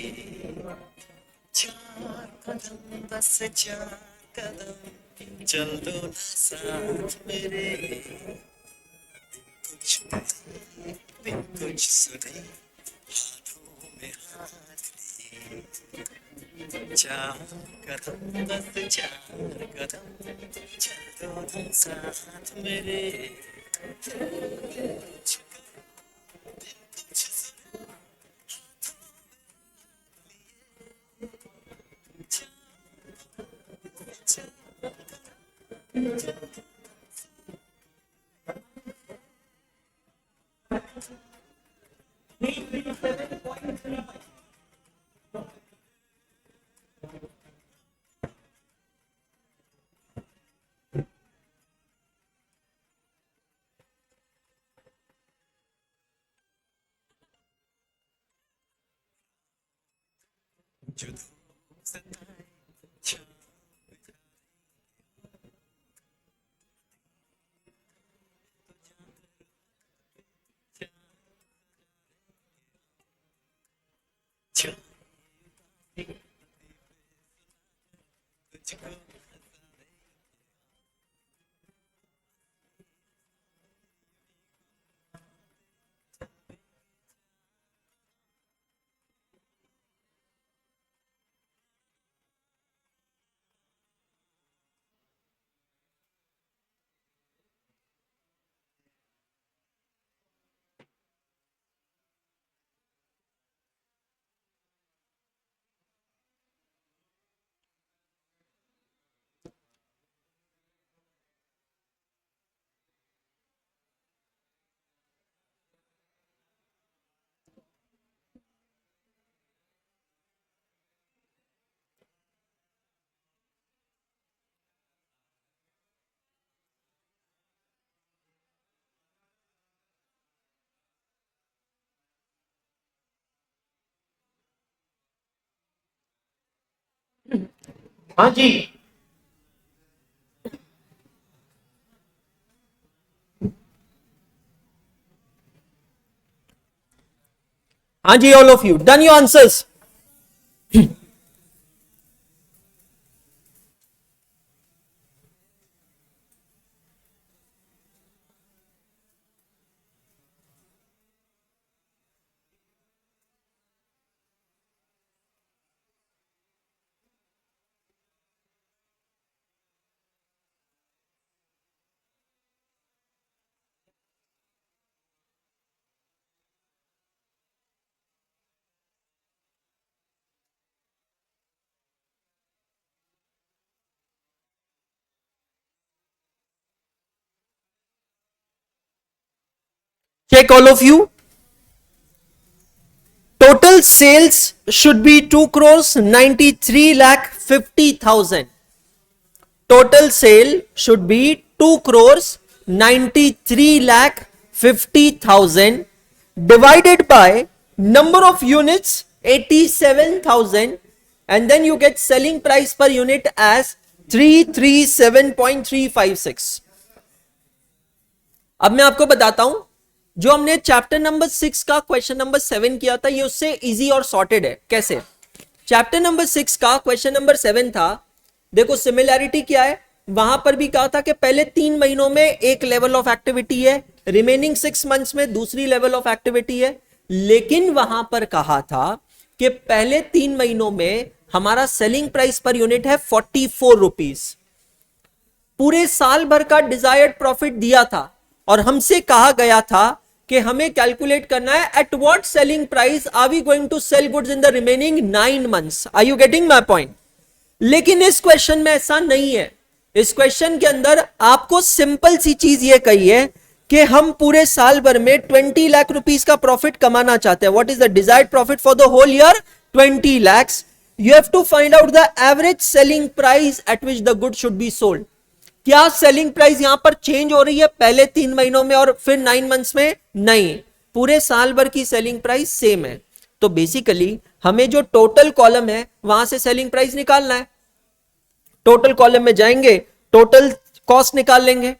4 कदम बस 4 कदम चल दो ना साथ मेरे. कुछ बिन कुछ सुने चार कदम बस चार कदम चल दो ना साथ मेरे जो सताए तुझको हाँ जी, हाँ जी, all of you done your answers. Check all of you. Total sales should be 2 crores 93 lakh 50,000. Total sale should be 2 crores 93 lakh 50,000 divided by number of units 87,000, and then you get selling price per unit as 337.356. अब मैं आपको बताता हूं, जो हमने chapter number 6 का question number 7 किया था, ये उससे इजी और सॉर्टेड है। कैसे? चैप्टर नंबर 6 का क्वेश्चन नंबर 7 था, देखो सिमिलैरिटी क्या है, वहां पर भी कहा था कि पहले 3 महीनों में एक लेवल ऑफ एक्टिविटी है, रिमेनिंग 6 मंथ्स में दूसरी लेवल ऑफ एक्टिविटी है। लेकिन वहां पर कहा था कि पहले 3 महीनों में हमारा सेलिंग प्राइस पर यूनिट है 44 रुपीज। पूरे साल भर का डिजायर्ड प्रॉफिट दिया था और हमसे कहा गया था कि हमें कैलकुलेट करना है at what selling price are we going to sell goods in the remaining 9 months. Are you getting my point? लेकिन इस क्वेश्चन में ऐसा नहीं है। इस क्वेश्चन के अंदर आपको सिंपल सी चीज ये कही है कि हम पूरे साल भर में 20 लाख रुपीस का प्रॉफिट कमाना चाहते हैं। What is the desired profit for the whole year? 20 lakhs. You have to find out the average selling price at which the good should be sold. क्या सेलिंग प्राइस यहां पर चेंज हो रही है पहले 3 महीनों में और फिर 9 मंथ्स में? नहीं, पूरे साल भर की सेलिंग प्राइस सेम है। तो बेसिकली हमें जो टोटल कॉलम है वहां से सेलिंग प्राइस निकालना है। टोटल कॉलम में जाएंगे, टोटल कॉस्ट निकाल लेंगे।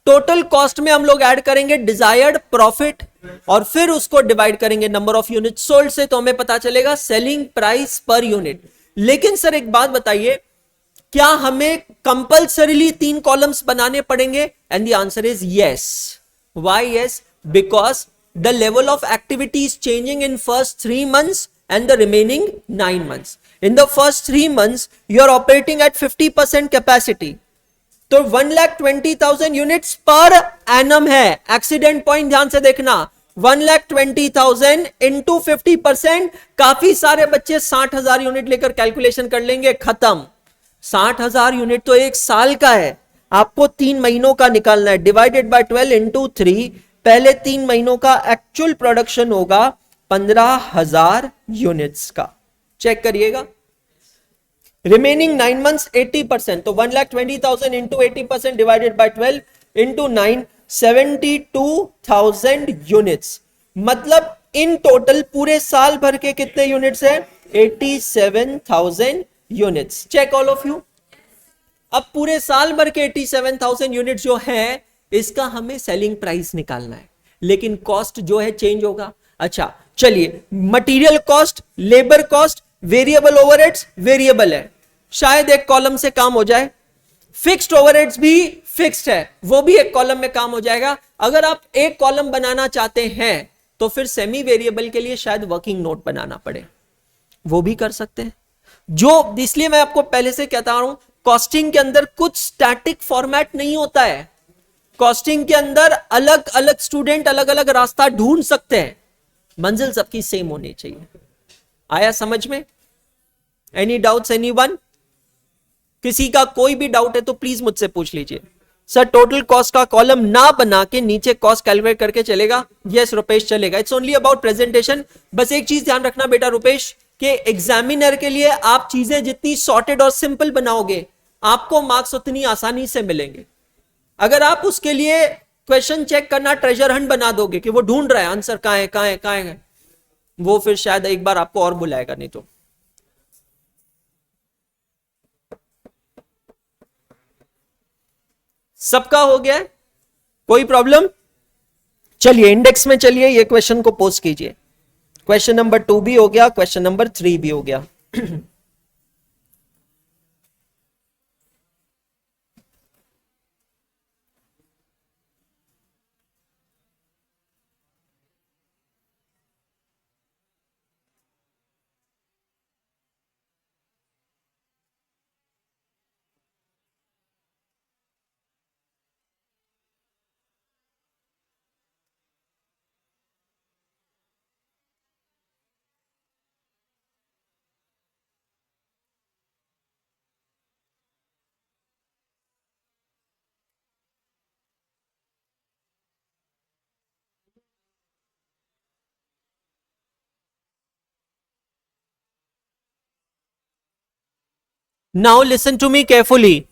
टोटल कॉस्ट में हम लोग ऐड करेंगे डिजायर्ड प्रॉफिट और फिर उसको डिवाइड करेंगे नंबर ऑफ यूनिट सोल्ड से, तो हमें पता चलेगा सेलिंग प्राइस पर यूनिट। लेकिन सर एक बात बताइए, क्या हमें कंपल्सरीली 3 कॉलम्स बनाने पड़ेंगे? And the answer is yes. Why yes? Because the level of activity is changing in first 3 months and the remaining 9 months. In the first 3 months, you are operating at 50% capacity. तो 1,20,000 units per annum है. Accident point ध्यान से देखना. 1,20,000 into 50%. काफी सारे बच्चे 60,000 unit लेकर calculation कर लेंगे. खत्म. 60,000 यूनिट तो एक साल का है. आपको 3 महीनों का निकालना है. Divided by 12 into 3. पहले 3 महीनों का एक्चुअल प्रोडक्शन होगा 15,000 यूनिट्स का. चेक करिएगा. Remaining 9 months 80%. तो 1,20,000 into 80% divided by 12 into 9, 72,000 units. मतलब इन टोटल पूरे साल भर के कितने यूनिट्स हैं? 87,000 units. Check all of you. अब पूरे साल भर के 87,000 यूनिट्स जो है, इसका हमें सेलिंग प्राइस निकालना है. लेकिन कॉस्ट जो है चेंज होगा. अच्छा चलिए, material cost, labour cost, variable overheads variable है, शायद एक कॉलम से काम हो जाए. फिक्स्ड ओवरहेड्स भी फिक्स्ड है, वो भी एक कॉलम में काम हो जाएगा. अगर आप एक कॉलम बनाना चाहते हैं तो फिर सेमी वेरिएबल के लिए शायद वर्किंग नोट बनाना पड़े, वो भी कर सकते हैं. जो इसलिए मैं आपको पहले से कहता हूं, कॉस्टिंग के अंदर कुछ स्टैटिक फॉर्मेट नहीं होता है. कॉस्टिंग के अंदर अलग अलग स्टूडेंट अलग अलग रास्ता ढूंढ सकते हैं. मंजिल सबकी सेम होनी चाहिए. आया समझ में? Any doubts anyone? किसी का कोई भी डाउट है तो प्लीज मुझसे पूछ लीजिए. सर टोटल कॉस्ट का कॉलम ना बना के नीचे कॉस्ट कैलकुलेट करके चलेगा? यस रुपेश चलेगा. It's only about presentation. बस एक चीज ध्यान रखना बेटा रुपेश, कि एग्जामिनर के लिए आप चीजें जितनी सॉर्टेड और सिंपल बनाओगे, आपको मार्क्स उतनी आसानी से मिलेंगे. अगर आप उसके लिए क्वेश्चन चेक करना ट्रेजर हंट बना दोगे कि वो ढूंढ रहा है आंसर कहां है कहां है कहां है, वो फिर शायद एक बार आपको और बुलाएगा नहीं. तो सबका हो गया है? कोई प्रॉब्लम? चलिए इंडेक्स में चलिए, ये क्वेश्चन को पोस्ट कीजिए. क्वेश्चन नंबर 2 भी हो गया, क्वेश्चन नंबर 3 भी हो गया. Now listen to me carefully.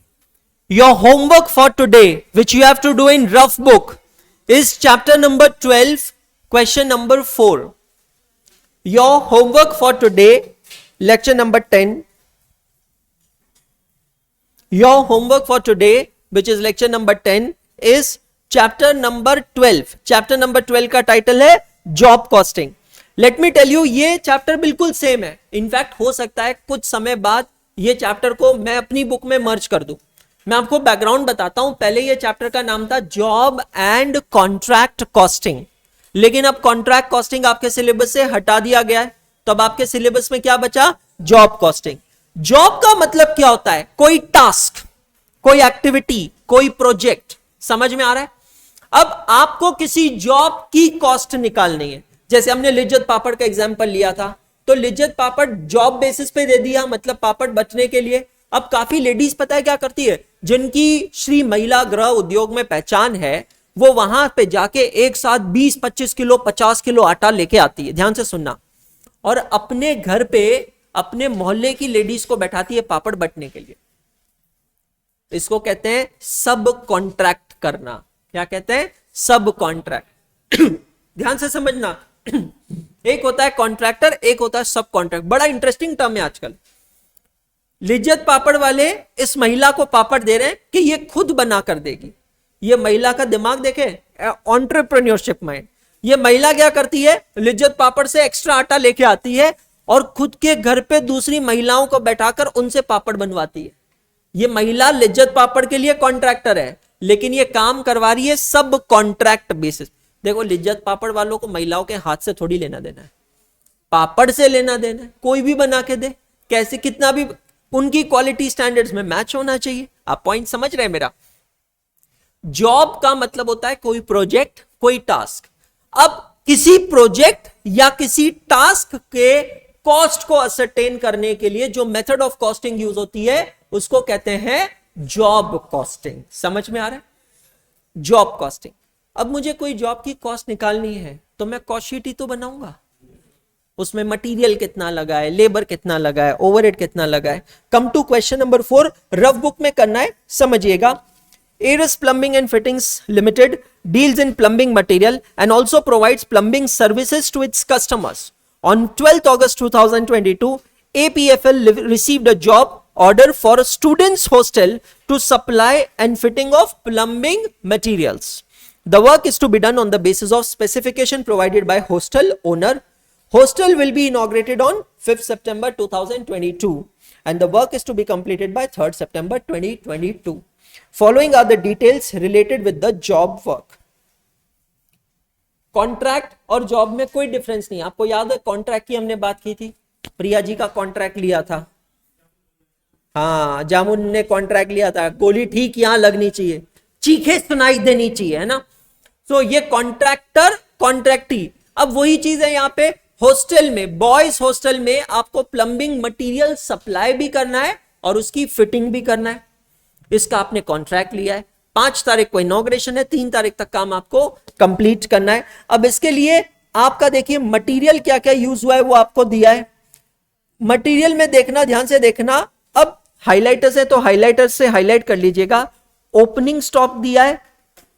Your homework for today, which you have to do in rough book, is chapter number 12, question number 4. Your homework for today, lecture number 10. Your homework for today, which is lecture number 10, is chapter number 12. Chapter number 12 का title है job costing. Let me tell you, ये chapter बिल्कुल same है. In fact हो सकता है कुछ समय बाद ये चैप्टर को मैं अपनी बुक में मर्ज कर दूं. मैं आपको बैकग्राउंड बताता हूं. पहले ये चैप्टर का नाम था जॉब एंड कॉन्ट्रैक्ट कॉस्टिंग, लेकिन अब कॉन्ट्रैक्ट कॉस्टिंग आपके सिलेबस से हटा दिया गया है. तो अब आपके सिलेबस में क्या बचा? Job costing. जॉब का मतलब क्या होता है? कोई टास्क, कोई एक्टिविटी, कोई प्रोजेक्ट. समझ में आ रहा है? अब आपको किसी जॉब की कॉस्ट निकालनी है. जैसे हमने लिज्जत पापड़ का एग्जांपल लिया था, तो लिज्जत पापड़ जॉब बेसिस पे दे दिया, मतलब पापड़ बचने के लिए. अब काफी लेडीज पता है क्या करती है, जिनकी श्री महिला गृह उद्योग में पहचान है, वो वहां पे जाके एक साथ 20-25 किलो 50 किलो आटा लेके आती है. ध्यान से सुनना. और अपने घर पे अपने मोहल्ले की लेडीज को बैठाती है पापड़ बटने के लिए. इसको कहते हैं सब कॉन्ट्रैक्ट करना. क्या कहते हैं? सब कॉन्ट्रैक्ट. ध्यान से समझना. एक होता है कॉन्ट्रैक्टर, एक होता है सब कॉन्ट्रैक्ट. बड़ा इंटरेस्टिंग टर्म है आजकल. लिज्जत पापड़ वाले इस महिला को पापड़ दे रहे हैं कि ये खुद बना कर देगी. ये महिला का दिमाग देखे, एंटरप्रेन्योरशिप माइंड. ये महिला क्या करती है? लिज्जत पापड़ से एक्स्ट्रा आटा लेके आती है और खुद के घर पे दूसरी महिलाओं को बैठाकर उनसे पापड़ बनवाती है. ये महिला लिज्जत पापड़ के लिए कॉन्ट्रैक्टर है, लेकिन ये काम करवा रही है सब कॉन्ट्रैक्ट बेसिस. देखो लिज्जत पापड़ वालों को महिलाओं के हाथ से थोड़ी लेना देना है. पापड़ से लेना देना है, कोई भी बना के दे, कैसे कितना भी, उनकी क्वालिटी स्टैंडर्ड्स में मैच होना चाहिए। आप पॉइंट समझ रहे हैं मेरा? जॉब का मतलब होता है कोई प्रोजेक्ट, कोई टास्क। अब किसी प्रोजेक्ट या किसी टास्क के कॉस्ट को असरटेन करने के लिए जो मेथड ऑफ कॉस्टिंग यूज होती है उसको कहते हैं जॉब कॉस्टिंग। समझ में आ रहा है? Job costing. अब मुझे कोई जॉब की कॉस्ट निकालनी है तो मैं कॉस्ट शीट ही तो बनाऊंगा, उसमें मटेरियल कितना लगा है, लेबर कितना लगा है, ओवरहेड कितना लगा है। Come to question number 4, rough book में करना है, समझिएगा। Eros plumbing and fittings limited deals in plumbing material and also provides plumbing services to its customers. On 12th August 2022, APFL received a job order for a students hostel to supply and fitting of plumbing materials. The work is to be done on the basis of specification provided by hostel owner. Hostel will be inaugurated on 5th September 2022 and the work is to be completed by 3rd September 2022. Following are the details related with the job work. Contract और job में कोई difference नहीं। आपको याद है contract की हमने बात की थी, प्रिया जी का कॉन्ट्रैक्ट लिया था। हाँ, जामुन ने कॉन्ट्रैक्ट लिया था, गोली ठीक यहां लगनी चाहिए, चीखे सुनाई देनी चाहिए, है ना। तो ये कॉन्ट्रैक्टर, कॉन्ट्रैक्टी। अब वही चीज है यहाँ पे हॉस्टल में, बॉयज हॉस्टल में आपको प्लम्बिंग मटेरियल सप्लाई भी करना है और उसकी फिटिंग भी करना है। इसका आपने कॉन्ट्रैक्ट लिया है, 5 तारीख को इनॉग्रेशन है, 3 तारीख तक काम आपको कंप्लीट करना है। अब इसके लिए आपका देखिए मटेरियल क्या क्या यूज हुआ है वो आपको दिया है। मटेरियल में देखना, ध्यान से देखना। अब हाइलाइटर्स है तो हाइलाइटर से हाईलाइट कर लीजिएगा। ओपनिंग स्टॉक दिया है,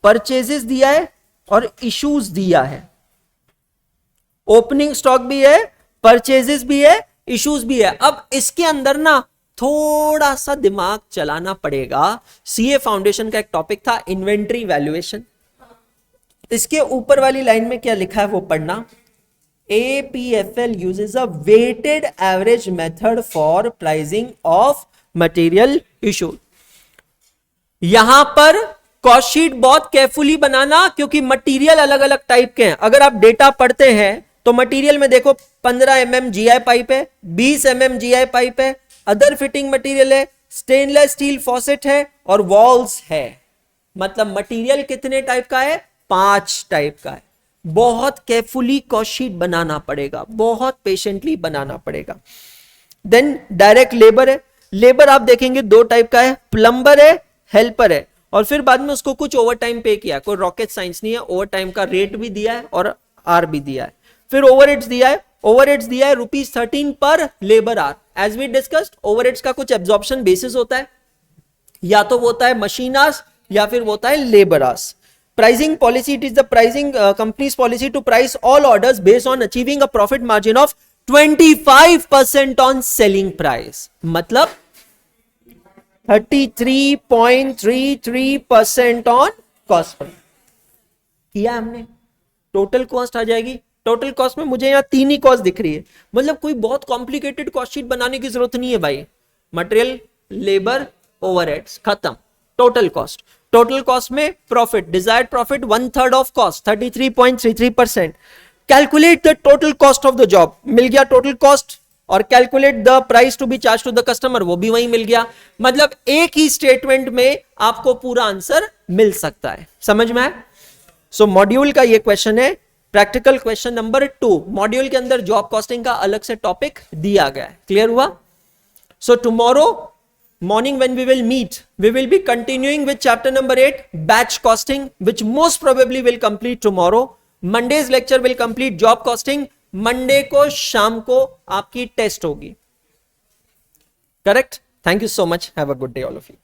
परचेजेस दिया है और इश्यूज दिया है। ओपनिंग स्टॉक भी है, परचेजेस भी है, इश्यूज भी है। अब इसके अंदर ना थोड़ा सा दिमाग चलाना पड़ेगा। सीए फाउंडेशन का एक टॉपिक था इन्वेंट्री वैल्यूएशन। इसके ऊपर वाली लाइन में क्या लिखा है वो पढ़ना। APFL uses a weighted average method for pricing of material issue। यहां पर कॉस्ट शीट बहुत केयरफुली बनाना क्योंकि मटेरियल अलग अलग टाइप के हैं। अगर आप डेटा पढ़ते हैं तो मटेरियल में देखो 15 mm GI पाइप है, 20 mm GI पाइप है, अदर फिटिंग मटेरियल है, स्टेनलेस स्टील फॉसेट है और वॉल्स है। मतलब मटेरियल कितने टाइप का है? 5 टाइप का है। बहुत केयरफुली कॉस्ट शीट बनाना पड़ेगा, बहुत पेशेंटली बनाना पड़ेगा। देन डायरेक्ट लेबर है। लेबर आप देखेंगे 2 टाइप का है, प्लम्बर है, हेल्पर है। और फिर बाद में उसको कुछ ओवर टाइम पे किया, कोई रॉकेट साइंस नहीं है। ओवर टाइम का रेट भी दिया है और आर भी दिया है। फिर ओवरहेड्स दिया है, ओवरहेड्स दिया है ₹13 पर labour hour. As we discussed, overheads का कुछ एब्जॉर्प्शन बेसिस होता है, या तो वो होता है मशीन आवर्स या फिर वो होता है labour hours. Pricing policy, it is the pricing company's policy to price all orders based on achieving a profit margin of 25% on selling price। मतलब 33.33% on cost किया हमने। टोटल कॉस्ट आ जाएगी। टोटल कॉस्ट में मुझे यहाँ 3 ही कॉस्ट दिख रही है। मतलब कोई बहुत कॉम्प्लिकेटेड कॉस्ट शीट बनाने की जरूरत नहीं है भाई। मटेरियल, लेबर, ओवरहेड्स, खत्म। टोटल कॉस्ट, टोटल कॉस्ट में profit, desired profit 1/3 of cost 33.33%। Calculate the total cost of the job, मिल गया टोटल कॉस्ट। और calculate the price to be charge to the customer, वो भी वहीं मिल गया। मतलब एक ही स्टेटमेंट में आपको पूरा आंसर मिल सकता है। समझ में आया? सो मॉड्यूल का ये क्वेश्चन है, प्रैक्टिकल क्वेश्चन नंबर 2। मॉड्यूल के अंदर जॉब कॉस्टिंग का अलग से टॉपिक दिया गया है। क्लियर हुआ? So tomorrow morning when we will meet, we will be continuing with chapter number 8, batch costing, which most probably will complete tomorrow. Monday's lecture will complete job costing. Monday को शाम को आपकी test होगी। Correct? Thank you so much. Have a good day all of you.